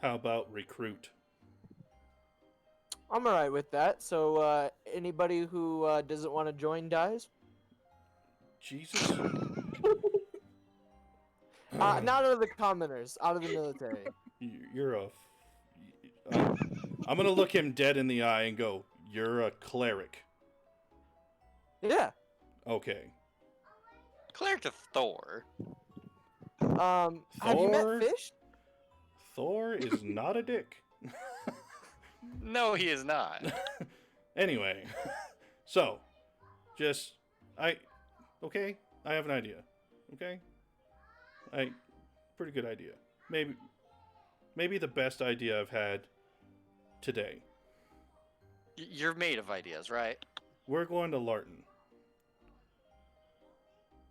How about recruit? I'm all right with that. So anybody who doesn't want to join dies? Jesus. Not out of the commoners, out of the military. You're a. I'm gonna look him dead in the eye and go, "You're a cleric." Yeah. Okay. Cleric to Thor. Have you met Thor? Fish? Thor is not a dick. No, he is not. Anyway, so okay, I have an idea. Okay, pretty good idea. Maybe the best idea I've had today. You're made of ideas, right? We're going to Larton,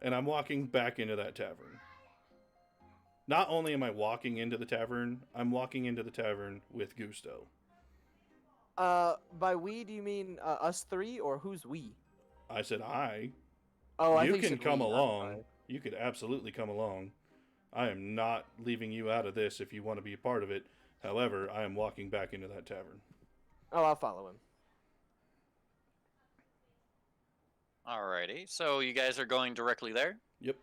and I'm walking back into that tavern. Not only am I walking into the tavern, I'm walking into the tavern with Gusto. By we do you mean us three or who's we? I said I. Oh, I You think can said come we, I'm along. sorry. You could absolutely come along. I am not leaving you out of this if you want to be a part of it. However, I am walking back into that tavern. Oh, I'll follow him. Alrighty. So you guys are going directly there? Yep.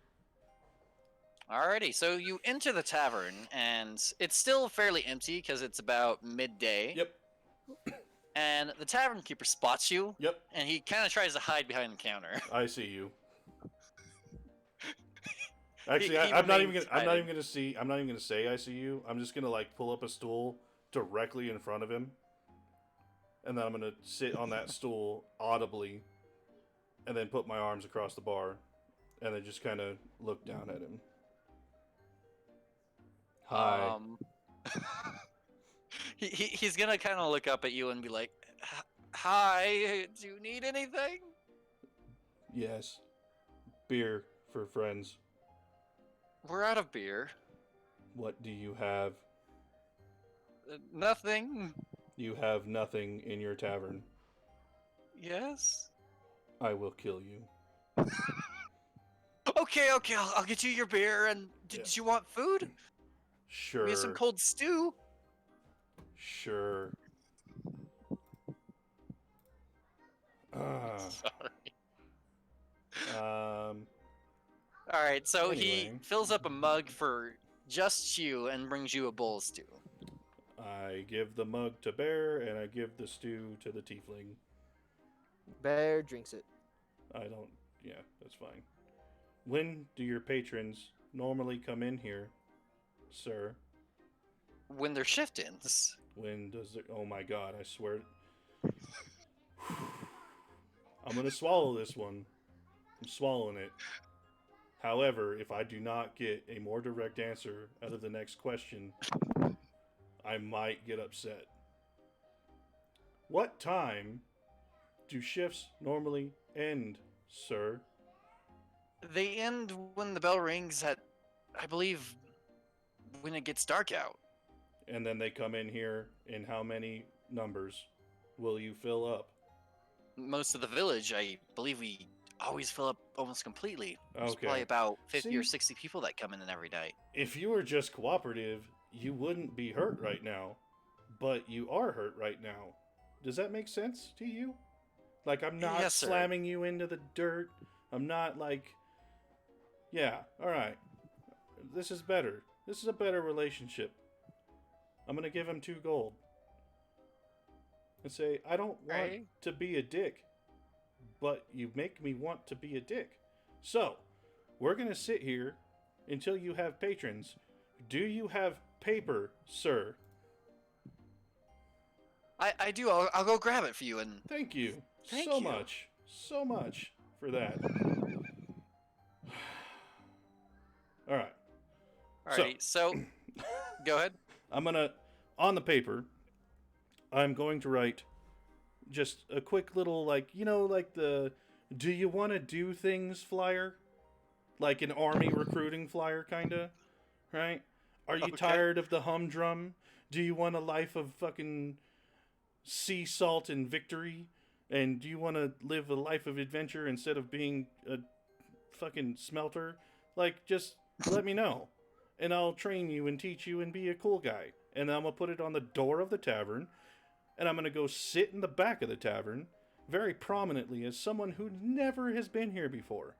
Alrighty. So you enter the tavern, and it's still fairly empty because it's about midday. Yep. And the tavern keeper spots you, Yep. and he kind of tries to hide behind the counter. I see you. Actually, He I'm not even remains gonna. I'm not hiding. even gonna see. I'm not even gonna say I see you. I'm just gonna like pull up a stool directly in front of him, and then I'm gonna sit on that stool audibly, and then put my arms across the bar, and then just kind of look down at him. Hi. He's gonna kind of look up at you and be like, "Hi, do you need anything?" Yes. Beer for friends. We're out of beer. What do you have? Nothing. You have nothing in your tavern. Yes. I will kill you. Okay, I'll get you your beer. And did you want food? Sure. We have some cold stew. Sure. Sorry. Um. All right, so he Anyway. fills up a mug for just you and brings you a bowl of stew. I give the mug to Bear, and I give the stew to the tiefling. Bear drinks it. I don't. Yeah, that's fine. When do your patrons normally come in here, sir? When their shift ends. When does it? Oh my God! I swear. I'm gonna swallow this one. I'm swallowing it. However, if I do not get a more direct answer out of the next question, I might get upset. What time do shifts normally end, sir? They end when the bell rings at, I believe, when it gets dark out. And then they come in here in how many numbers will you fill up? Most of the village, I believe we always fill up almost completely. There's Okay. probably about 50 or See? 60 people that come in every night. If you were just cooperative, you wouldn't be hurt right now. But you are hurt right now. Does that make sense to you? Like, I'm not Yes, sir. slamming you into the dirt. I'm not like... Yeah, alright. This is better. This is a better relationship. I'm gonna give him 2 gold. And say, I don't want Right. to be a dick. But you make me want to be a dick. So, we're gonna sit here until you have patrons. Do you have paper, sir? I do. I'll go grab it for you. And Thank you Thank so you. much for that. All right. Alrighty, so go ahead. I'm gonna on the paper. I'm going to write just a quick little like like the "Do you want to do things" flyer, like an army recruiting flyer, kinda, right? Are you Okay. tired of the humdrum? Do you want a life of fucking sea salt and victory? And do you want to live a life of adventure instead of being a fucking smelter? Like, just let me know. And I'll train you and teach you and be a cool guy. And I'm going to put it on the door of the tavern. And I'm going to go sit in the back of the tavern very prominently as someone who never has been here before.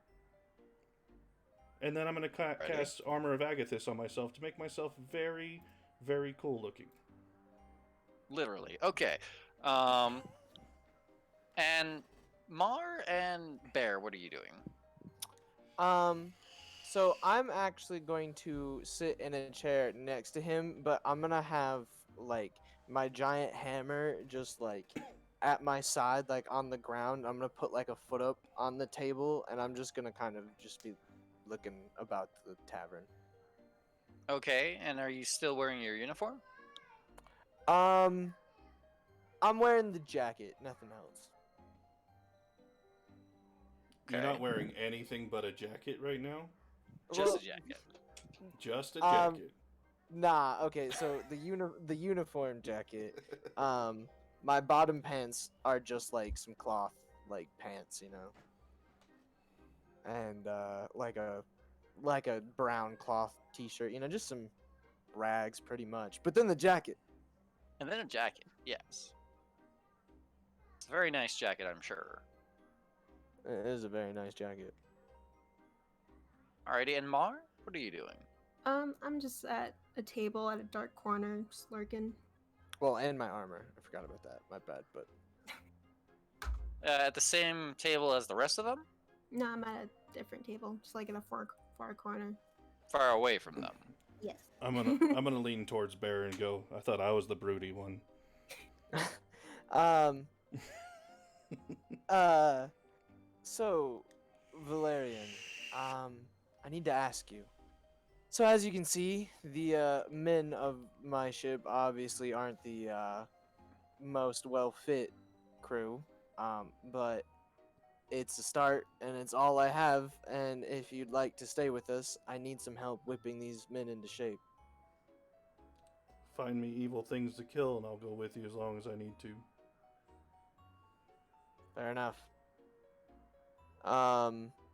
And then I'm going to cast Armor of Agathis on myself to make myself very, very cool looking. Literally. Okay. And Mar and Bear, what are you doing? So I'm actually going to sit in a chair next to him, but I'm gonna have like my giant hammer just like at my side, like on the ground. I'm gonna put like a foot up on the table, and I'm just gonna kind of just be looking about the tavern. Okay, and are you still wearing your uniform? I'm wearing the jacket, nothing else. You're Okay. not wearing anything but a jacket right now? Just Well, a jacket. Just a jacket. Nah, okay, so the uniform jacket, my bottom pants are just like some cloth like pants, you know. And like a brown cloth t-shirt, you know, just some rags pretty much. But then the jacket. And then a jacket. Yes. It's a very nice jacket, I'm sure. It is a very nice jacket. Alrighty, and Mar, what are you doing? I'm just at a table at a dark corner, just lurking. Well, and my armor. I forgot about that. My bad, but At the same table as the rest of them? No, I'm at a different table, just like in a far corner. Far away from them. Yes. I'm gonna lean towards Bear and go, I thought I was the broody one. So Valerian, I need to ask you. So as you can see, the men of my ship obviously aren't the most well fit crew, but it's a start and it's all I have, and if you'd like to stay with us, I need some help whipping these men into shape. Find me evil things to kill and I'll go with you as long as I need to. Fair enough.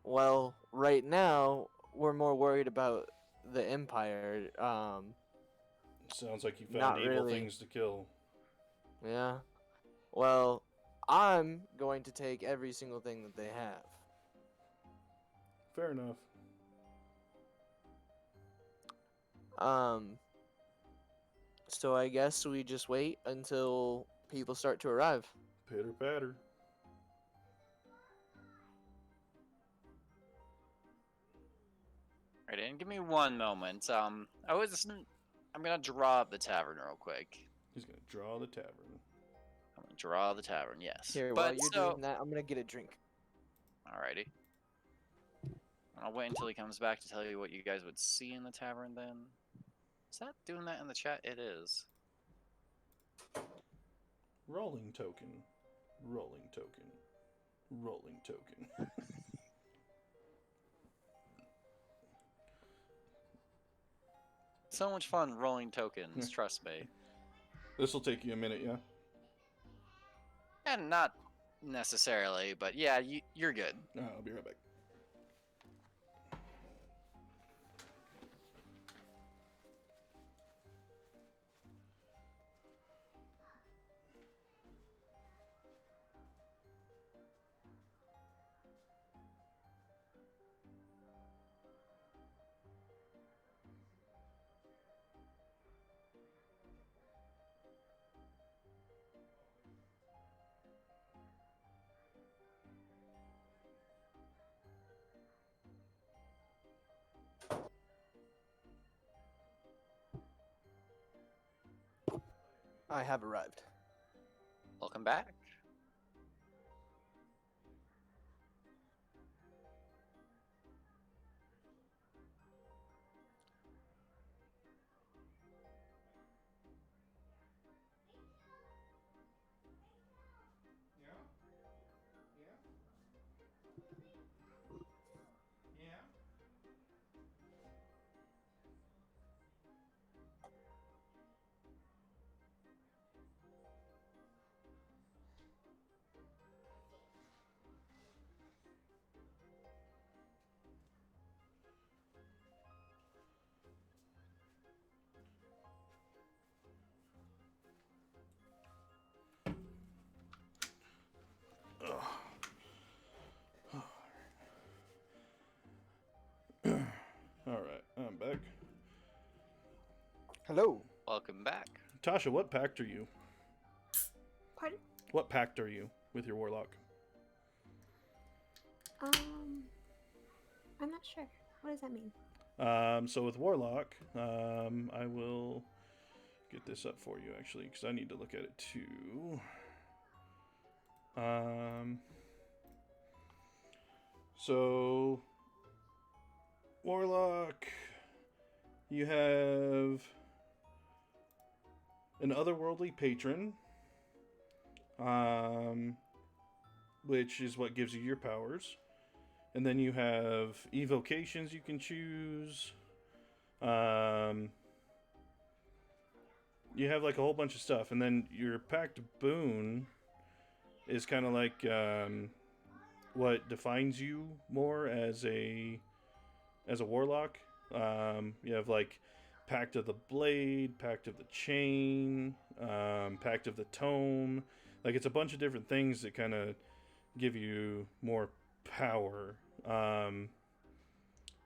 Well, right now we're more worried about the Empire. Sounds like you found Not evil really. things to kill. Yeah. Well, I'm going to take every single thing that they have. Fair enough. So I guess we just wait until people start to arrive. Pitter patter. Right, and give me one moment. I'm gonna draw up the tavern real quick. He's gonna draw the tavern. I'm gonna draw the tavern, yes. Here, but while you're doing that, I'm gonna get a drink. Alrighty. I'll wait until he comes back to tell you what you guys would see in the tavern then. Is that doing that in the chat? It is. Rolling token. Rolling token. Rolling token. So much fun rolling tokens, trust me. This will take you a minute, yeah? And not necessarily, but yeah, you're good. I'll be right back. I have arrived. Welcome back. Alright, I'm back. Hello. Welcome back. Tasha, what pact are you? Pardon? What pact are you with your warlock? I'm not sure. What does that mean? So with warlock, I will get this up for you actually, because I need to look at it too. So warlock, you have an otherworldly patron, which is what gives you your powers. And then you have evocations you can choose. You have like a whole bunch of stuff. And then your pact boon is kind of like what defines you more as a warlock. You have like Pact of the Blade, Pact of the Chain, Pact of the Tome. Like it's a bunch of different things that kind of give you more power.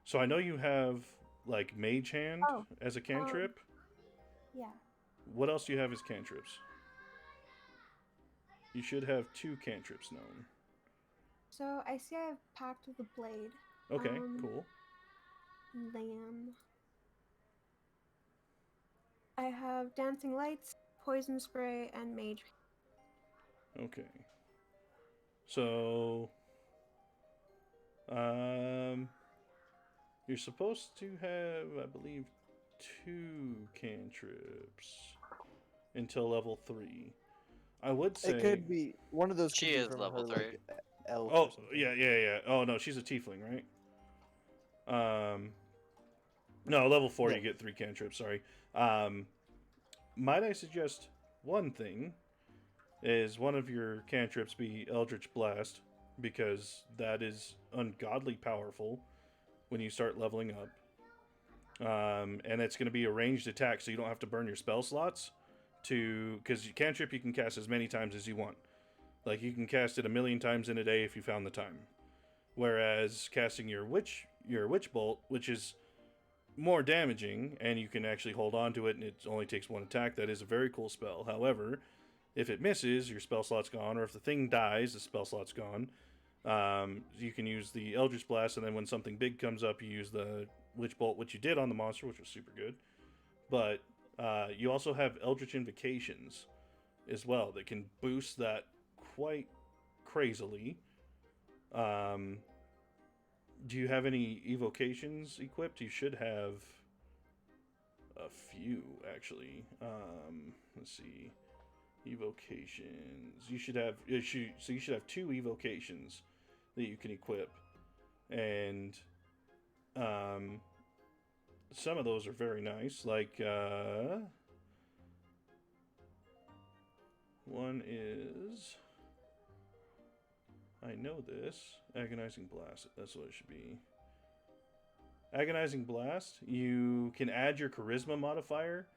So I know you have like Mage Hand as a cantrip. Yeah. What else do you have as cantrips? You should have 2 cantrips known. So I see I have Pact of the Blade. Okay, cool. Lamb. I have Dancing Lights, Poison Spray, and Mage. Okay. So, you're supposed to have, I believe, 2 cantrips until level 3. I would say It could be one of those. She could be is from level her, 3. like, elf or Oh, something. yeah. Oh, no, she's a tiefling, right? No, level 4 Yeah. you get 3 cantrips, sorry. Might I suggest one thing is one of your cantrips be Eldritch Blast, because that is ungodly powerful when you start leveling up. And it's going to be a ranged attack, so you don't have to burn your spell slots because cantrip you can cast as many times as you want. Like, you can cast it 1,000,000 times in a day if you found the time. Whereas casting your witch bolt, which is more damaging, and you can actually hold on to it, and it only takes one attack, that is a very cool spell. However, if it misses, your spell slot's gone, or if the thing dies, the spell slot's gone. You can use the Eldritch Blast, and then when something big comes up, you use the Witch Bolt, which you did on the monster, which was super good. But you also have Eldritch Invocations as well that can boost that quite crazily. Do you have any evocations equipped? You should have a few, actually. Let's see. Evocations. You should have 2 evocations that you can equip. And some of those are very nice. Like one is, I know this, Agonizing Blast. That's what it should be. Agonizing Blast, you can add your charisma modifier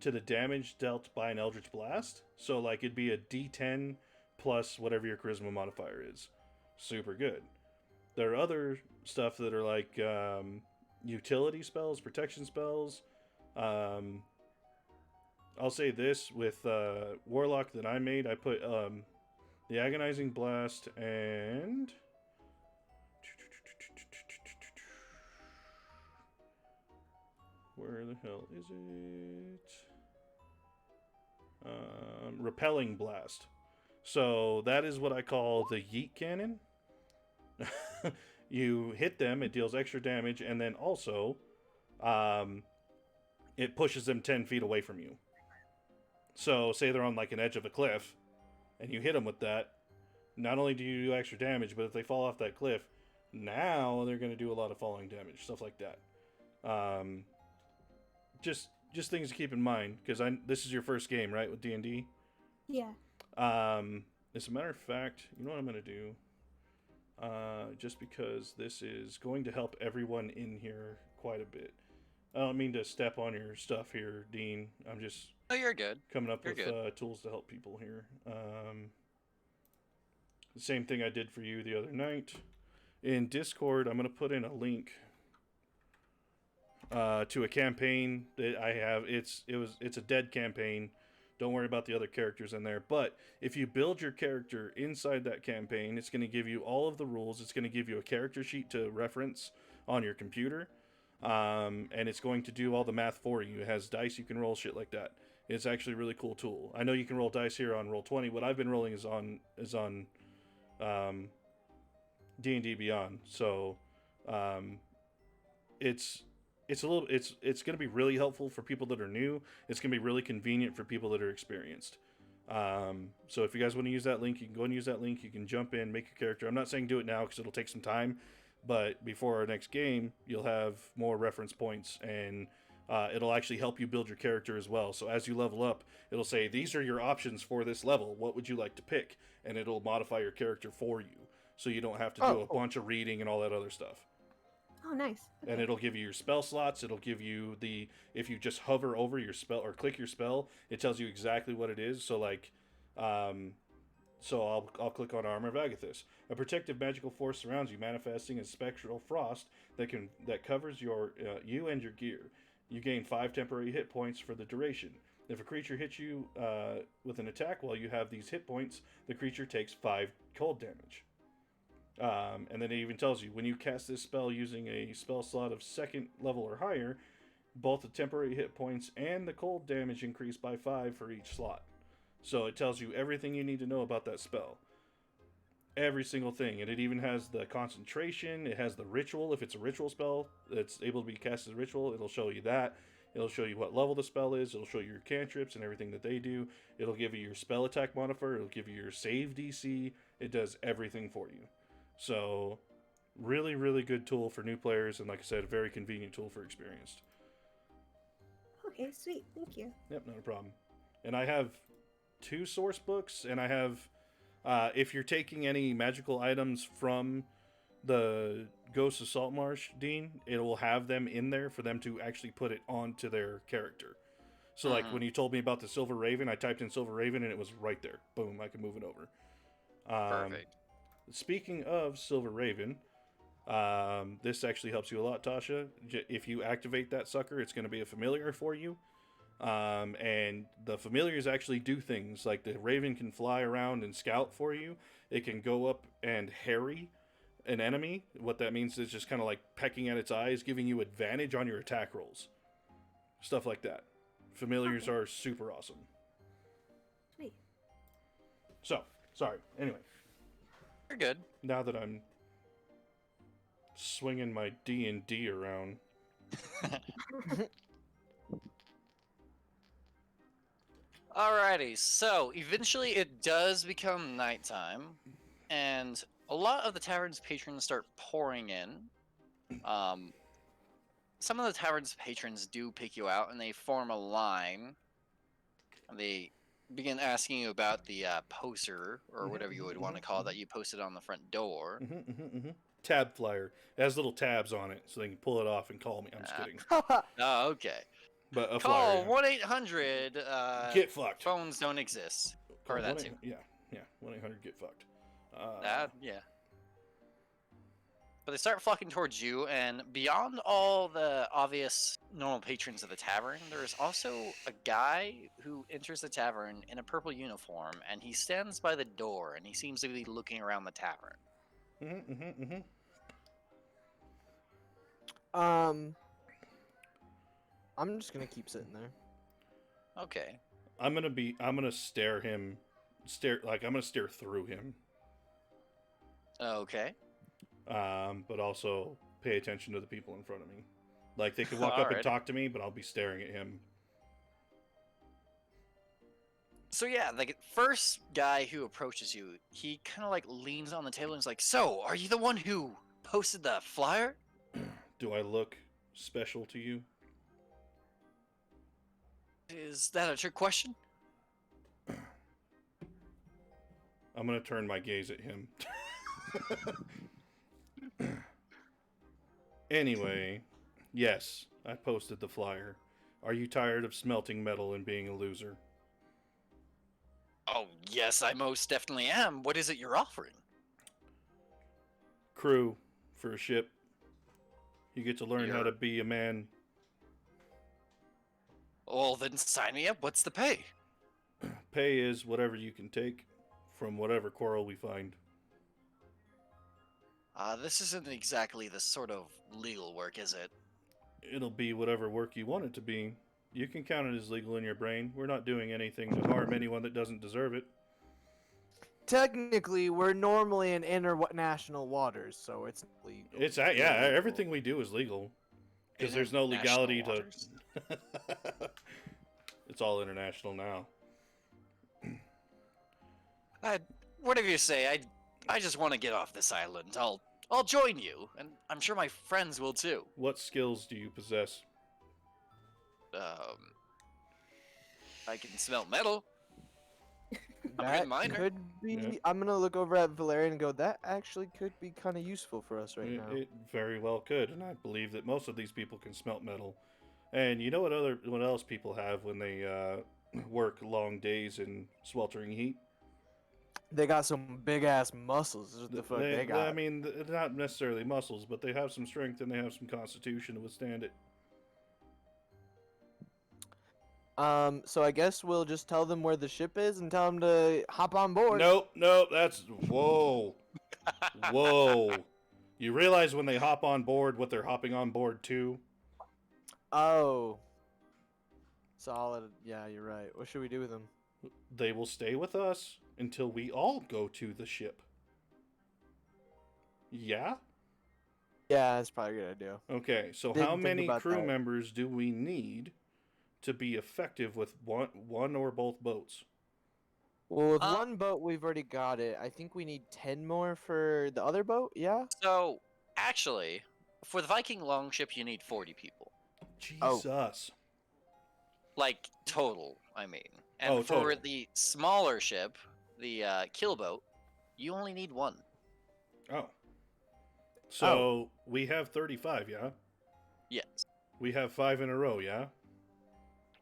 to the damage dealt by an Eldritch Blast. So, like, it'd be a D10 plus whatever your charisma modifier is. Super good. There are other stuff that are like utility spells, protection spells. I'll say this, with Warlock that I made, I put the Agonizing Blast and where the hell is it? Repelling Blast. So that is what I call the Yeet Cannon. You hit them, it deals extra damage, and then also it pushes them 10 feet away from you. So say they're on like an edge of a cliff, and you hit them with that, not only do you do extra damage, but if they fall off that cliff, now they're going to do a lot of falling damage, stuff like that. Just things to keep in mind, because this is your first game, right, with D&D? Yeah. As a matter of fact, you know what I'm going to do? Just because this is going to help everyone in here quite a bit. I don't mean to step on your stuff here, Dean. I'm just... Oh, you're good. Coming up You're with tools to help people here. The same thing I did for you the other night. In Discord, I'm going to put in a link to a campaign that I have. It's a dead campaign. Don't worry about the other characters in there. But if you build your character inside that campaign, it's going to give you all of the rules. It's going to give you a character sheet to reference on your computer. And it's going to do all the math for you. It has dice you can roll, shit like that. It's actually a really cool tool. I know you can roll dice here on Roll20. What I've been rolling is on D&D Beyond. So it's going to be really helpful for people that are new. It's going to be really convenient for people that are experienced. So if you guys want to use that link, you can go and use that link. You can jump in, make your character. I'm not saying do it now because it'll take some time, but before our next game, you'll have more reference points, and it'll actually help you build your character as well. So as you level up, it'll say, these are your options for this level. What would you like to pick? And it'll modify your character for you, so you don't have to do a bunch of reading and all that other stuff. Oh, nice. Okay. And it'll give you your spell slots. It'll give you if you just hover over your spell or click your spell, it tells you exactly what it is. So like, so I'll click on Armor of Agathis. A protective magical force surrounds you, manifesting a spectral frost that covers you and your gear. You gain 5 temporary hit points for the duration. If a creature hits you with an attack while you have these hit points, the creature takes 5 cold damage. And then it even tells you, when you cast this spell using a spell slot of 2nd level or higher, both the temporary hit points and the cold damage increase by 5 for each slot. So it tells you everything you need to know about that spell. Every single thing. And it even has the concentration. It has the ritual. If it's a ritual spell that's able to be cast as a ritual, it'll show you that. It'll show you what level the spell is. It'll show you your cantrips and everything that they do. It'll give you your spell attack modifier. It'll give you your save DC. It does everything for you. So, really, really good tool for new players, and like I said, a very convenient tool for experienced. Okay, sweet. Thank you. Yep, not a problem. And I have 2 source books, and I have If you're taking any magical items from the Ghost of Saltmarsh, Dean, it will have them in there for them to actually put it onto their character. So, like, when you told me about the Silver Raven, I typed in Silver Raven and it was right there. Boom, I can move it over. Perfect. Speaking of Silver Raven, this actually helps you a lot, Tasha. If you activate that sucker, it's going to be a familiar for you. And the familiars actually do things. Like, the Raven can fly around and scout for you. It can go up and harry an enemy. What that means is just kind of like pecking at its eyes, giving you advantage on your attack rolls. Stuff like that. Familiars are super awesome. Sweet. So, sorry. Anyway, You're good. now that I'm swinging my D&D around, Alrighty, so eventually it does become nighttime, and a lot of the tavern's patrons start pouring in. Some of the tavern's patrons do pick you out, and they form a line. And they begin asking you about the poster, or whatever you would want to call it, that you posted on the front door. tab flyer. It has little tabs on it, so they can pull it off and call me. I'm just kidding. Oh, okay. But a Call flyer. 1-800. Get fucked. Phones don't exist. Or Call that 1-800 too. Yeah. 1-800 get fucked. Yeah. But they start flocking towards you, and beyond all the obvious normal patrons of the tavern, there's also a guy who enters the tavern in a purple uniform, and he stands by the door, and he seems to be looking around the tavern. I'm just gonna keep sitting there. Okay. I'm gonna stare through him. Okay. But also pay attention to the people in front of me. Like, they can walk up and Alright. talk to me, but I'll be staring at him. So yeah, the first guy who approaches you, he kind of like leans on the table and is like, "So, are you the one who posted the flyer?" Do I look special to you? Is that a trick question? I'm gonna turn my gaze at him. Anyway, yes, I posted the flyer. Are you tired of smelting metal and being a loser? Oh, yes, I most definitely am. What is it you're offering? Crew for a ship. You get to learn how to You're- be a man. Well, then sign me up. What's the pay? Pay is whatever you can take from whatever coral we find. This isn't exactly the sort of legal work, is it? It'll be whatever work you want it to be. You can count it as legal in your brain. We're not doing anything to harm anyone that doesn't deserve it. Technically, we're normally in international waters, so it's legal. It's everything we do is legal because there's no legality International to. It's all international now. Whatever you say. I just want to get off this island. I'll join you, and I'm sure my friends will too. What skills do you possess? I can smell metal. I'm a That good miner. could be. Yeah. I'm gonna look over at Valerian and go, "That actually could be kind of useful for us right now." It very well could, and I believe that most of these people can smelt metal. And you know what else people have when they work long days in sweltering heat? They got some big ass muscles. Is what the fuck they got. I mean, not necessarily muscles, but they have some strength and they have some constitution to withstand it. So I guess we'll just tell them where the ship is and tell them to hop on board. Nope, that's whoa. You realize when they hop on board what they're hopping on board to? Oh. Solid. Yeah, you're right. What should we do with them? They will stay with us until we all go to the ship. Yeah? Yeah, that's probably a good idea. Okay, so Didn't how think many about crew that. members do we need to be effective with one or both boats? Well, with one boat, we've already got it. I think we need 10 more for the other boat. Yeah. So, actually, for the Viking longship, you need 40 people. Jesus. Like, total, I mean. And Oh, for total. the smaller ship, the kill boat, You only need one. Oh. So we have 35, yeah? Yes. We have 5 in a row, yeah?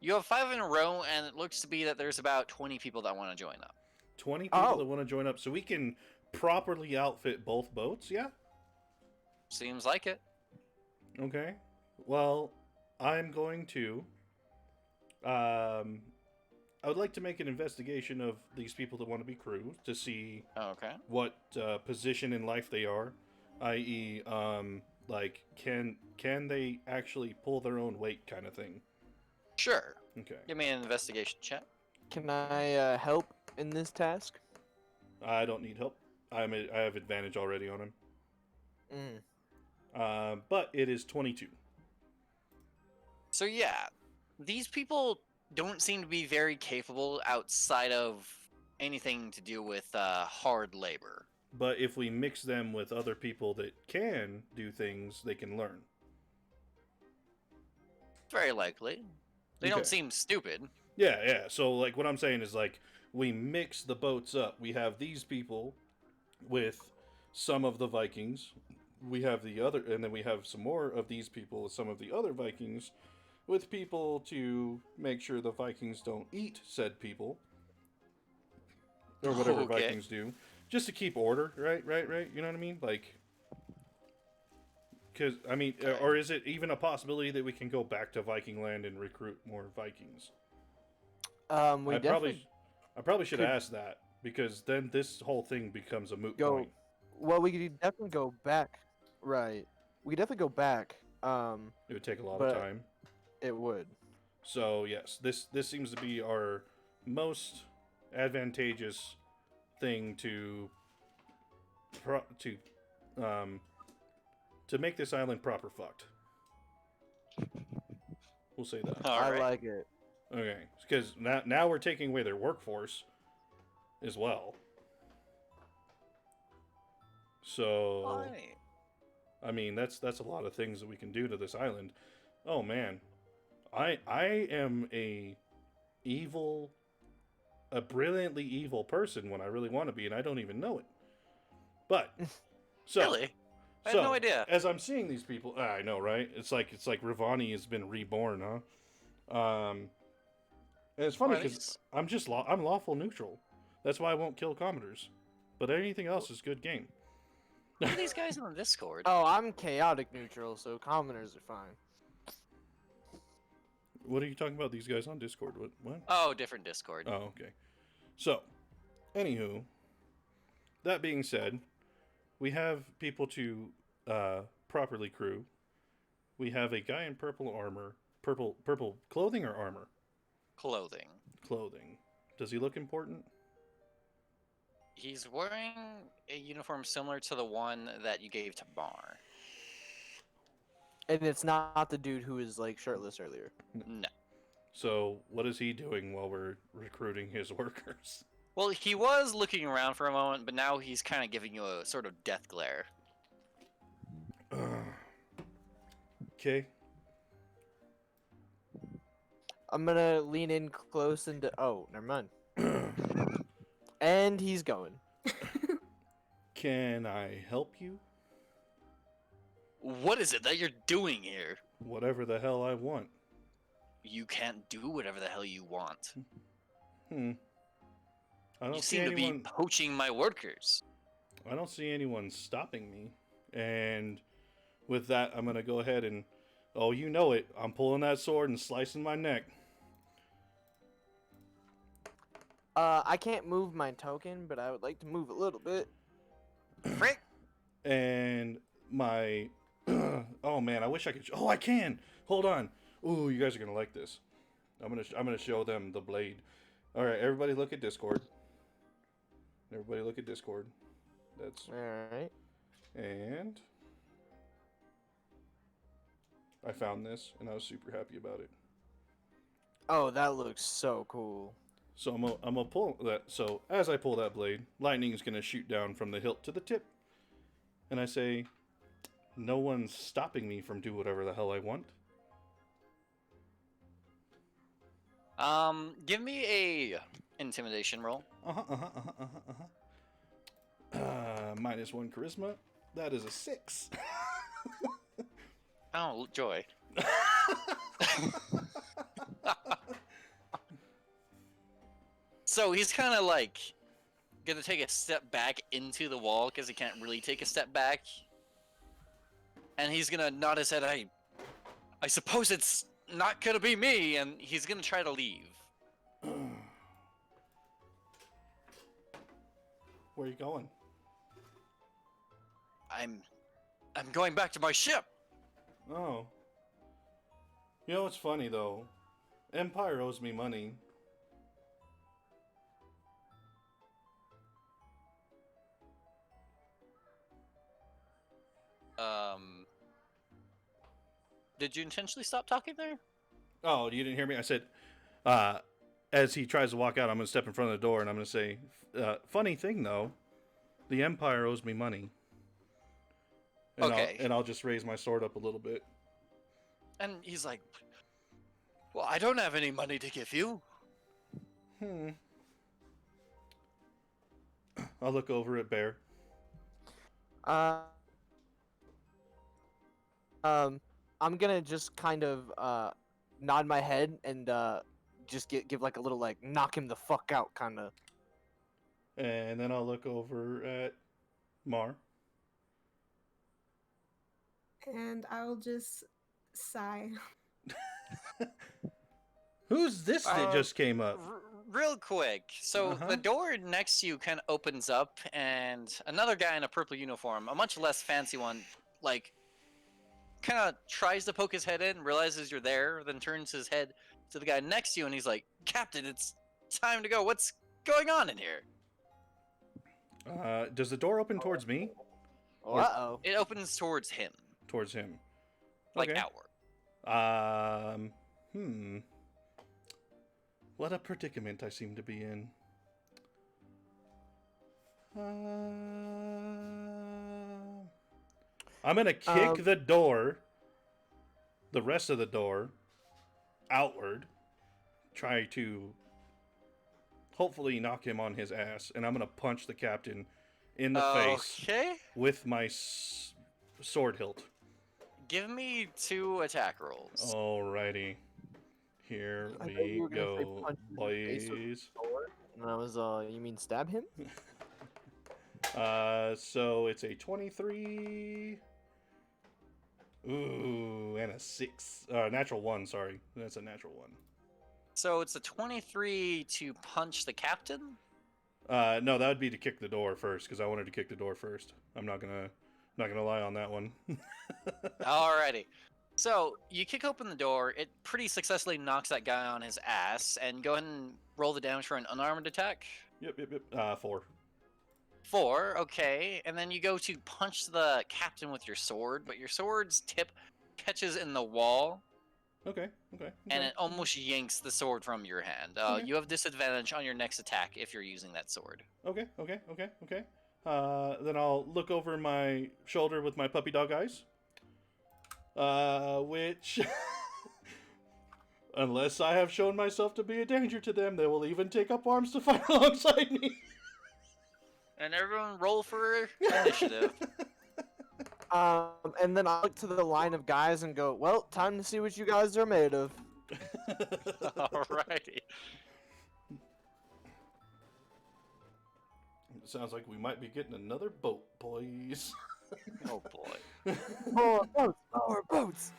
You have 5 in a row, and it looks to be that there's about 20 people that want to join up. 20 people that want to join up, so we can properly outfit both boats, yeah? Seems like it. Okay. Well, I'm going to... I would like to make an investigation of these people that want to be crew to see Okay. what position in life they are, i.e., like can they actually pull their own weight, kind of thing. Sure. Okay. Give me an investigation check. Can I help in this task? I don't need help. I have advantage already on him. But it is 22. So yeah, these people don't seem to be very capable outside of anything to do with hard labor. But if we mix them with other people that can do things, they can learn. Very likely. They Okay. don't seem stupid. Yeah. So, like, what I'm saying is, like, we mix the boats up. We have these people with some of the Vikings. We have the other, and then we have some more of these people with some of the other Vikings, with people to make sure the Vikings don't eat said people. Or whatever Okay. Vikings do. Just to keep order, right? You know what I mean? Like, because, I mean, Okay. or is it even a possibility that we can go back to Viking land and recruit more Vikings? We I definitely probably should could ask that, because then this whole thing becomes a moot go. point. Well, we could definitely go back. Right. We could definitely go back. It would take a lot but of time. it would. So yes, this seems to be our most advantageous thing to make this island proper fucked. We'll say that. All I right. like it. Okay, because now we're taking away their workforce as well. So, Alright. I mean, that's a lot of things that we can do to this island. Oh man, I am a brilliantly evil person when I really want to be, and I don't even know it. But so Really? I had no idea. As I'm seeing these people, I know, right? It's like Ravani has been reborn, huh? And it's funny Or at because least- I'm lawful neutral. That's why I won't kill commoders. But anything else is good game. Who are these guys on the Discord? Oh, I'm chaotic neutral, so commoners are fine. What are you talking about? These guys on Discord? What? Oh, different Discord. Oh, okay. So, anywho, that being said, we have people to properly crew. We have a guy in purple armor, purple clothing or armor? Clothing. Clothing. Does he look important? He's wearing a uniform similar to the one that you gave to Mar. And it's not the dude who was like shirtless earlier. No. So, what is he doing while we're recruiting his workers? Well, he was looking around for a moment, but now he's kind of giving you a sort of death glare. Okay. I'm gonna lean in close and oh, never mind. And he's going. Can I help you? What is it that you're doing here? Whatever the hell I want. You can't do whatever the hell you want. I don't You see seem to anyone. be poaching my workers. I don't see anyone stopping me. And with that, I'm gonna go ahead and, oh, you know it. I'm pulling that sword and slicing my neck. I can't move my token, but I would like to move a little bit. Frick! And my, oh man, I wish I could. Oh, I can. Hold on. Ooh, you guys are gonna like this. I'm gonna show them the blade. All right, everybody, look at Discord. Everybody, look at Discord. That's All right. and I found this, and I was super happy about it. Oh, that looks so cool. So I'm gonna pull that. So as I pull that blade, lightning is gonna shoot down from the hilt to the tip, and I say, "No one's stopping me from do whatever the hell I want." Give me a intimidation roll. -1 charisma. That is a 6. Oh, joy. So he's kind of like gonna take a step back into the wall because he can't really take a step back, and he's gonna nod his head. I suppose it's not gonna be me, and he's gonna try to leave. Where are you going? I'm going back to my ship. Oh. You know what's funny though? Empire owes me money. Did you intentionally stop talking there? Oh, you didn't hear me? I said, as he tries to walk out, I'm going to step in front of the door and I'm going to say, funny thing though, the Empire owes me money. And Okay. I'll just raise my sword up a little bit. And he's like, well, I don't have any money to give you. I'll look over at Bear. I'm gonna just kind of nod my head and just give like a little like knock him the fuck out kind of. And then I'll look over at Mar. And I'll just sigh. Who's this that just came up? Real quick. So the door next to you kind of opens up, and another guy in a purple uniform, a much less fancy one, like, kind of tries to poke his head in, realizes you're there, then turns his head to the guy next to you, and he's like, Captain, it's time to go. What's going on in here? Does the door open towards me? Uh-oh. It opens towards him. Towards him. Like Okay. outward. What a predicament I seem to be in. I'm gonna kick the door, the rest of the door, outward. Try to hopefully knock him on his ass, and I'm gonna punch the captain in the face with my sword hilt. Give me 2 attack rolls. Alrighty. Here we go, boys. And I was, you mean stab him? So it's a 23. Ooh, and a 6. Natural 1, sorry. That's a natural 1. So it's a 23 to punch the captain? No, that would be to kick the door first, because I wanted to kick the door first. I'm not gonna lie on that one. Alrighty. So you kick open the door, it pretty successfully knocks that guy on his ass, and go ahead and roll the damage for an unarmed attack. Yep. 4. 4, okay. And then you go to punch the captain with your sword, but your sword's tip catches in the wall. Okay. And it almost yanks the sword from your hand. Okay. You have disadvantage on your next attack if you're using that sword. Okay. Then I'll look over my shoulder with my puppy dog eyes. Which, unless I have shown myself to be a danger to them, they will even take up arms to fight alongside me. And everyone roll for initiative. And then I look to the line of guys and go, well, time to see what you guys are made of. Alrighty. It sounds like we might be getting another boat, boys. Oh boy. More boats! More boats!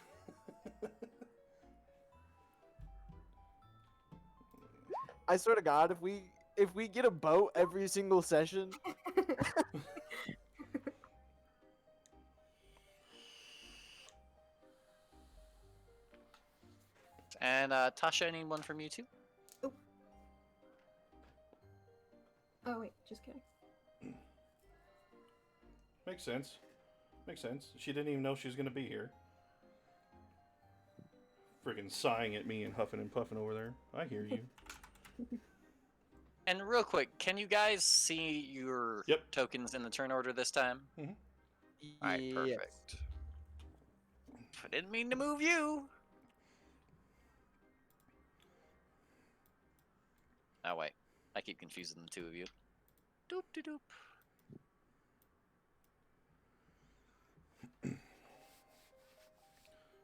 I swear to God, if we get a boat every single session, And Tasha, I need one from you too. Oh wait, just kidding. Makes sense. She didn't even know she was going to be here. Friggin' sighing at me and huffing and puffing over there. I hear you. And real quick, can you guys see your tokens in the turn order this time? Mhm. Alright, perfect. I didn't mean to move you. Oh wait, I keep confusing the two of you. Doop de doop.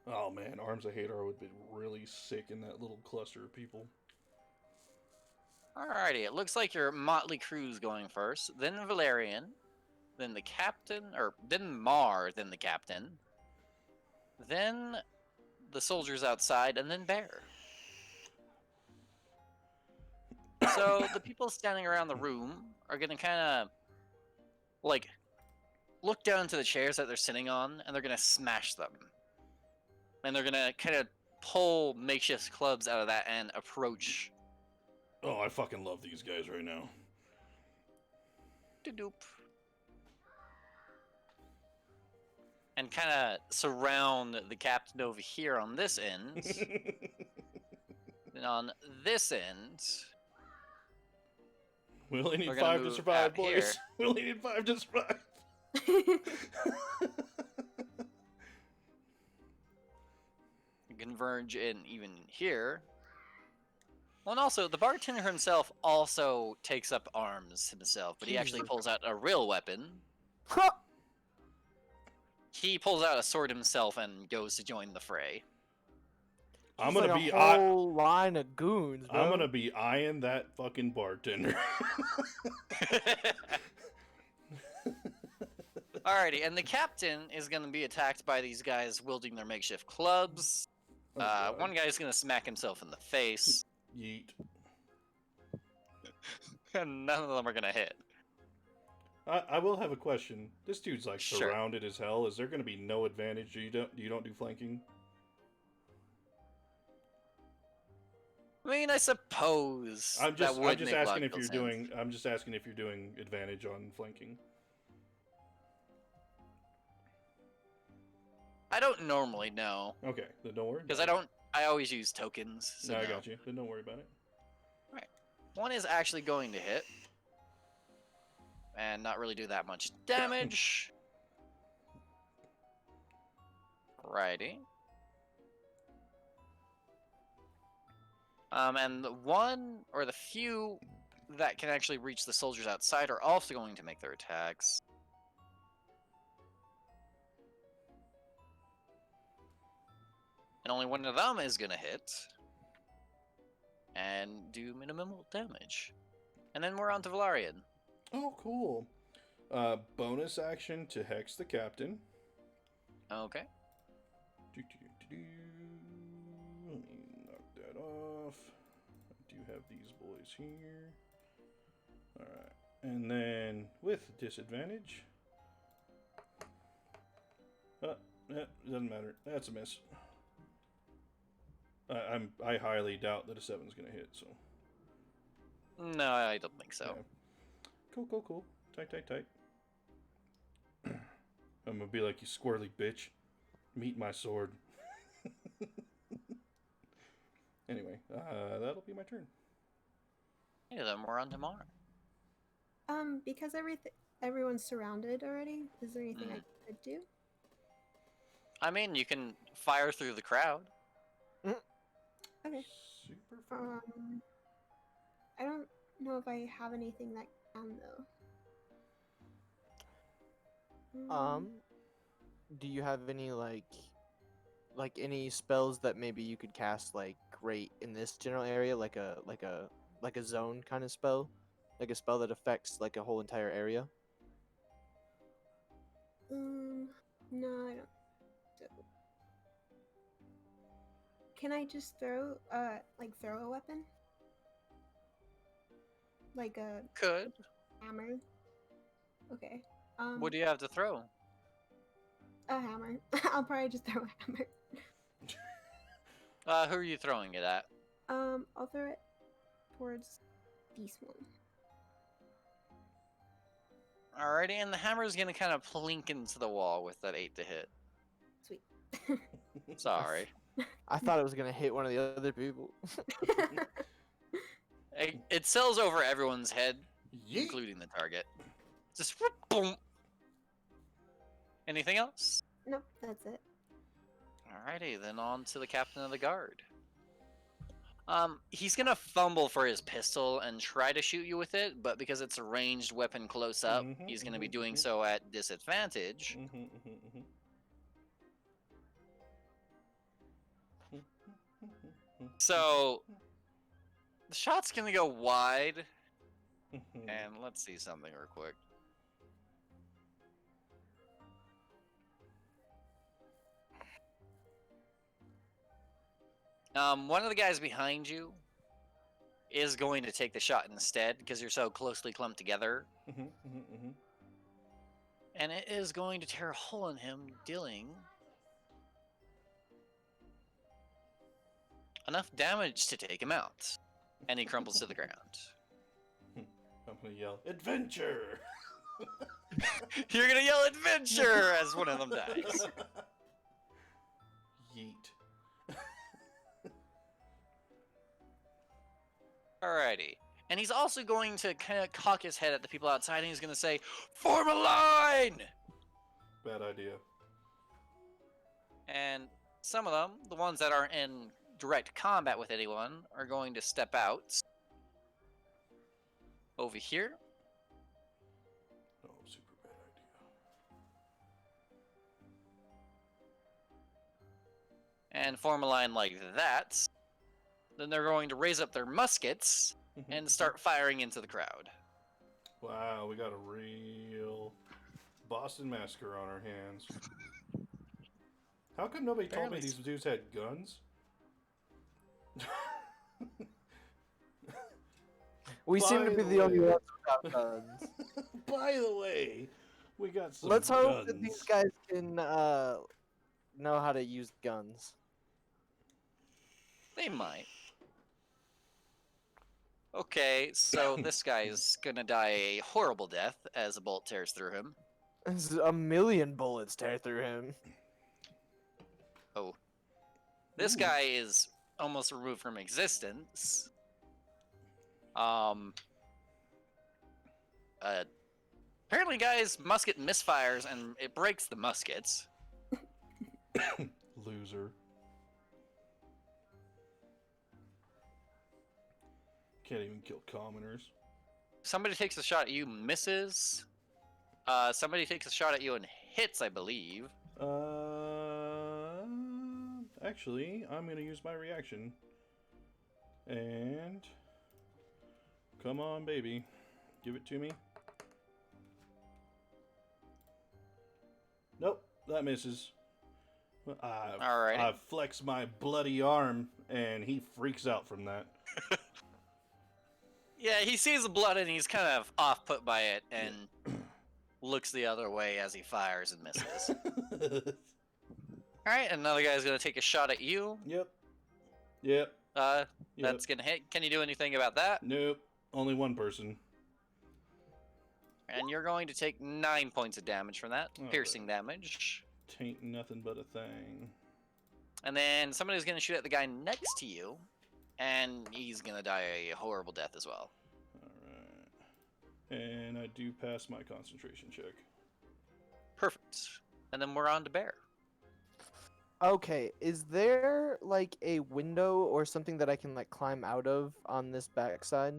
Oh man, Arms of Hadar would be really sick in that little cluster of people. Alrighty, it looks like your motley crew's going first, then Valerian, then the captain, or then Mar, then the captain, then the soldiers outside, and then Bear. So the people standing around the room are gonna kind of like look down into the chairs that they're sitting on, and they're gonna smash them, and they're gonna kind of pull makeshift clubs out of that and approach. Oh, I fucking love these guys right now. Doop. And kind of surround the captain over here on this end. And on this end, We only need We're gonna 5 to move survive, out boys. here. We only need 5 to survive. converge in even here. Well, and also, the bartender himself also takes up arms himself, but he actually Jesus. pulls out a real weapon. He pulls out a sword himself and goes to join the fray. I'm Just gonna like be a whole line of goons, bro. I'm gonna be eyeing that fucking bartender. Alrighty, and the captain is going to be attacked by these guys wielding their makeshift clubs. Oh, God. One guy's going to smack himself in the face, Yeet. and none of them are going to hit. I will have a question. This dude's like Sure. surrounded as hell. Is there gonna be no advantage? You don't do flanking? I mean, I suppose I'm just that would asking make if logical you're sense. doing. I'm just asking if you're doing advantage on flanking. I don't normally know, Okay, then don't worry. because about I always use tokens. it. So No, I no. got you. Then don't worry about it. One is actually going to hit, and not really do that much damage. Righty. And the one, or the few that can actually reach the soldiers outside are also going to make their attacks. And only one of them is going to hit. And do minimal damage. And then we're on to Valerian. Oh, cool. Bonus action to hex the captain. Okay. Do. Let me knock that off. I do have these boys here. Alright. And then with disadvantage. Doesn't matter. That's a miss. I highly doubt that a 7's gonna hit, so. No, I don't think so. Yeah. Cool. Tight. I'm gonna be like, you squirrely bitch. Meet my sword. Anyway, that'll be my turn. Yeah, then we're on to Mar. Because everyone's surrounded already, is there anything I could do? I mean, you can fire through the crowd. Okay. Super fun. I don't know if I have anything that can though. Do you have any like any spells that maybe you could cast like right in this general area, like a zone kind of spell, like a spell that affects like a whole entire area? No, I don't. Can I just throw a weapon? Like a Could. hammer? Okay. What do you have to throw? A hammer. I'll probably just throw a hammer. Who are you throwing it at? I'll throw it towards this one. Alrighty, and the hammer is gonna kind of plink into the wall with that 8 to hit. Sweet. Sorry. I thought it was gonna hit one of the other people. It sells over everyone's head, Yeet. including the target. Just whoop, boom. Anything else? Nope, that's it. Alrighty, then on to the captain of the guard. He's gonna fumble for his pistol and try to shoot you with it, but because it's a ranged weapon close up, he's gonna be doing so at disadvantage. So the shot's gonna go wide, and let's see something real quick. One of the guys behind you is going to take the shot instead because you're so closely clumped together, and it is going to tear a hole in him, dealing enough damage to take him out, and he crumbles to the ground. I'm gonna yell, "Adventure!" You're gonna yell "Adventure" as one of them dies. Yeet. Alrighty. And he's also going to kind of cock his head at the people outside, and he's going to say, "Form a line!" Bad idea. And some of them, the ones that aren't in direct combat with anyone, are going to step out over here. Oh, super bad idea. And form a line like that. Then they're going to raise up their muskets and start firing into the crowd. Wow, we got a real Boston Massacre on our hands. How come nobody told me these dudes had guns? We seem to be the only ones without guns. By the way, we got some Let's guns. hope that these guys can know how to use guns. They might. Okay, so this guy's gonna die a horrible death as a bolt tears through him. A million bullets tear through him. Oh. This guy is almost removed from existence. Apparently, guys, musket misfires and it breaks the muskets. Loser. Can't even kill commoners. Somebody takes a shot at you, misses. Somebody takes a shot at you and hits, I believe. Actually, I'm gonna use my reaction. And come on, baby, give it to me. Nope, that misses. Alrighty. I flex my bloody arm, and he freaks out from that. Yeah, he sees the blood and he's kind of off put by it and looks the other way as he fires and misses. Alright, another guy's gonna take a shot at you. Yep. That's gonna hit. Can you do anything about that? Nope. Only one person. And you're going to take 9 points of damage from that. Piercing damage. Tain't nothing but a thing. And then somebody's gonna shoot at the guy next to you. And he's gonna die a horrible death as well. Alright. And I do pass my concentration check. Perfect. And then we're on to Bear. Okay, is there like a window or something that I can like climb out of on this backside?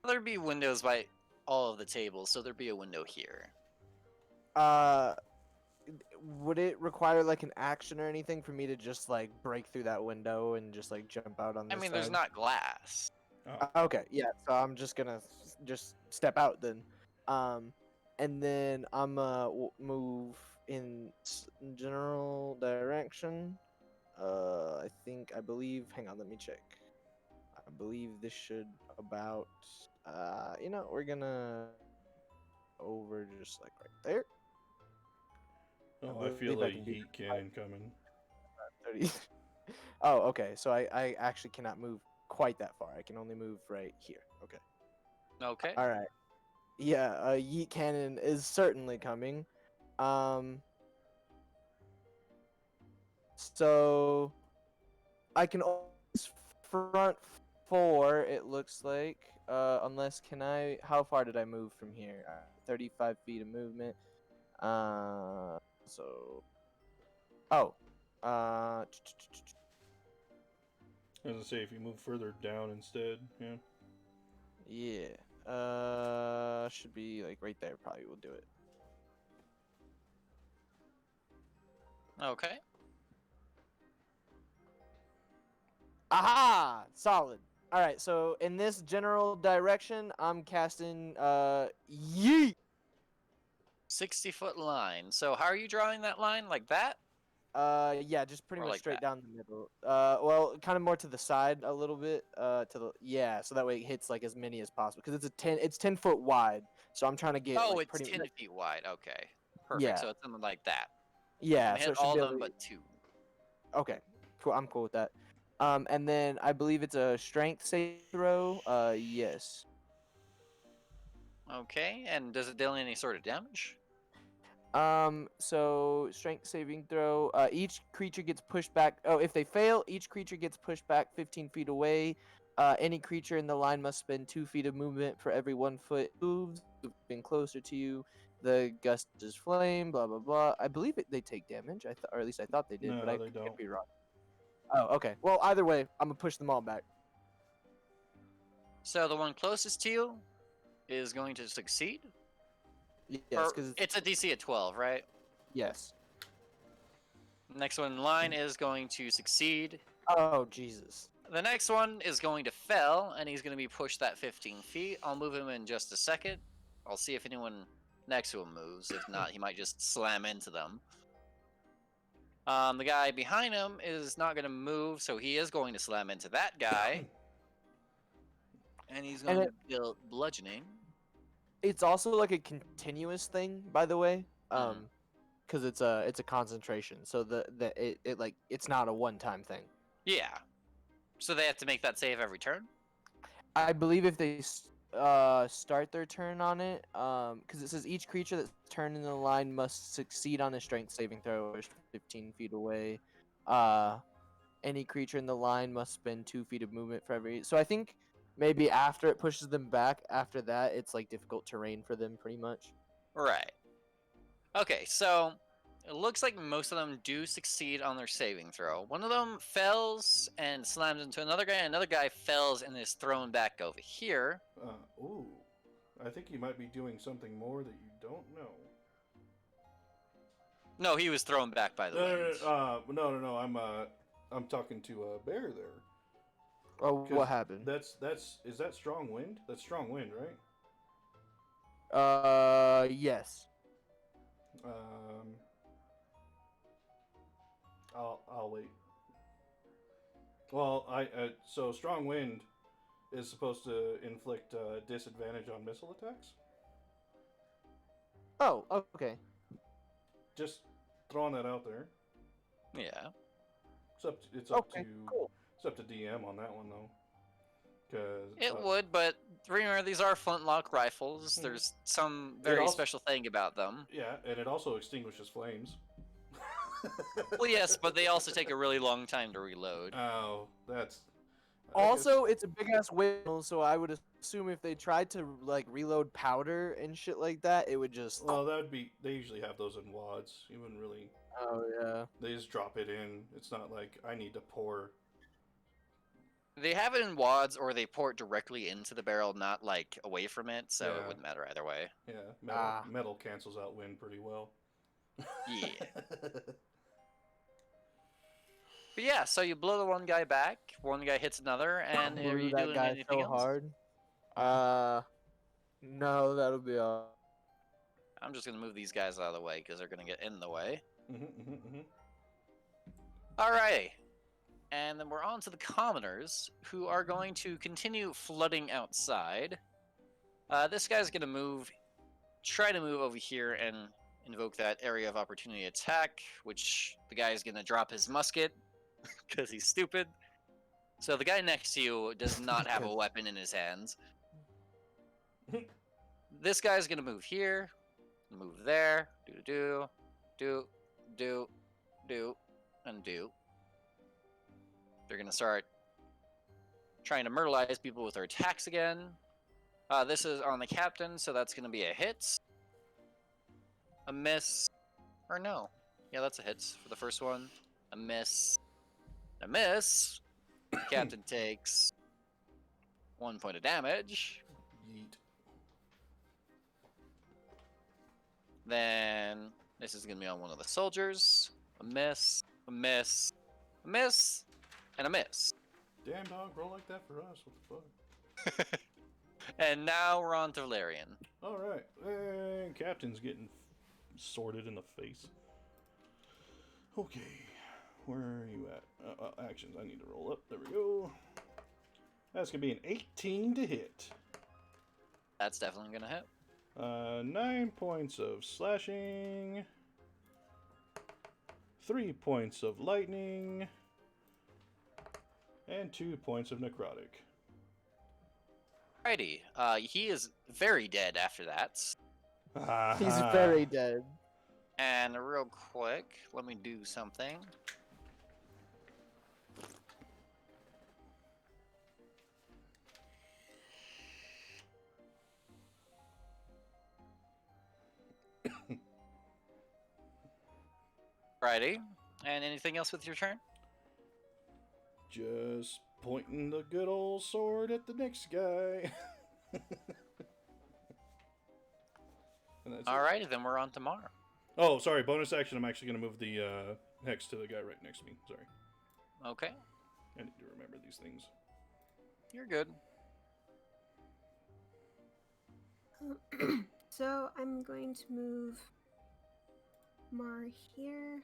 There'd be windows by all of the tables, so there'd be a window here. Would it require like an action or anything for me to just like break through that window and just like jump out on this I mean, side? there's not glass. Okay, yeah, so I'm just gonna just step out then. And then I'm move in general direction. I believe, hang on, let me check. I believe this should about, we're gonna over just like right there. Oh, I feel like heat cannon coming. 30. Oh, okay, so I actually cannot move quite that far. I can only move right here. Okay. Okay. All right. Yeah, yeet cannon is certainly coming. So I can always front 4. It looks like. Unless how far did I move from here? 35 feet of movement. I was gonna say, if you move further down instead, yeah. Yeah. Should be like right there. Probably will do it. Okay. Aha! Solid. All right. So in this general direction, I'm casting yeet. 60-foot line. So how are you drawing that line? Like that? Yeah, just pretty Or much like straight that? down the middle. Well, kind of more to the side a little bit. To the yeah, so that way it hits like as many as possible because it's 10 foot wide. So I'm trying to get Oh, like it's pretty 10 feet wide. Okay. Perfect. yeah, So it's something like that. You yeah. can So hit it should all be of able them to. but 2. Okay, cool. I'm cool with that. And then I believe it's a strength save throw. Yes. Okay, and does it deal any sort of damage? So strength saving throw. Each creature gets pushed back. Oh, if they fail, each creature gets pushed back 15 feet away. Any creature in the line must spend 2 feet of movement for every 1 foot it moves. Moving closer to you, the gust is flame. Blah blah blah. I believe they take damage. Or at least I thought they did, but No, I they could don't. be wrong. Oh, okay. Well, either way, I'm gonna push them all back. So the one closest to you is going to succeed? Yes, Or because it's a DC at 12, right? yes. Next one in line is going to succeed. Oh Jesus. The next one is going to fail, and he's going to be pushed that 15 feet. I'll move him in just a second. I'll see if anyone next to him moves. If not, he might just slam into them. The guy behind him is not going to move, so he is going to slam into that guy. And he's And going to deal bludgeoning. it's also like a continuous thing, by the way. Mhm. Because it's a concentration, so it like it's not a one-time thing. Yeah. So they have to make that save every turn? I believe if they start their turn on it, because it says each creature that's turned in the line must succeed on a strength saving throw or is 15 feet away. Any creature in the line must spend 2 feet of movement for every. So I think maybe after it pushes them back, after that it's like difficult terrain for them, pretty much. Right. Okay, so it looks like most of them do succeed on their saving throw. One of them fails and slams into another guy. Another guy fails and is thrown back over here. Ooh. I think you might be doing something more that you don't know. No, he was thrown back by the wind. No. I'm talking to a bear there. Oh, 'Cause what happened? Is that strong wind? That's strong wind, right? Yes. I'll wait. Well, so strong wind is supposed to inflict disadvantage on missile attacks. Oh, okay. Just throwing that out there. Yeah. It's up Okay, to cool. it's up to DM on that one though. Cause It would, but remember, these are flintlock rifles. There's some very special thing about them. Yeah, and it also extinguishes flames. Well, yes, but they also take a really long time to reload. Oh, that's. Also, it's a big ass windmill, so I would assume if they tried to like reload powder and shit like that, it would just. Well, that would be. They usually have those in wads. You wouldn't really. Oh yeah. They just drop it in. It's not like I need to pour. They have it in wads, or they pour it directly into the barrel, not like away from it, so Yeah. it wouldn't matter either way. Yeah, metal cancels out wind pretty well. Yeah. But yeah, so you blow the one guy back, one guy hits another, and are Blew you that doing guy anything so else? hard. No, that'll be all. I'm just gonna move these guys out of the way because they're gonna get in the way. Mm-hmm. Alrighty. And then we're on to the commoners, who are going to continue flooding outside. This guy's gonna try to move over here and invoke that area of opportunity attack, which the guy is gonna drop his musket because he's stupid. So the guy next to you does not have a weapon in his hands. This guy's gonna move here, move there, do, and do. They're gonna start trying to myrtleize people with their attacks again. This is on the captain, so that's gonna be a hit. A miss. Or no. Yeah, that's a hit for the first one. A miss. A miss. The captain takes 1 point of damage. Yeet. Then this is gonna be on one of the soldiers. A miss. A miss. A miss. And a miss. Damn dog, roll like that for us. What the fuck? And now we're on to Valerian. All right, and Captain's getting sorted in the face. Okay, where are you at? Actions. I need to roll up. There we go. That's gonna be an 18 to hit. That's definitely gonna hit. 9 points of slashing, 3 points of lightning, and 2 points of necrotic. Alrighty. He is very dead after that. He's very dead. And real quick, let me do something. Alrighty. And anything else with your turn? Just pointing the good old sword at the next guy. And that's it. Alrighty, then we're on to Mara. Oh, sorry. Bonus action. I'm actually going to move the hex to the guy right next to me. Sorry. Okay. I need to remember these things. You're good. So I'm going to move Mar here.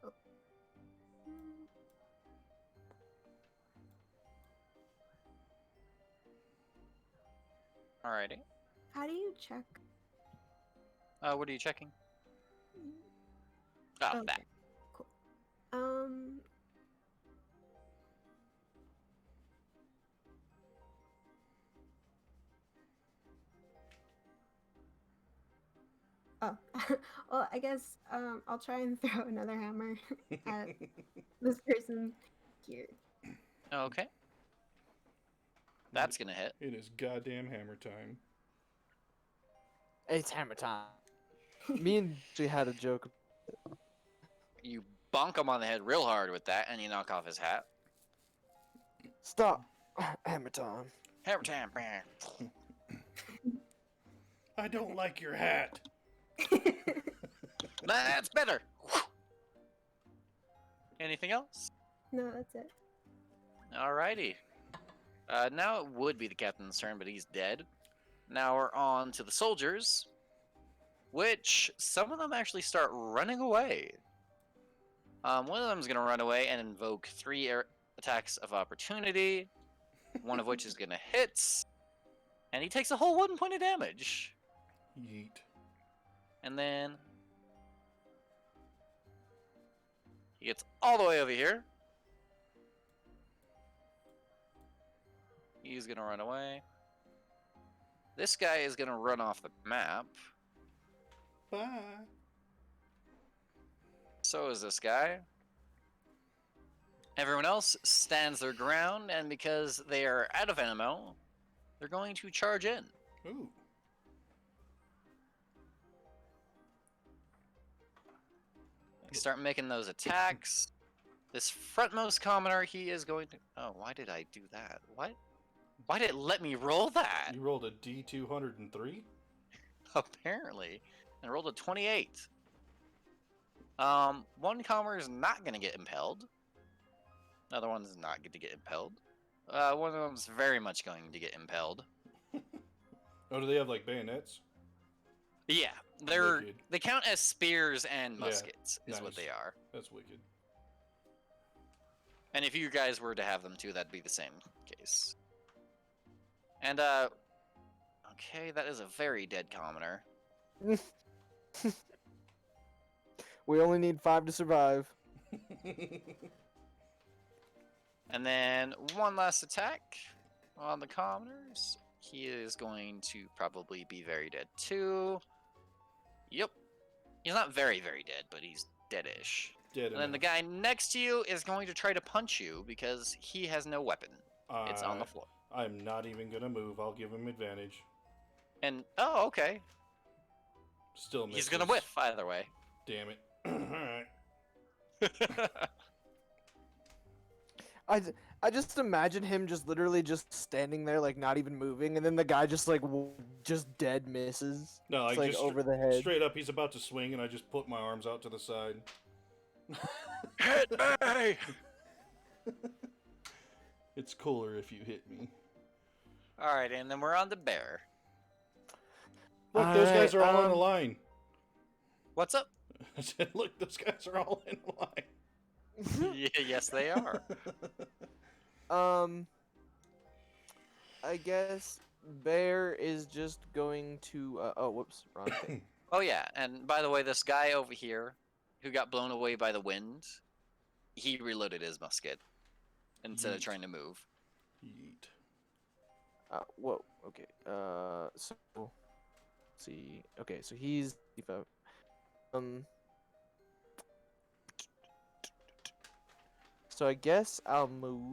Oh. Mm, Alrighty. How do you check? What are you checking? Oh, Okay, that. cool. Oh, well, I guess I'll try and throw another hammer at this person here. Okay. That's gonna hit. It is goddamn hammer time. It's hammer time. Me and Jay had a joke. You bonk him on the head real hard with that, and you knock off his hat. Stop. Hammer time. Hammer time. Bam. I don't like your hat. That's better. Anything else? No, that's it. Alrighty. Now it would be the captain's turn, but he's dead. Now we're on to the soldiers, which some of them actually start running away. One of them is going to run away and invoke 3 attacks of opportunity, one of which is going to hit, and he takes a whole 1 point of damage. Yeet. And then he gets all the way over here. He's going to run away. This guy is going to run off the map. Bye. So is this guy. Everyone else stands their ground, and because they are out of ammo, they're going to charge in. Ooh. They start making those attacks. This frontmost commoner, he is going to... Oh, why did I do that? What? Why did it let me roll that? You rolled a D203? Apparently. And I rolled a 28. One commoner is not going to get impelled. Another one's not going to get impelled. One of them's very much going to get impelled. Oh, do they have like bayonets? Yeah, Wicked. they count as spears and Yeah, muskets, is what nice. they are. That's wicked. And if you guys were to have them too, that'd be the same case. And, okay, that is a very dead commoner. We only need 5 to survive. And then one last attack on the commoners. He is going to probably be very dead too. Yep. He's not very, very dead, but he's deadish. Dead And then the guy next to you is going to try to punch you because he has no weapon. It's on the floor. I'm not even gonna move. I'll give him advantage. And, oh, okay. Still misses. He's gonna whiff either way. Damn it. Alright. I just imagine him just literally just standing there, like not even moving, and then the guy just like just dead misses. No, It's, like like just over the head. straight up, he's about to swing, and I just put my arms out to the side. Hit me! It's cooler if you hit me. All right, and then we're on the bear. Look, those guys are all in a line. What's up? I said, look, those guys are all in a line. Yeah, yes, they are. I guess Bear is just going to. Oh, whoops, wrong thing. Oh yeah, and by the way, this guy over here, who got blown away by the wind, he reloaded his musket instead of Yeet. trying to move. Yeet. Whoa. Okay. So let's see. Okay, so he's So I guess I'll move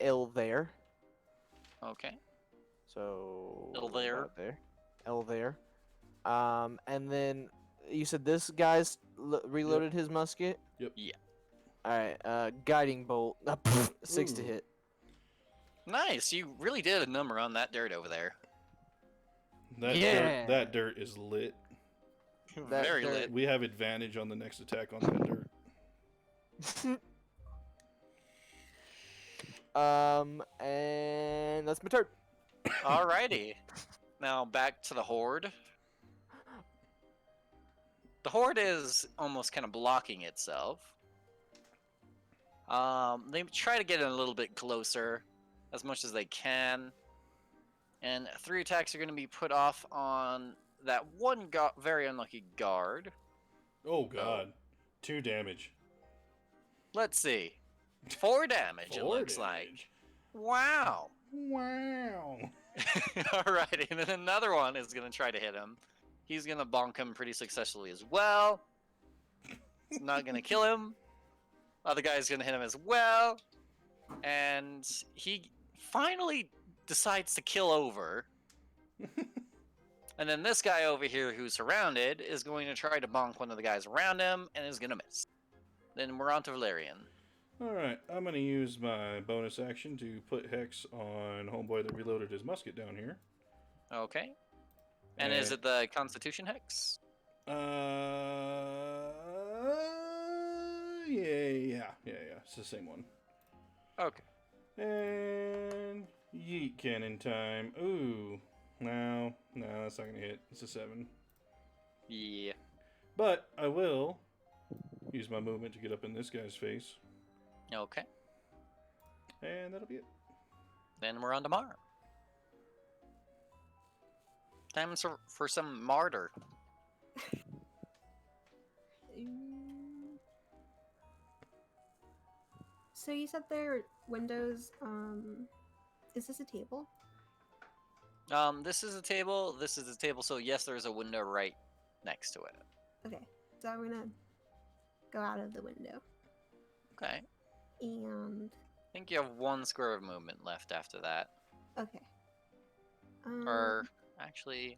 L there. Okay. So L there. about there. L there. And then you said this guy's reloaded his musket. Yep. Yeah. All right. Guiding bolt. 6 to Ooh. hit. Nice. You really did a number on that dirt over there. Yeah. That dirt is lit. That Very dirt- lit. We have advantage on the next attack on that dirt. And that's my turn. Alrighty. Now back to the horde. The horde is almost kind of blocking itself. They try to get in a little bit closer, as much as they can. And 3 attacks are going to be put off on that one very unlucky guard. Oh god. 2 damage. Let's see. 4 damage, it 4 looks like. damage. Wow. Wow. Alrighty, and then another one is going to try to hit him. He's going to bonk him pretty successfully as well. It's not going to kill him. Other guy's going to hit him as well. And he finally decides to kill over. And then this guy over here who's surrounded is going to try to bonk one of the guys around him and is going to miss. Then we're on to Valerian. Alright, I'm going to use my bonus action to put Hex on Homeboy that reloaded his musket down here. Okay. And is it the Constitution Hex? Yeah. It's the same one. Okay. And yeet cannon time. Ooh. No, that's not going to hit. It's a 7. Yeah. But I will use my movement to get up in this guy's face. Okay. And that'll be it. Then we're on to Mar. Time for some martyr. So you said there are windows. Is this a table? This is a table. This is a table. So yes, there's a window right next to it. Okay, so I'm gonna go out of the window. Okay. And I think you have 1 square of movement left after that. okay. Or actually,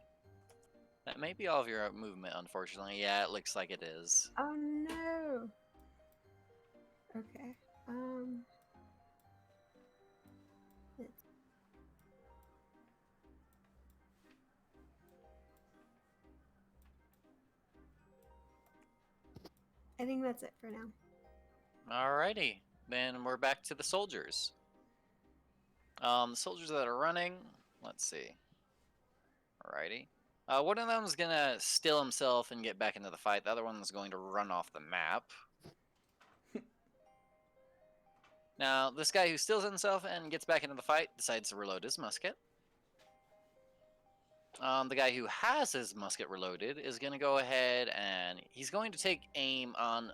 that may be all of your movement. Unfortunately, yeah, it looks like it is. Oh no. Okay. let's- I think that's it for now. Alrighty, then we're back to the soldiers. The soldiers that are running. Let's see. Alrighty. One of them is gonna still himself and get back into the fight. The other one is going to run off the map. Now, this guy who stills himself and gets back into the fight decides to reload his musket. The guy who has his musket reloaded is going to go ahead and he's going to take aim on...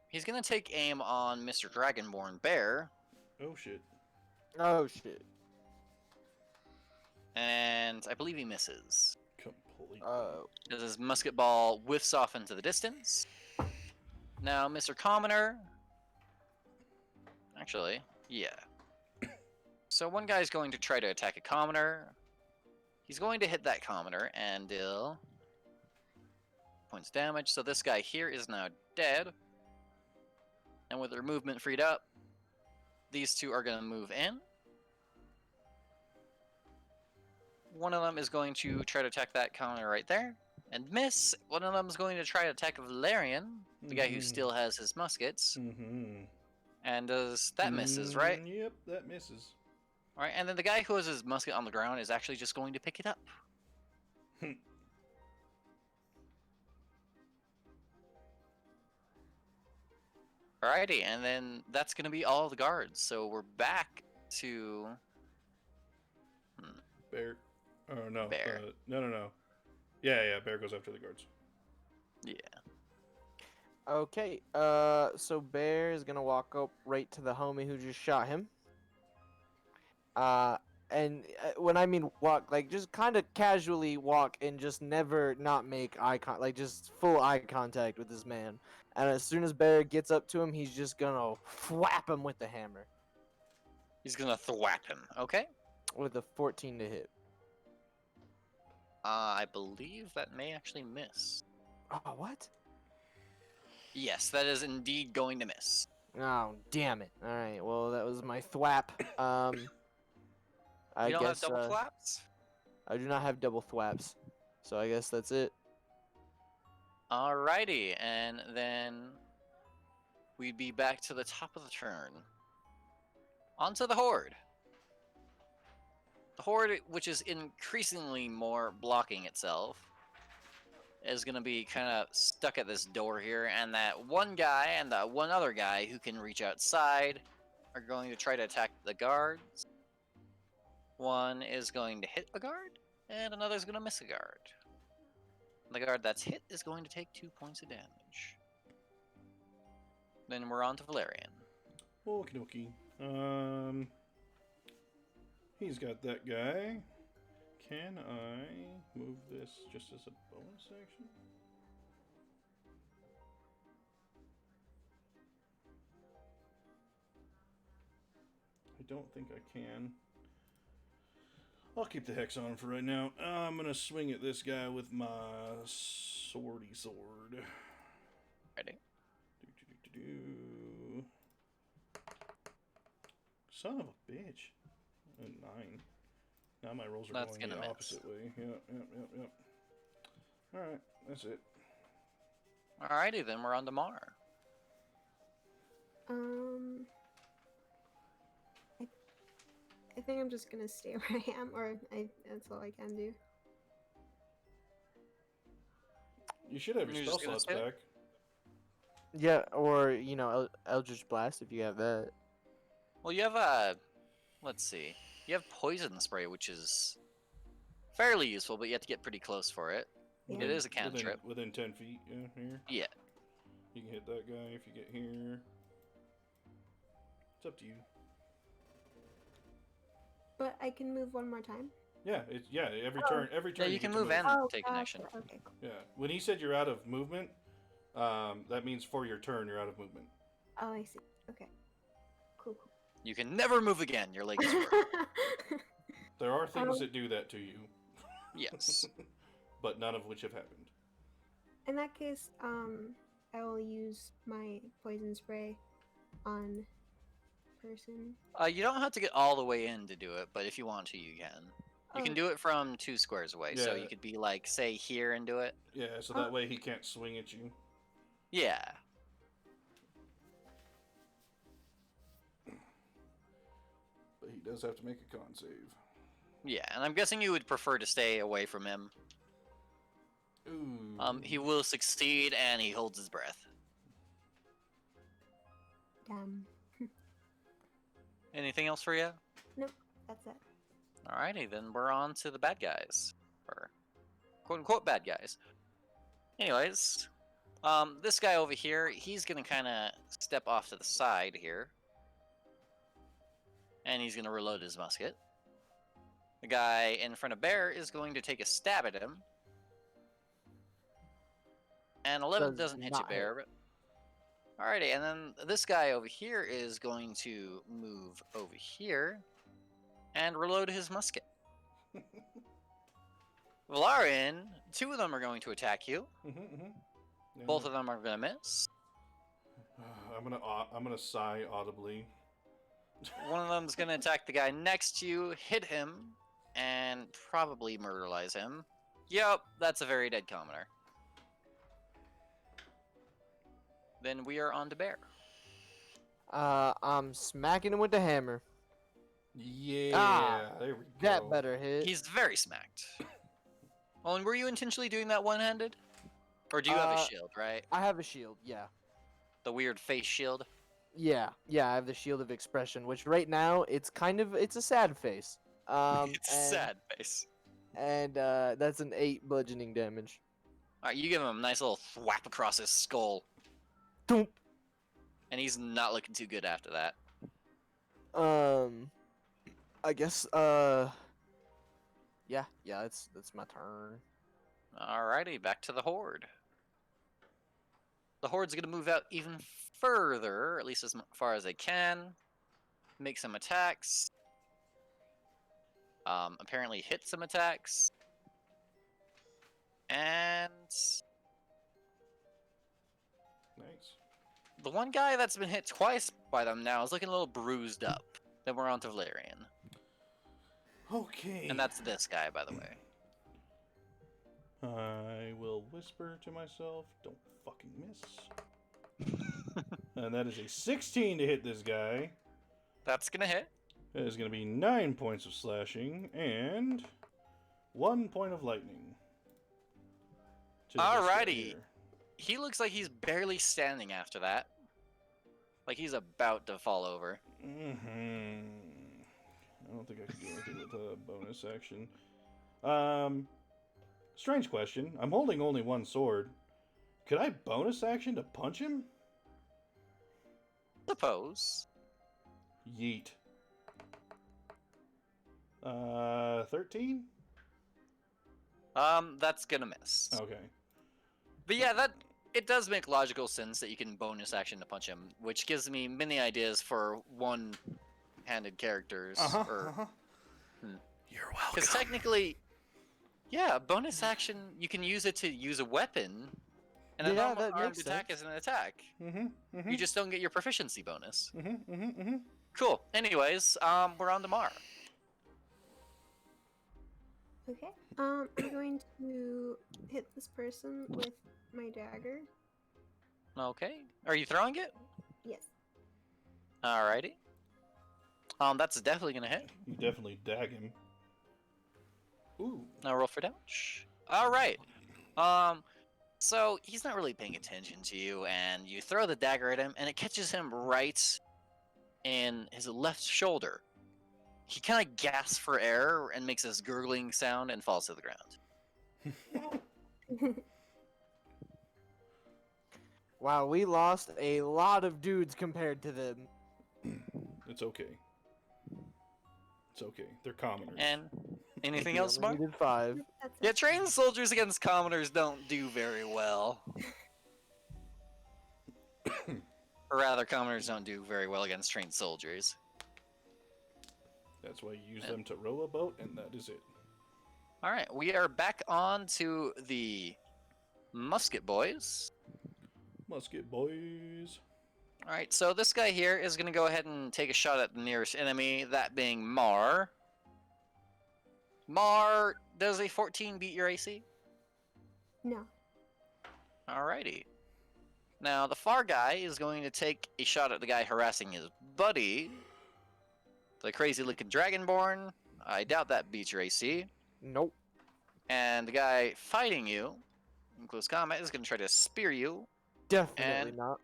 He's going to take aim on Mr. Dragonborn Bear. Oh shit. Oh shit. And I believe he misses. Complete. Oh. As his musket ball whiffs off into the distance. Now, Mr. Commoner... Actually, yeah. So one guy's going to try to attack a commoner. He's going to hit that commoner and deal points damage. So this guy here is now dead. And with their movement freed up, these two are going to move in. One of them is going to try to attack that commoner right there. and miss. One of them's going to try to attack Valerian, the guy who still has his muskets. Mm-hmm. And that misses, right? Yep, that misses. All right, and then the guy who has his musket on the ground is actually just going to pick it up. Alrighty, and then that's going to be all the guards. So we're back to... Bear. Oh, no. Bear. No. Yeah, Bear goes after the guards. Yeah. Okay, so Bear is gonna walk up right to the homie who just shot him. And when I mean walk, like just kind of casually walk and just never not make like just full eye contact with this man. And as soon as Bear gets up to him, he's just gonna whap him with the hammer He's going to thwap him, okay? with a 14 to hit. I believe that may actually miss. Oh, what? Yes, that is indeed going to miss. Oh, damn it. All right, well, that was my thwap. I You don't guess have double flaps? I do not have double thwaps, so I guess that's it. Alrighty, and then we'd be back to the top of the turn. Onto the Horde. The Horde, which is increasingly more blocking itself, is going to be kind of stuck at this door here, and that one guy and that one other guy who can reach outside are going to try to attack the guards. One is going to hit a guard, and another is going to miss a guard. The guard that's hit is going to take 2 points of damage. Then we're on to Valerian. Okie dokie. He's got that guy. Can I move this just as a bonus action? I don't think I can. I'll keep the hex on for right now. I'm gonna swing at this guy with my swordy sword. Ready? Son of a bitch. A 9. Now my rolls are That's going the gonna miss. opposite way. Yep. Alright, that's it. Alrighty, then we're on to Mar. I think I'm just gonna stay where I am, or that's all I can do. You should have your You're spell just gonna slots sit? back. Yeah, or, Eldritch Blast if you have that. Well, you have let's see. You have Poison Spray, which is fairly useful, but you have to get pretty close for it. Yeah. It is a cantrip. Within 10 feet, yeah, here. Yeah. You can hit that guy if you get here. It's up to you. But I can move one more time. Yeah, every turn Yeah, you get can to move and take an gotcha. action. Okay, cool. Yeah. When he said you're out of movement, that means for your turn you're out of movement. Oh, I see. Okay. Cool. You can never move again. Your leg is broken. There are things that do that to you. Yes. But none of which have happened. In that case, I will use my poison spray on person. You don't have to get all the way in to do it, but if you want to, you can. You can Oh. do it from 2 squares away, so Yeah. you could be like, say, here and do it. Yeah, so that way he can't swing at you. Yeah. But he does have to make a con save. Yeah, and I'm guessing you would prefer to stay away from him. Ooh. He will succeed, and he holds his breath. Damn. Anything else for you? Nope, that's it. Alrighty, then we're on to the bad guys. Or quote-unquote bad guys. Anyways, this guy over here, he's going to kind of step off to the side here. And he's going to reload his musket. The guy in front of Bear is going to take a stab at him. And 11 Does doesn't hit you, not hit. Bear. But... Alrighty, and then this guy over here is going to move over here and reload his musket. Valarian, 2 of them are going to attack you. Yeah. Both of them are going to miss. I'm gonna sigh audibly. One of them's going to attack the guy next to you, hit him, and probably murderize him. Yep, that's a very dead commoner. Then we are on to Bear. I'm smacking him with the hammer. Yeah, there we go. That better hit. He's very smacked. Well, and were you intentionally doing that one-handed? Or do you have a shield, right? I have a shield, yeah. The weird face shield? Yeah, I have the shield of expression, which right now it's a sad face. It's a and, sad face. And that's an 8 bludgeoning damage. Alright, you give him a nice little thwap across his skull. Doomp. And he's not looking too good after that. I guess yeah, that's my turn. Alrighty, back to the Horde. The Horde's gonna move out even further, at least as far as they can. Make some attacks. Apparently hit some attacks. And Nice. the one guy that's been hit twice by them now is looking a little bruised up. Then we're on to Valerian. Okay. And that's this guy, by the way. I will whisper to myself, don't fucking miss. And that is a 16 to hit this guy. That's gonna hit. That is going to be 9 points of slashing and 1 point of lightning. to this guy Alrighty. here. He looks like he's barely standing after that. Like he's about to fall over. I don't think I can do anything with a bonus action. Strange question. I'm holding only one sword. Could I bonus action to punch him? Suppose. Yeet. 13? That's gonna miss. Okay. But yeah, it does make logical sense that you can bonus action to punch him, which gives me many ideas for one-handed characters. You're welcome. Because technically, yeah, bonus action, you can use it to use a weapon, and a Yeah, normal that armed makes attack sense. is an attack. You just don't get your proficiency bonus. Mm-hmm. Cool. Anyways, we're on to Mar. Okay. I'm going to hit this person with my dagger. Okay. Are you throwing it? Yes. Alrighty. That's definitely gonna hit. You definitely dag him. Ooh. Now roll for damage. Alright. So he's not really paying attention to you, and you throw the dagger at him, and it catches him right in his left shoulder. He kind of gasps for air and makes this gurgling sound and falls to the ground. Wow, we lost a lot of dudes compared to them. It's okay. It's okay. They're commoners. And anything We else, only Mark? needed 5. That's Yeah, it. trained soldiers against commoners don't do very well. Or rather, commoners don't do very well against trained soldiers. That's why you use them to row a boat, and that is it. Alright, we are back on to the musket boys. Musket boys. Alright, so this guy here is going to go ahead and take a shot at the nearest enemy, that being Mar. Mar, does a 14 beat your AC? No. Alrighty. Now, the far guy is going to take a shot at the guy harassing his buddy. The crazy-looking Dragonborn. I doubt that beats your AC. Nope. And the guy fighting you in close combat is going to try to spear you. Definitely And- not.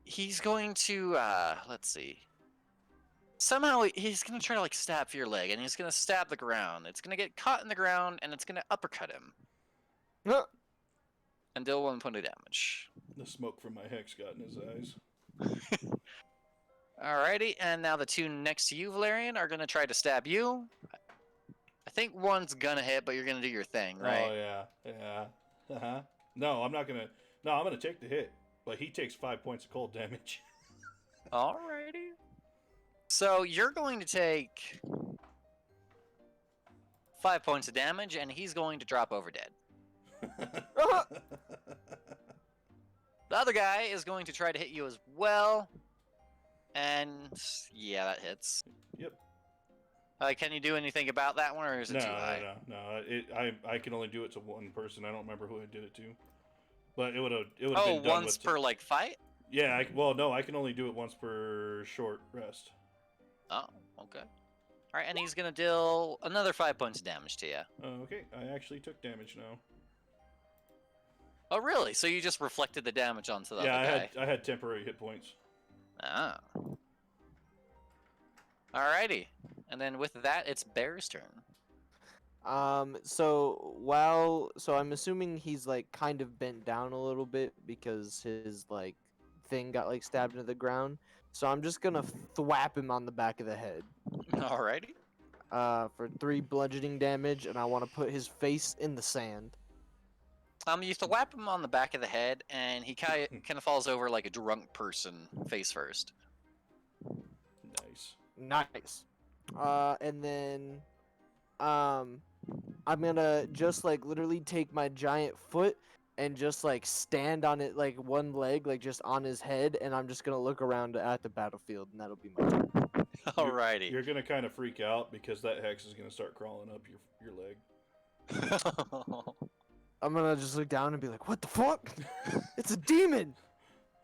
He's going to, let's see. Somehow he's going to try to, like, stab for your leg, and he's going to stab the ground. It's going to get caught in the ground, and it's going to uppercut him. Huh. And deal 1 point of damage. The smoke from my hex got in his eyes. Alrighty, and now the two next to you, Valerian, are going to try to stab you. I think one's going to hit, but you're going to do your thing, right? Oh, yeah. Uh-huh. No, I'm not gonna... No, I'm gonna take the hit. But he takes 5 points of cold damage. Alrighty. So you're going to take 5 points of damage, and he's going to drop over dead. The other guy is going to try to hit you as well. And yeah, that hits. Yep. Can you do anything about that one, or is it No, too high? I can only do it to one person. I don't remember who I did it to, but it would have Oh, been done once with. per like fight? Yeah, well, no, I can only do it once per short rest. Oh, okay. All right, and he's gonna deal another 5 points of damage to you. Okay, I actually took damage now. Oh, really? So you just reflected the damage onto the Yeah, other guy? I had temporary hit points. Ah. Alrighty. And then with that, it's Bear's turn. So I'm assuming he's like kind of bent down a little bit because his like thing got like stabbed into the ground. So I'm just gonna thwap him on the back of the head. Alrighty. For 3 bludgeoning damage, and I want to put his face in the sand. You have to whap him on the back of the head, and he kind of falls over like a drunk person, face first. Nice. Nice. And then, I'm gonna just like literally take my giant foot and just like stand on it like one leg, like just on his head, and I'm just gonna look around at the battlefield, and that'll be my turn. Alrighty. You're gonna kind of freak out because that hex is gonna start crawling up your leg. I'm gonna just look down and be like, "What the fuck? It's a demon!"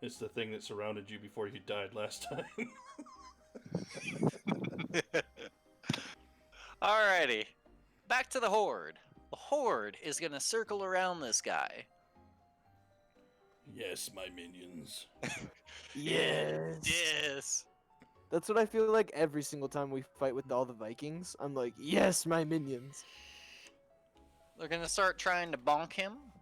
It's the thing that surrounded you before you died last time. Alrighty. Back to the Horde. The Horde is gonna circle around this guy. Yes, my minions. Yes. Yes. That's what I feel like every single time we fight with all the Vikings. I'm like, "Yes, my minions." They're gonna start trying to bonk him.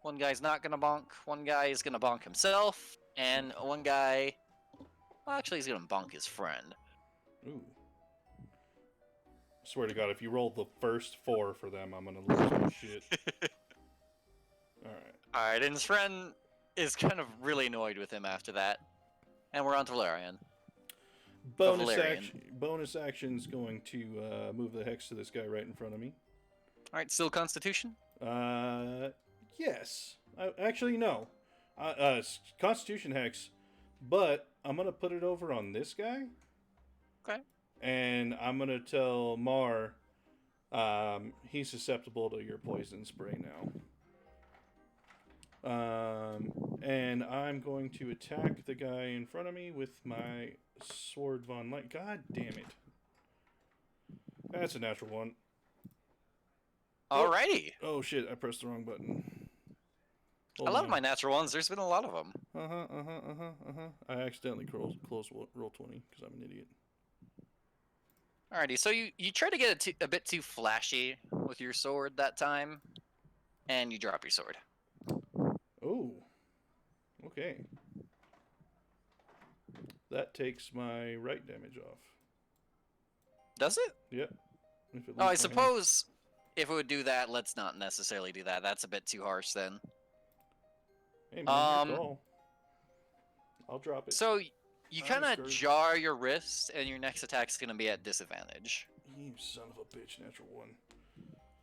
One guy's not gonna bonk. One guy is gonna bonk himself, and one guy, well, actually, he's gonna bonk his friend. Ooh. Swear to God, if you roll the first 4 for them, I'm gonna lose my shit. Alright. All right, and his friend is kind of really annoyed with him after that. And we're on to Valerian. Bonus action's going to move the hex to this guy right in front of me. All right, still Constitution? Yes. Actually, no. Constitution hex, but I'm gonna put it over on this guy. Okay. And I'm gonna tell Mar, he's susceptible to your poison spray now. And I'm going to attack the guy in front of me with my sword von Light. God damn it! That's a natural one. Alrighty. Oh shit! I pressed the wrong button. I love my natural ones. There's been a lot of them. I accidentally closed roll 20 because I'm an idiot. Alrighty, so you try to get a bit too flashy with your sword that time, and you drop your sword. Oh. Okay. That takes my right damage off. Does it? Yep. If it Oh, I leaves my hand. suppose if it would do that, let's not necessarily do that. That's a bit too harsh then. Hey man, your call. I'll drop it. So you I'm kind of screwed. jar your wrist, and your next attack's going to be at disadvantage. You son of a bitch, natural one.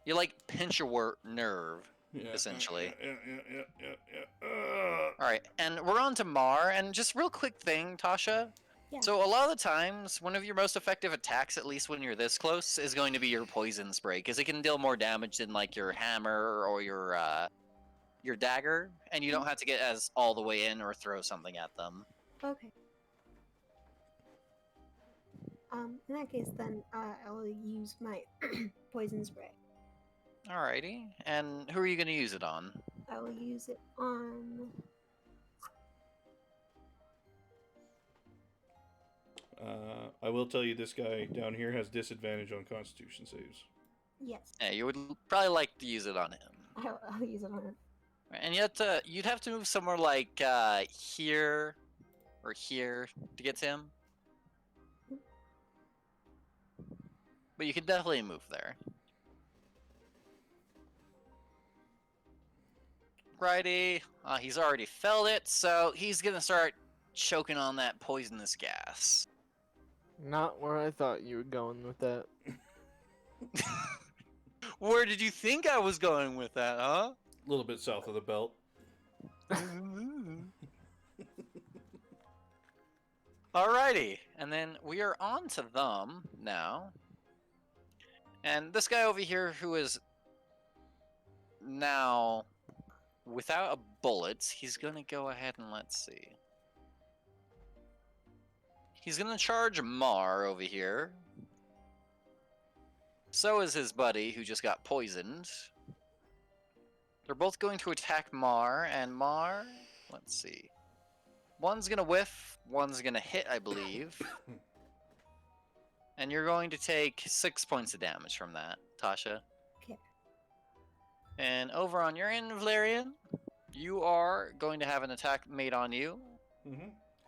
You like pinch your nerve, Yeah. essentially. Yeah. All right, and we're on to Mar, and just real quick thing, Tasha. Yeah. So a lot of the times, one of your most effective attacks, at least when you're this close, is going to be your poison spray, because it can deal more damage than like your hammer or your dagger, and you don't have to get as all the way in or throw something at them. Okay. In that case, then I will use my poison spray. Alrighty, and who are you going to use it on? I will use it on. I will tell you, this guy down here has disadvantage on Constitution saves. Yes, Yeah, you would probably like to use it on him. I'll use it on it. And yet, you'd have to move somewhere like here or here to get to him. But you could definitely move there. Righty. He's already felt it, so he's gonna start choking on that poisonous gas. Not where I thought you were going with that. Where did you think I was going with that, huh? A little bit south of the belt. Alrighty, And then we are on to them now. And this guy over here who is now without a bullet, he's going to go ahead and let's see. He's going to charge Mar over here. So is his buddy who just got poisoned. They're both going to attack Mar, and Mar, let's see. One's going to whiff, one's going to hit, I believe. And you're going to take 6 points of damage from that, Tasha. Okay. And over on your end, Valerian, you are going to have an attack made on you,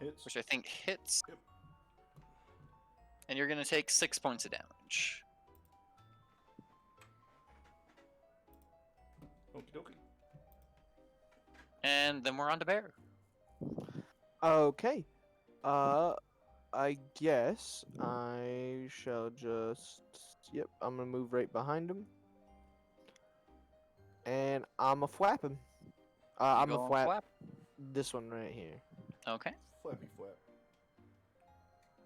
Hits. which I think hits. Yep. And you're going to take 6 points of damage. Okie dokie. And then we're on to Bear. Okay. I guess I shall just. Yep, I'm gonna move right behind him. And I'm a flap him. I'm Go a on flap this one right here. Okay. Flappy flap.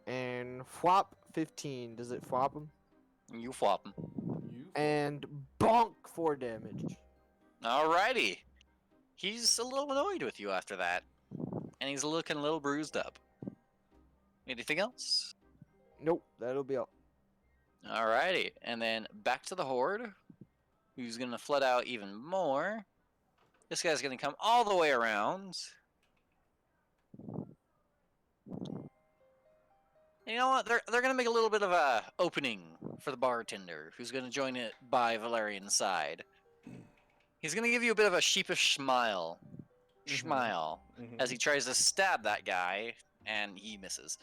And flop 15. Does it flop him? You flop him. You. And bonk 4 damage. Alrighty. He's a little annoyed with you after that. And he's looking a little bruised up. Anything else? Nope, that'll be all. Alrighty. And then back to the Horde, who's going to flood out even more. This guy's going to come all the way around. You know what? They're going to make a little bit of a opening for the bartender, who's going to join it by Valerian's side. He's going to give you a bit of a sheepish smile. As he tries to stab that guy, and he misses.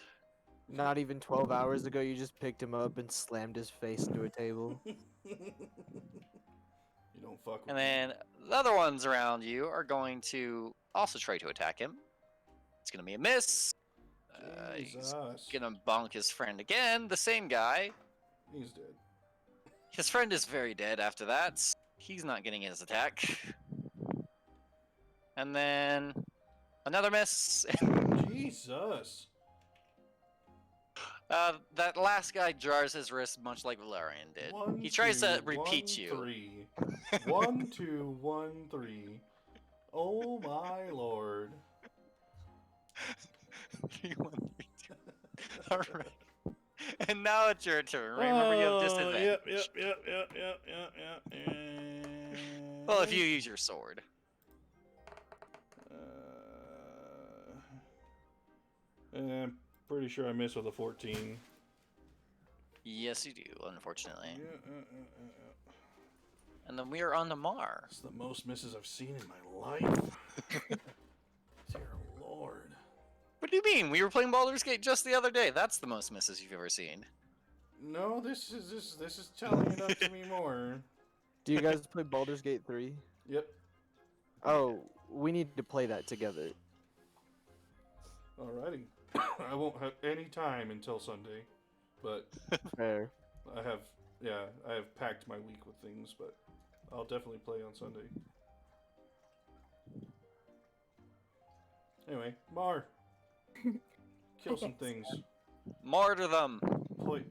Not even 12 hours ago, you just picked him up and slammed his face into a table. You don't fuck with And me. then the other ones around you are going to also try to attack him. It's going to be a miss. He's Jesus. going to bonk his friend again, the same guy. He's dead. His friend is very dead after that. He's not getting his attack. And then another miss. Jesus. That last guy jars his wrist much like Valerian did. One, He tries to 2, repeat 1, you. 3. 1, 2, 1, 3. Oh my lord. 3, 1, 3, 2. All right. And now it's your turn. Remember, you have disadvantage. Yep. Well, if you use your sword. I'm pretty sure I missed with a 14. Yes, you do, unfortunately. Yeah. And then we are on to Mar. It's the most misses I've seen in my life. Dear Lord. What do you mean? We were playing Baldur's Gate just the other day. That's the most misses you've ever seen. No, this is telling it up to me more. Do you guys play Baldur's Gate 3? Yep. Oh, we need to play that together. Alrighty. I won't have any time until Sunday, but Fair. I have packed my week with things, but I'll definitely play on Sunday. Anyway, Mar. Kill some Okay, things. Martyr them.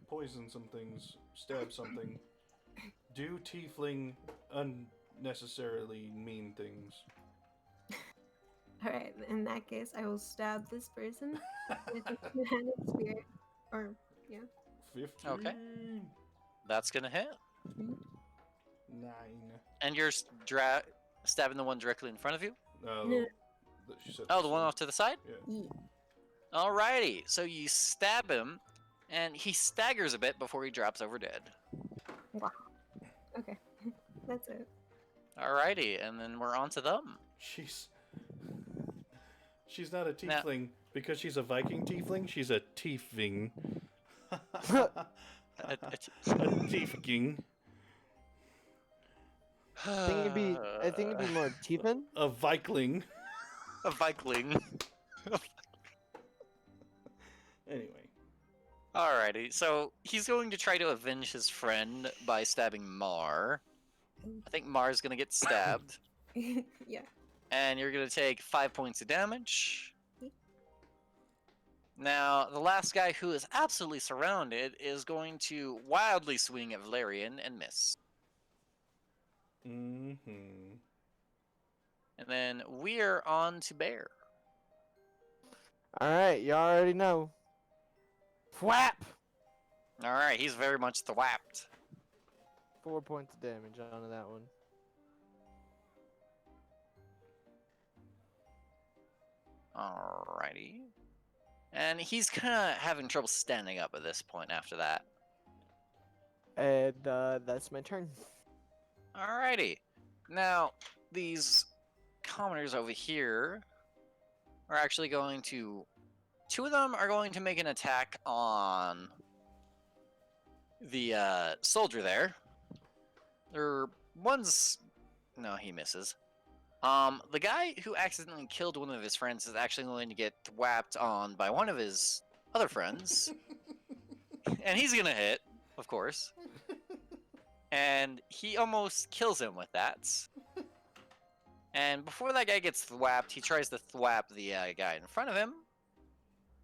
Poison some things. Stab something. Do tiefling unnecessarily mean things. Alright, in that case, I will stab this person with a two-handed spear. Or, yeah. 15. Okay. That's gonna hit. 9. And you're stabbing the one directly in front of you? No. She said Oh, this the one off to the side? Yeah. Yeah. Alrighty. So you stab him, and he staggers a bit before he drops over dead. Wow. Okay. That's it. Alrighty, and then we're on to them. She's not a Now- tiefling because she's a Viking tiefling. She's a tiefling. A tiefling. I think it'd be more Tiefin. A Vikling. A Viking. Anyway. Alrighty, so he's going to try to avenge his friend by stabbing Mar. I think Mar's gonna get stabbed. Yeah. And you're gonna take 5 points of damage. Now, the last guy who is absolutely surrounded is going to wildly swing at Valerian and miss. Mm-hmm. And then we're on to Bear. All right, you already know. Flap. All right, he's very much thwapped. 4 points of damage onto that one. Alrighty. And he's kind of having trouble standing up at this point after that. And that's my turn. Alrighty. Now, these commoners over here are actually going to... Two of them are going to make an attack on the soldier there. One's... No, he misses. The guy who accidentally killed one of his friends is actually going to get thwapped on by one of his other friends. And he's gonna hit, of course. And he almost kills him with that. And before that guy gets thwapped, he tries to thwap the guy in front of him.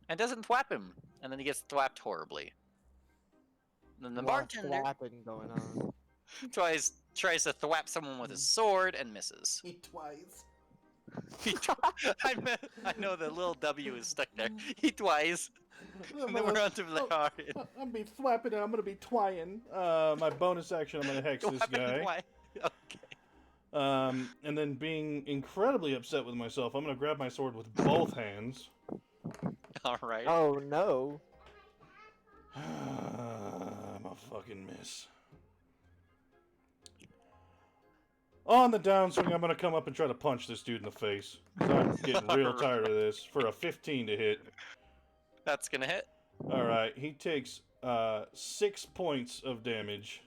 And doesn't thwap him. And then he gets thwapped horribly. And then the bartender Flapping going on. tries to thwap someone with his sword and misses. He twice. I know the little W is stuck there. He twice. And then we're on to Valerian. I'm gonna be thwapping and I'm gonna be twying. My bonus action, I'm gonna hex this guy. Okay. And then being incredibly upset with myself, I'm gonna grab my sword with both hands. All right. Oh no. I'm a fucking miss. On the downswing, I'm gonna come up and try to punch this dude in the face. 'Cause I'm getting real tired of this. For a 15 to hit. That's gonna hit. Alright, he takes 6 points of damage.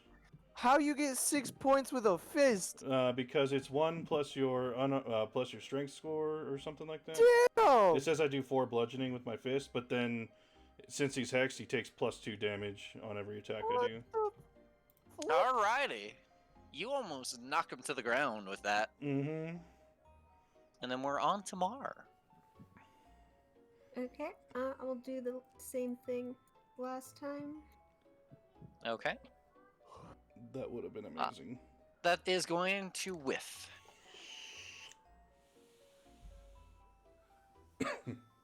How you get 6 points with a fist? Because it's 1 plus your strength score or something like that. Damn! It says I do 4 bludgeoning with my fist, but then since he's hexed, he takes +2 damage on every attack I do. Alrighty. You almost knock him to the ground with that. Mm-hmm. And then we're on to Mar. Okay, I will do the same thing last time. Okay. That would have been amazing. That is going to whiff.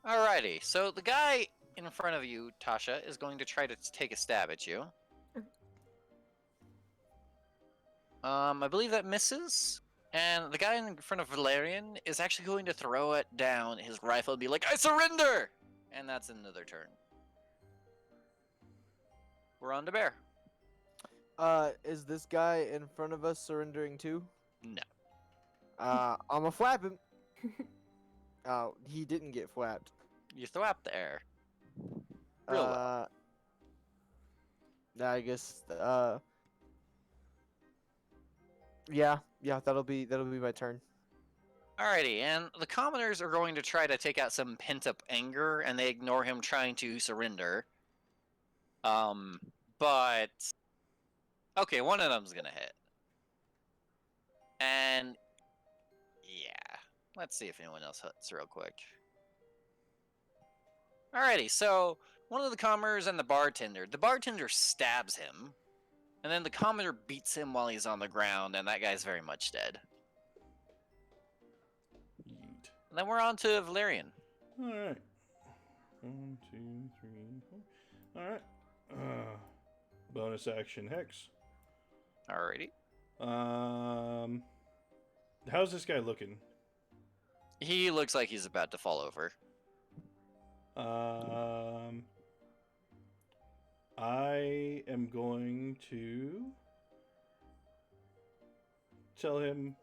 Alrighty, so the guy in front of you, Tasha, is going to try to take a stab at you. I believe that misses. And the guy in front of Valerian is actually going to throw it down his rifle and be like, I surrender! And that's another turn. We're on to Bear. Is this guy in front of us surrendering too? No. I'm a flap him. Oh, he didn't get flapped. You thwap the air. Real well. I guess, yeah, that'll be my turn. Alrighty, and the commoners are going to try to take out some pent-up anger, and they ignore him trying to surrender. But... Okay, one of them's gonna hit. And... Yeah. Let's see if anyone else hits real quick. Alrighty, so one of the commoners and the bartender stabs him, and then the commoner beats him while he's on the ground, and that guy's very much dead. Yeet. And then we're on to Valerian. Alright. 1, 2, 3, 4. Alright. Bonus action hex. Alrighty. How's this guy looking? He looks like he's about to fall over. I am going to tell him,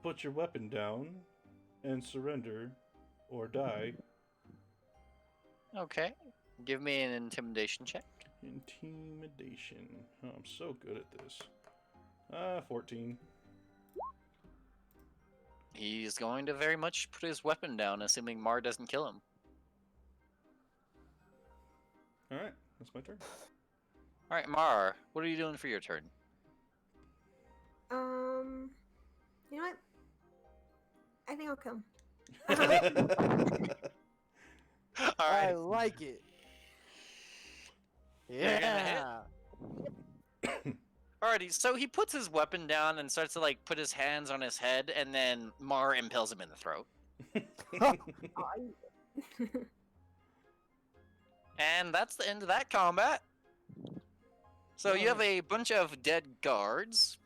put your weapon down and surrender or die. Okay. Give me an intimidation check. Intimidation. Oh, I'm so good at this. 14. He's going to very much put his weapon down, assuming Mar doesn't kill him. Alright, that's my turn. Alright, Mar, what are you doing for your turn? You know what? I think I'll kill him. All I right. like it. You're gonna hit? Yeah. Alrighty, so he puts his weapon down and starts to like put his hands on his head, and then Mar impales him in the throat. And that's the end of that combat. So you have a bunch of dead guards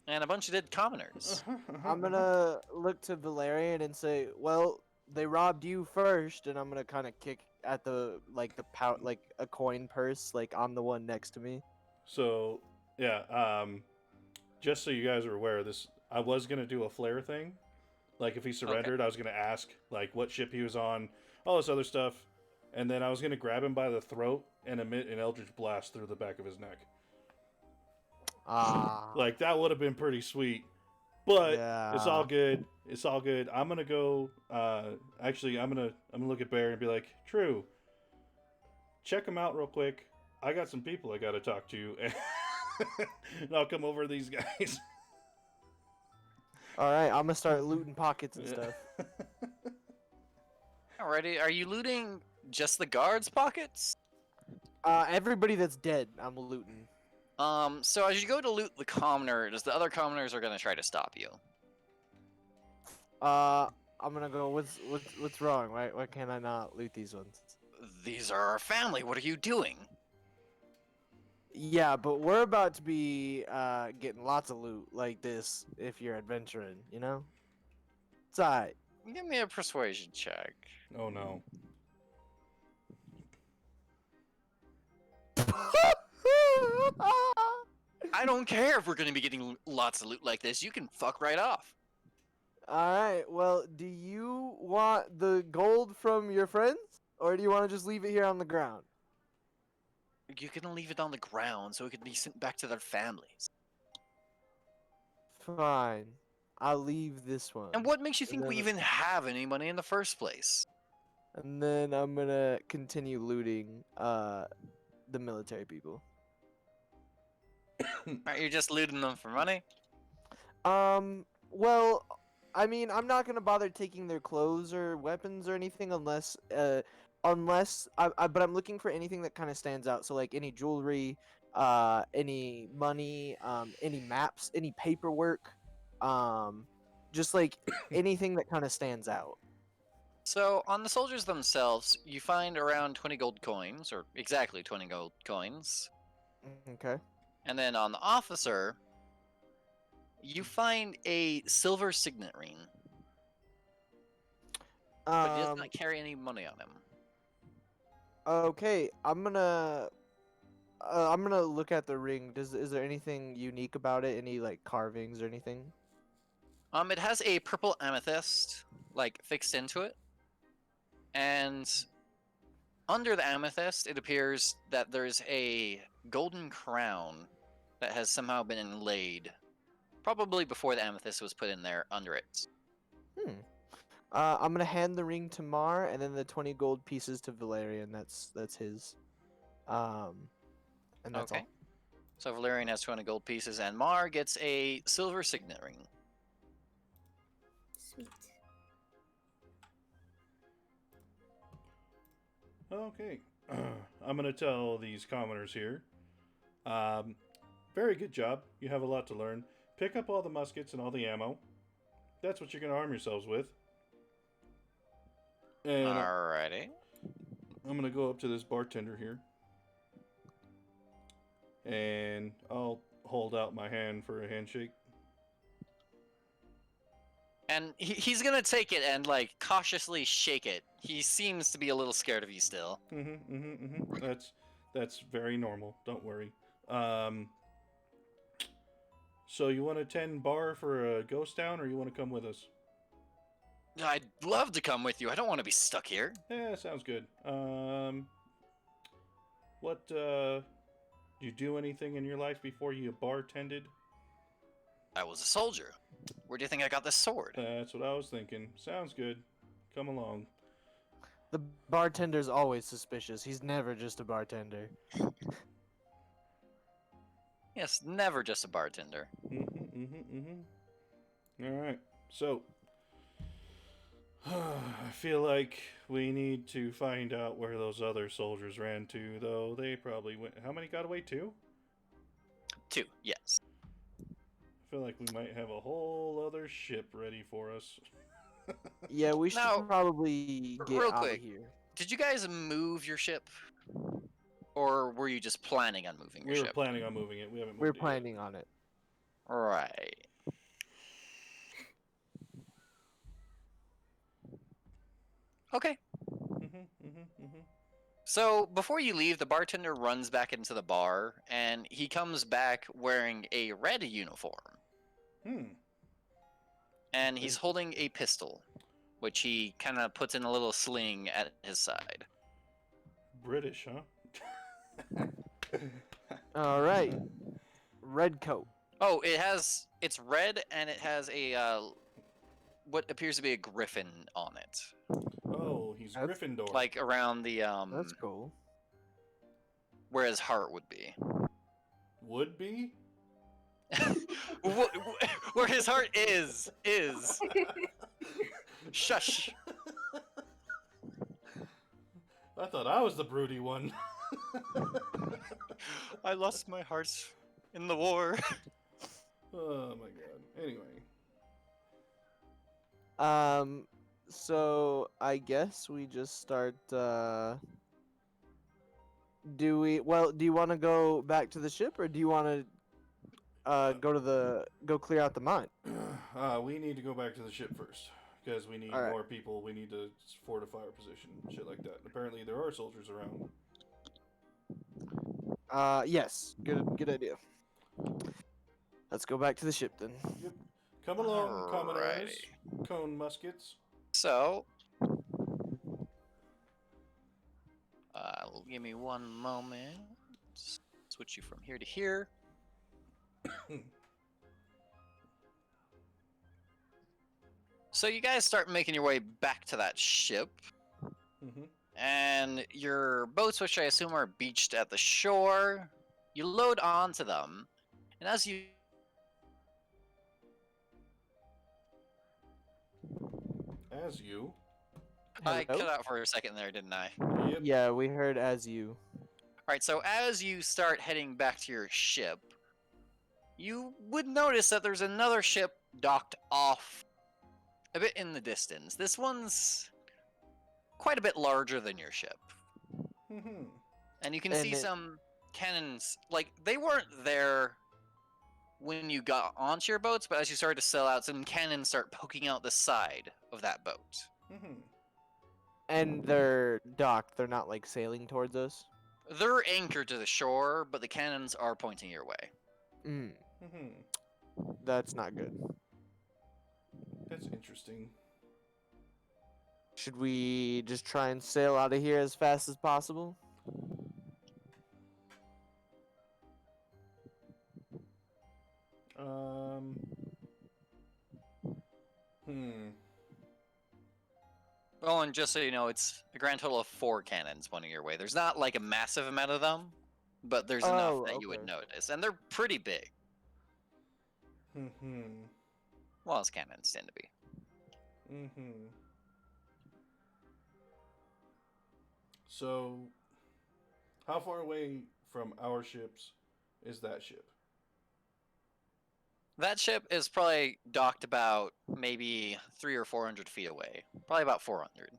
and a bunch of dead commoners. I'm gonna look to Valerian and say, "Well, they robbed you first," and I'm gonna kind of kick at the like a coin purse like on the one next to me. So, yeah, just so you guys are aware, this I was gonna do a flare thing. Like if he surrendered, I was gonna ask like what ship he was on, all this other stuff, and then I was gonna grab him by the throat and emit an eldritch blast through the back of his neck. Ah, Like that would have been pretty sweet, but it's all yeah. good. It's all good. I'm gonna go. Actually, I'm gonna look at Bear and be like, True, check him out real quick. I got some people I gotta talk to, and I'll come over to these guys. All right, I'm gonna start looting pockets and stuff. Alrighty, are you looting just the guards' pockets? Everybody that's dead, I'm looting. So as you go to loot the commoners, the other commoners are gonna try to stop you. I'm gonna go. What's wrong? Why can't I not loot these ones? These are our family. What are you doing? Yeah, but we're about to be getting lots of loot like this if you're adventuring, you know? It's alright. Give me a persuasion check. Oh no. I don't care if we're gonna be getting lots of loot like this. You can fuck right off. Alright, well, do you want the gold from your friends? Or do you want to just leave it here on the ground? You can leave it on the ground so it can be sent back to their families. Fine. I'll leave this one. And what makes you think we then- even have any money in the first place? And then I'm gonna continue looting the military people. Alright, you're just looting them for money? Well, I mean, I'm not gonna bother taking their clothes or weapons or anything unless but I'm looking for anything that kind of stands out. So like any jewelry, any money, any maps, any paperwork, just like anything that kind of stands out. So, on the soldiers themselves, you find around 20 gold coins, or exactly 20 gold coins. Okay. And then on the officer, you find a silver signet ring, but he does not carry any money on him. Okay, I'm gonna look at the ring. Is there anything unique about it? Any like carvings or anything? It has a purple amethyst, like, fixed into it. And under the amethyst, it appears that there's a golden crown that has somehow been inlaid. Probably before the amethyst was put in there under it. I'm gonna hand the ring to Mar, and then the 20 gold pieces to Valerian. That's his. And that's Okay. So Valerian has 20 gold pieces, and Mar gets a silver signet ring. Sweet. Okay. I'm going to tell these commoners here. Very good job. You have a lot to learn. Pick up all the muskets and all the ammo. That's what you're going to arm yourselves with. And Alrighty. I'm going to go up to this bartender here. And I'll hold out my hand for a handshake. And he's gonna take it and, like, cautiously shake it. He seems to be a little scared of you still. That's very normal. Don't worry. So you want to attend bar for a ghost town, or you want to come with us? I'd love to come with you. I don't want to be stuck here. Yeah, sounds good. What, you do anything in your life before you bartended? I was a soldier. Where do you think I got this sword? That's what I was thinking. Sounds good. Come along. The bartender's always suspicious. He's never just a bartender. Yes, never just a bartender. All right. So, I feel like we need to find out where those other soldiers ran to, though. They probably went. How many got away? Two? 2, yes. I feel like we might have a whole other ship ready for us. Yeah, we should Now, probably get real out of quick, here. did you guys move your ship? Or were you just planning on moving your We were ship? planning on moving it. We haven't moved We're it yet. planning on it. Right. Okay. So before you leave, the bartender runs back into the bar, and he comes back wearing a red uniform, Hmm. and he's holding a pistol, which he kind of puts in a little sling at his side. British, huh? All right. Red coat. Oh, it's red, and it has a what appears to be a griffin on it, Oh, he's That's- Gryffindor. like around the That's cool. where his heart would be. Would be? Where his heart is. Shush. I thought I was the broody one. I lost my heart in the war. Oh my god. Anyway. So I guess we just start. Do we? Well, do you want to go back to the ship, or do you want to go clear out the mine? We need to go back to the ship first. Because we need Alright. more people. We need to fortify our position. Shit like that. Apparently there are soldiers around. Yes. Good idea. Let's go back to the ship then. Yep. Come along, commoners. Alrighty. Cone muskets. So, give me one moment. Switch you from here to here. So you guys start making your way back to that ship, Mm-hmm. and your boats, which I assume are beached at the shore, you load onto them, and as you As you. I Hello? cut out for a second there, didn't I? Yep. Yeah, we heard as you. Alright, so as you start heading back to your ship, you would notice that there's another ship docked off a bit in the distance. This one's quite a bit larger than your ship. Mm-hmm. And you can And see it- some cannons, like, they weren't there when you got onto your boats, but as you started to sail out, some cannons start poking out the side of that boat. Mm-hmm. And they're docked. They're not like sailing towards us. They're anchored to the shore, but the cannons are pointing your way. Mm, Mm-hmm. that's not good. That's interesting. Should we just try and sail out of here as fast as possible? Hmm. Oh, and just so you know, it's a grand total of 4 cannons pointing your way. There's not like a massive amount of them, but there's enough Oh, that you would okay. notice. And they're pretty big. Mm-hmm. Well, as cannons tend to be. Mm-hmm. So, how far away from our ships is that ship? That ship is probably docked about maybe 300 or 400 feet away. Probably about 400.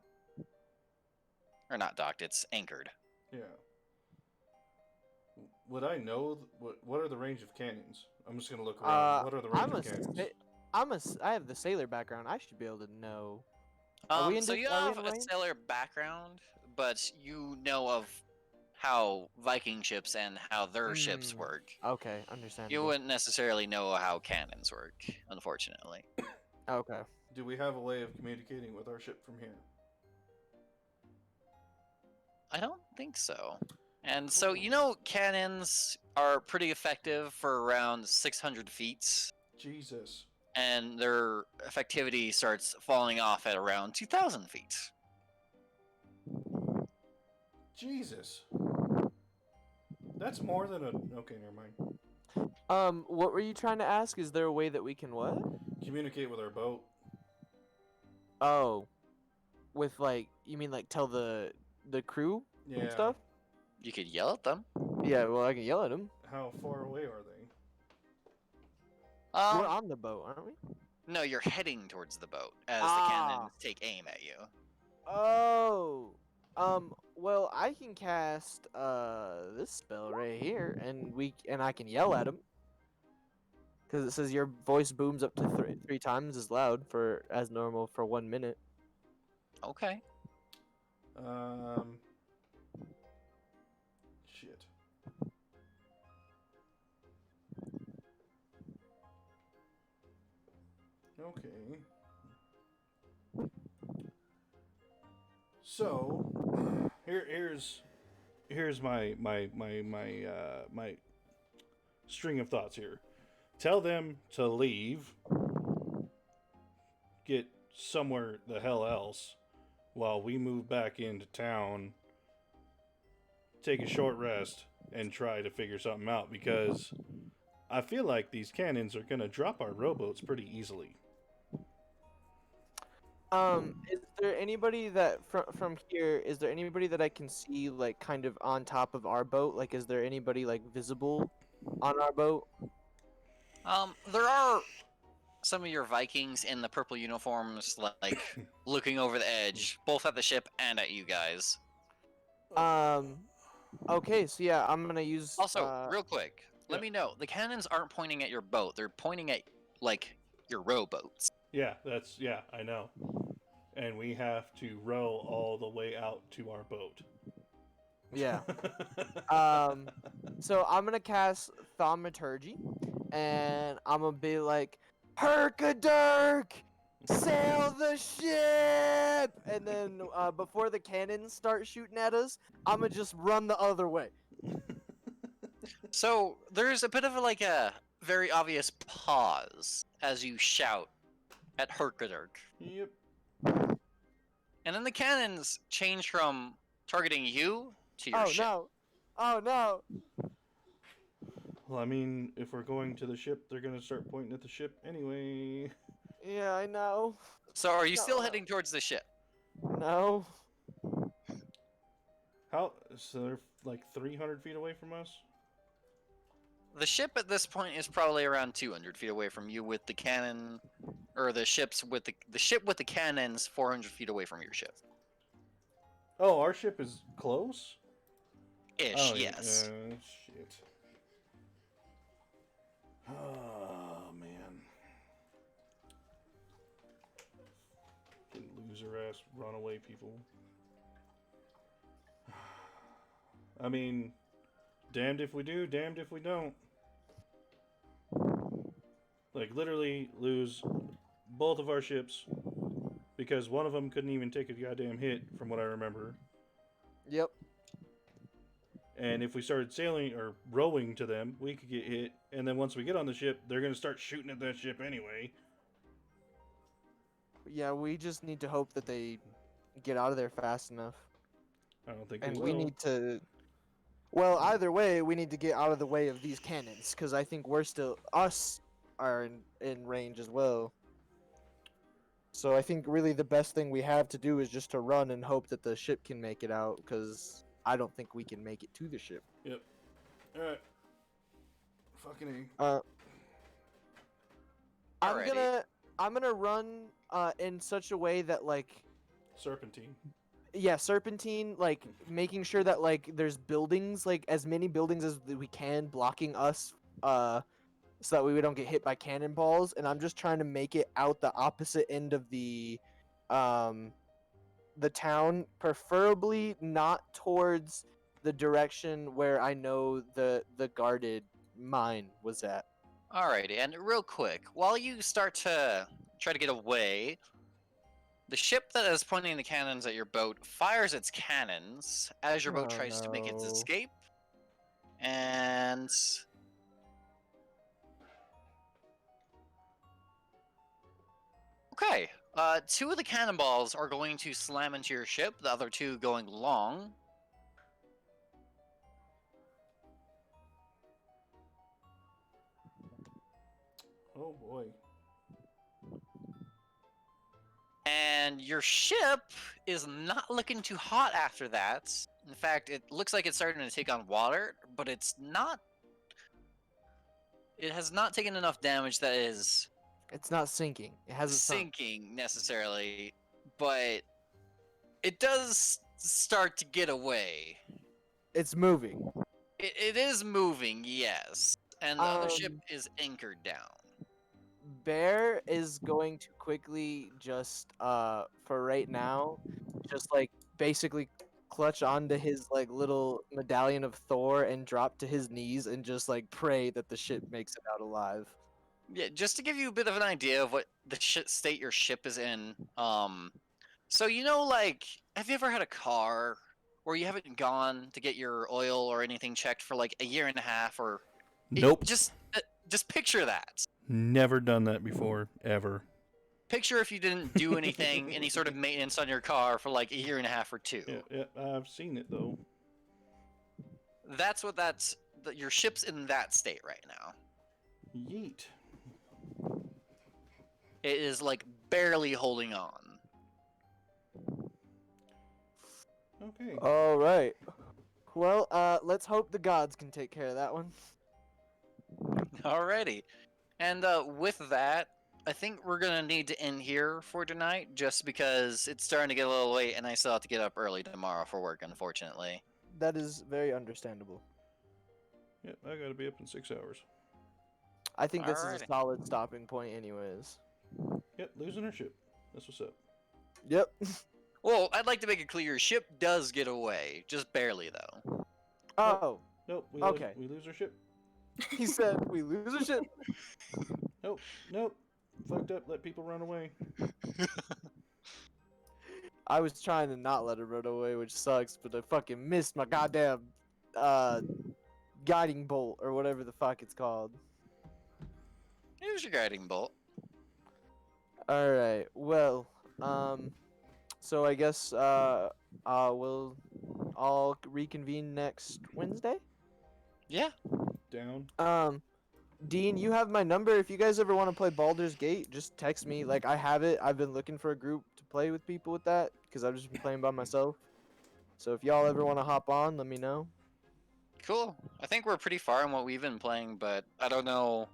Or not docked, it's anchored. Yeah. Would I know what are the range of cannons? I'm just gonna look around. What are the range I'm of cannons? I have the sailor background. I should be able to know. Are we in So dis- you are we have in a range? sailor background, but you know of how Viking ships and how their ships Mm. work. Okay, understandable. You wouldn't necessarily know how cannons work, unfortunately. Okay. Do we have a way of communicating with our ship from here? I don't think so. And so, you know, cannons are pretty effective for around 600 feet, Jesus. and their effectivity starts falling off at around 2,000 feet. Jesus. That's more than a. Okay, never mind. What were you trying to ask? Is there a way that we can what? Communicate with our boat. Oh, with like, you mean like tell the crew and Yeah. stuff? You could yell at them. Yeah, well, I can yell at them. How far away are they? We're on the boat, aren't we? No, you're heading towards the boat as the Ah. cannons take aim at you. Oh. Well, I can cast this spell right here, and I can yell at him. Because it says your voice booms up to three times as loud for as normal for 1 minute. Okay. Shit. Okay. So, here's my string of thoughts here. Tell them to leave, get somewhere the hell else, while we move back into town, take a short rest, and try to figure something out, because I feel like these cannons are gonna drop our rowboats pretty easily. Is there anybody that from here? Is there anybody that I can see like kind of on top of our boat? Like, is there anybody like visible on our boat? There are some of your Vikings in the purple uniforms, like looking over the edge, both at the ship and at you guys. Okay, so yeah, I'm gonna use. Also, real quick, let yeah. me know. The cannons aren't pointing at your boat; they're pointing at like your rowboats. Yeah, I know. And we have to row all the way out to our boat. Yeah. So I'm gonna cast Thaumaturgy, and I'm gonna be like, Herkadirk, sail the ship! And then before the cannons start shooting at us, I'm gonna just run the other way. So there's a bit of a very obvious pause as you shout at Herkadirk. Yep. And then the cannons change from targeting you to your ship. No! Oh no! Well, I mean, if we're going to the ship, they're gonna start pointing at the ship anyway. Yeah, I know. So are you No. still heading towards the ship? No. How? So they're like 300 feet away from us? The ship at this point is probably around 200 feet away from you, with the cannon, or the ship with the cannons 400 feet away from your ship. Oh, our ship is close? Ish, Oh, yes. Shit. Oh, man. Loser ass runaway people. I mean, damned if we do, damned if we don't. Like, literally lose both of our ships because one of them couldn't even take a goddamn hit, from what I remember. Yep. And if we started sailing or rowing to them, we could get hit. And then once we get on the ship, they're going to start shooting at that ship anyway. Yeah, we just need to hope that they get out of there fast enough. I don't think And they we will. need to. Well, either way, we need to get out of the way of these cannons, because I think us are in range as well. So I think really the best thing we have to do is just to run and hope that the ship can make it out, because I don't think we can make it to the ship. Yep. Alright. Fucking A. I'm gonna run in such a way that like Serpentine. yeah, serpentine, like making sure that like there's buildings, like as many buildings as we can blocking us, so that way we don't get hit by cannonballs. And I'm just trying to make it out the opposite end of the town, preferably not towards the direction where I know the guarded mine was at. Alrighty, and real quick, while you start to try to get away, the ship that is pointing the cannons at your boat fires its cannons as your boat Oh, tries to make its no. escape. And okay, two of the cannonballs are going to slam into your ship, the other two going long. Oh boy. And your ship is not looking too hot after that. In fact, it looks like it's starting to take on water, but it's not. It has not taken enough damage that is It's not sinking. It hasn't sunk. sinking necessarily, but it does start to get away. It's moving. It is moving, yes, and the other ship Um, is anchored down. Bear is going to quickly just for right now, just like basically clutch onto his like little medallion of Thor and drop to his knees and just like pray that the ship makes it out alive. Yeah, just to give you a bit of an idea of what the state your ship is in. So like, have you ever had a car where you haven't gone to get your oil or anything checked for like a year and a half, or Nope. just picture that. Never done that before, ever. Picture if you didn't do anything, any sort of maintenance on your car for like a year and a half or two. Yeah, I've seen it though. That's what your ship's in that state right now. Yeet. It is like barely holding on. Okay. All right. Well, let's hope the gods can take care of that one. Alrighty. And with that, I think we're gonna need to end here for tonight, just because it's starting to get a little late, and I still have to get up early tomorrow for work, unfortunately. That is very understandable. Yep, I gotta be up in 6 hours. I think this is Alrighty. a solid stopping point, anyways. Yep, losing her ship. That's what's up. Yep. Well, I'd like to make it clear your ship does get away, just barely though. Oh, Nope. Okay. We lose our ship. he said we lose a ship. Nope. Fucked up. Let people run away. I was trying to not let her run away, which sucks, but I fucking missed my goddamn guiding bolt or whatever the fuck it's called. Here's your guiding bolt. All right. Well, so I guess we'll all reconvene next Wednesday. Yeah. Down. Dean, you have my number. If you guys ever want to play Baldur's Gate, just text me. Like, I have it. I've been looking for a group to play with people with that because I've just been playing by myself. So if y'all ever want to hop on, let me know. Cool. I think we're pretty far in what we've been playing, but I don't know.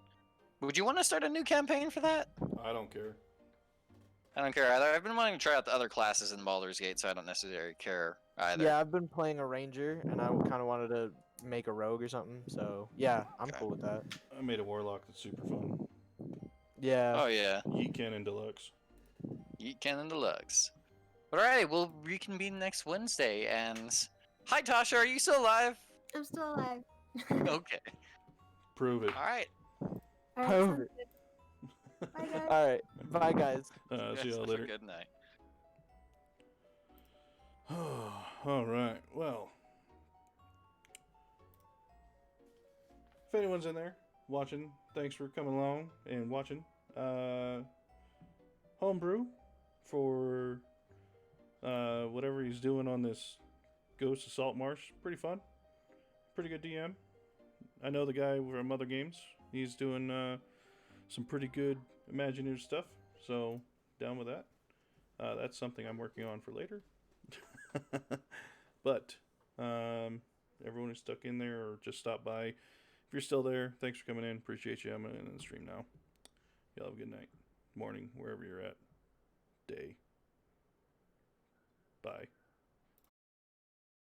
Would you want to start a new campaign for that? I don't care. I don't care either. I've been wanting to try out the other classes in Baldur's Gate, so I don't necessarily care either. Yeah, I've been playing a ranger, and I kind of wanted to make a rogue or something. So yeah, I'm Okay. cool with that. I made a warlock that's super fun. Yeah. Oh yeah. Yeet Cannon Deluxe. Yeet Cannon Deluxe. But alright, we'll reconvene next Wednesday, and... Hi Tasha, are you still alive? I'm still alive. Okay. Prove it. Alright. Alright, Prove sounds it. good. Bye, guys. All right. Bye, guys. See y'all Have later. a good night. All right. Well, if anyone's in there watching, thanks for coming along and watching. Homebrew for whatever he's doing on this Ghost Assault Marsh. Pretty fun. Pretty good DM. I know the guy from other games. He's doing some pretty good imaginative stuff. So down with that. That's something I'm working on for later. But everyone who's stuck in there or just stopped by, if you're still there, thanks for coming in. Appreciate you. I'm going to end the stream now. Y'all have a good night, morning, wherever you're at, day. Bye.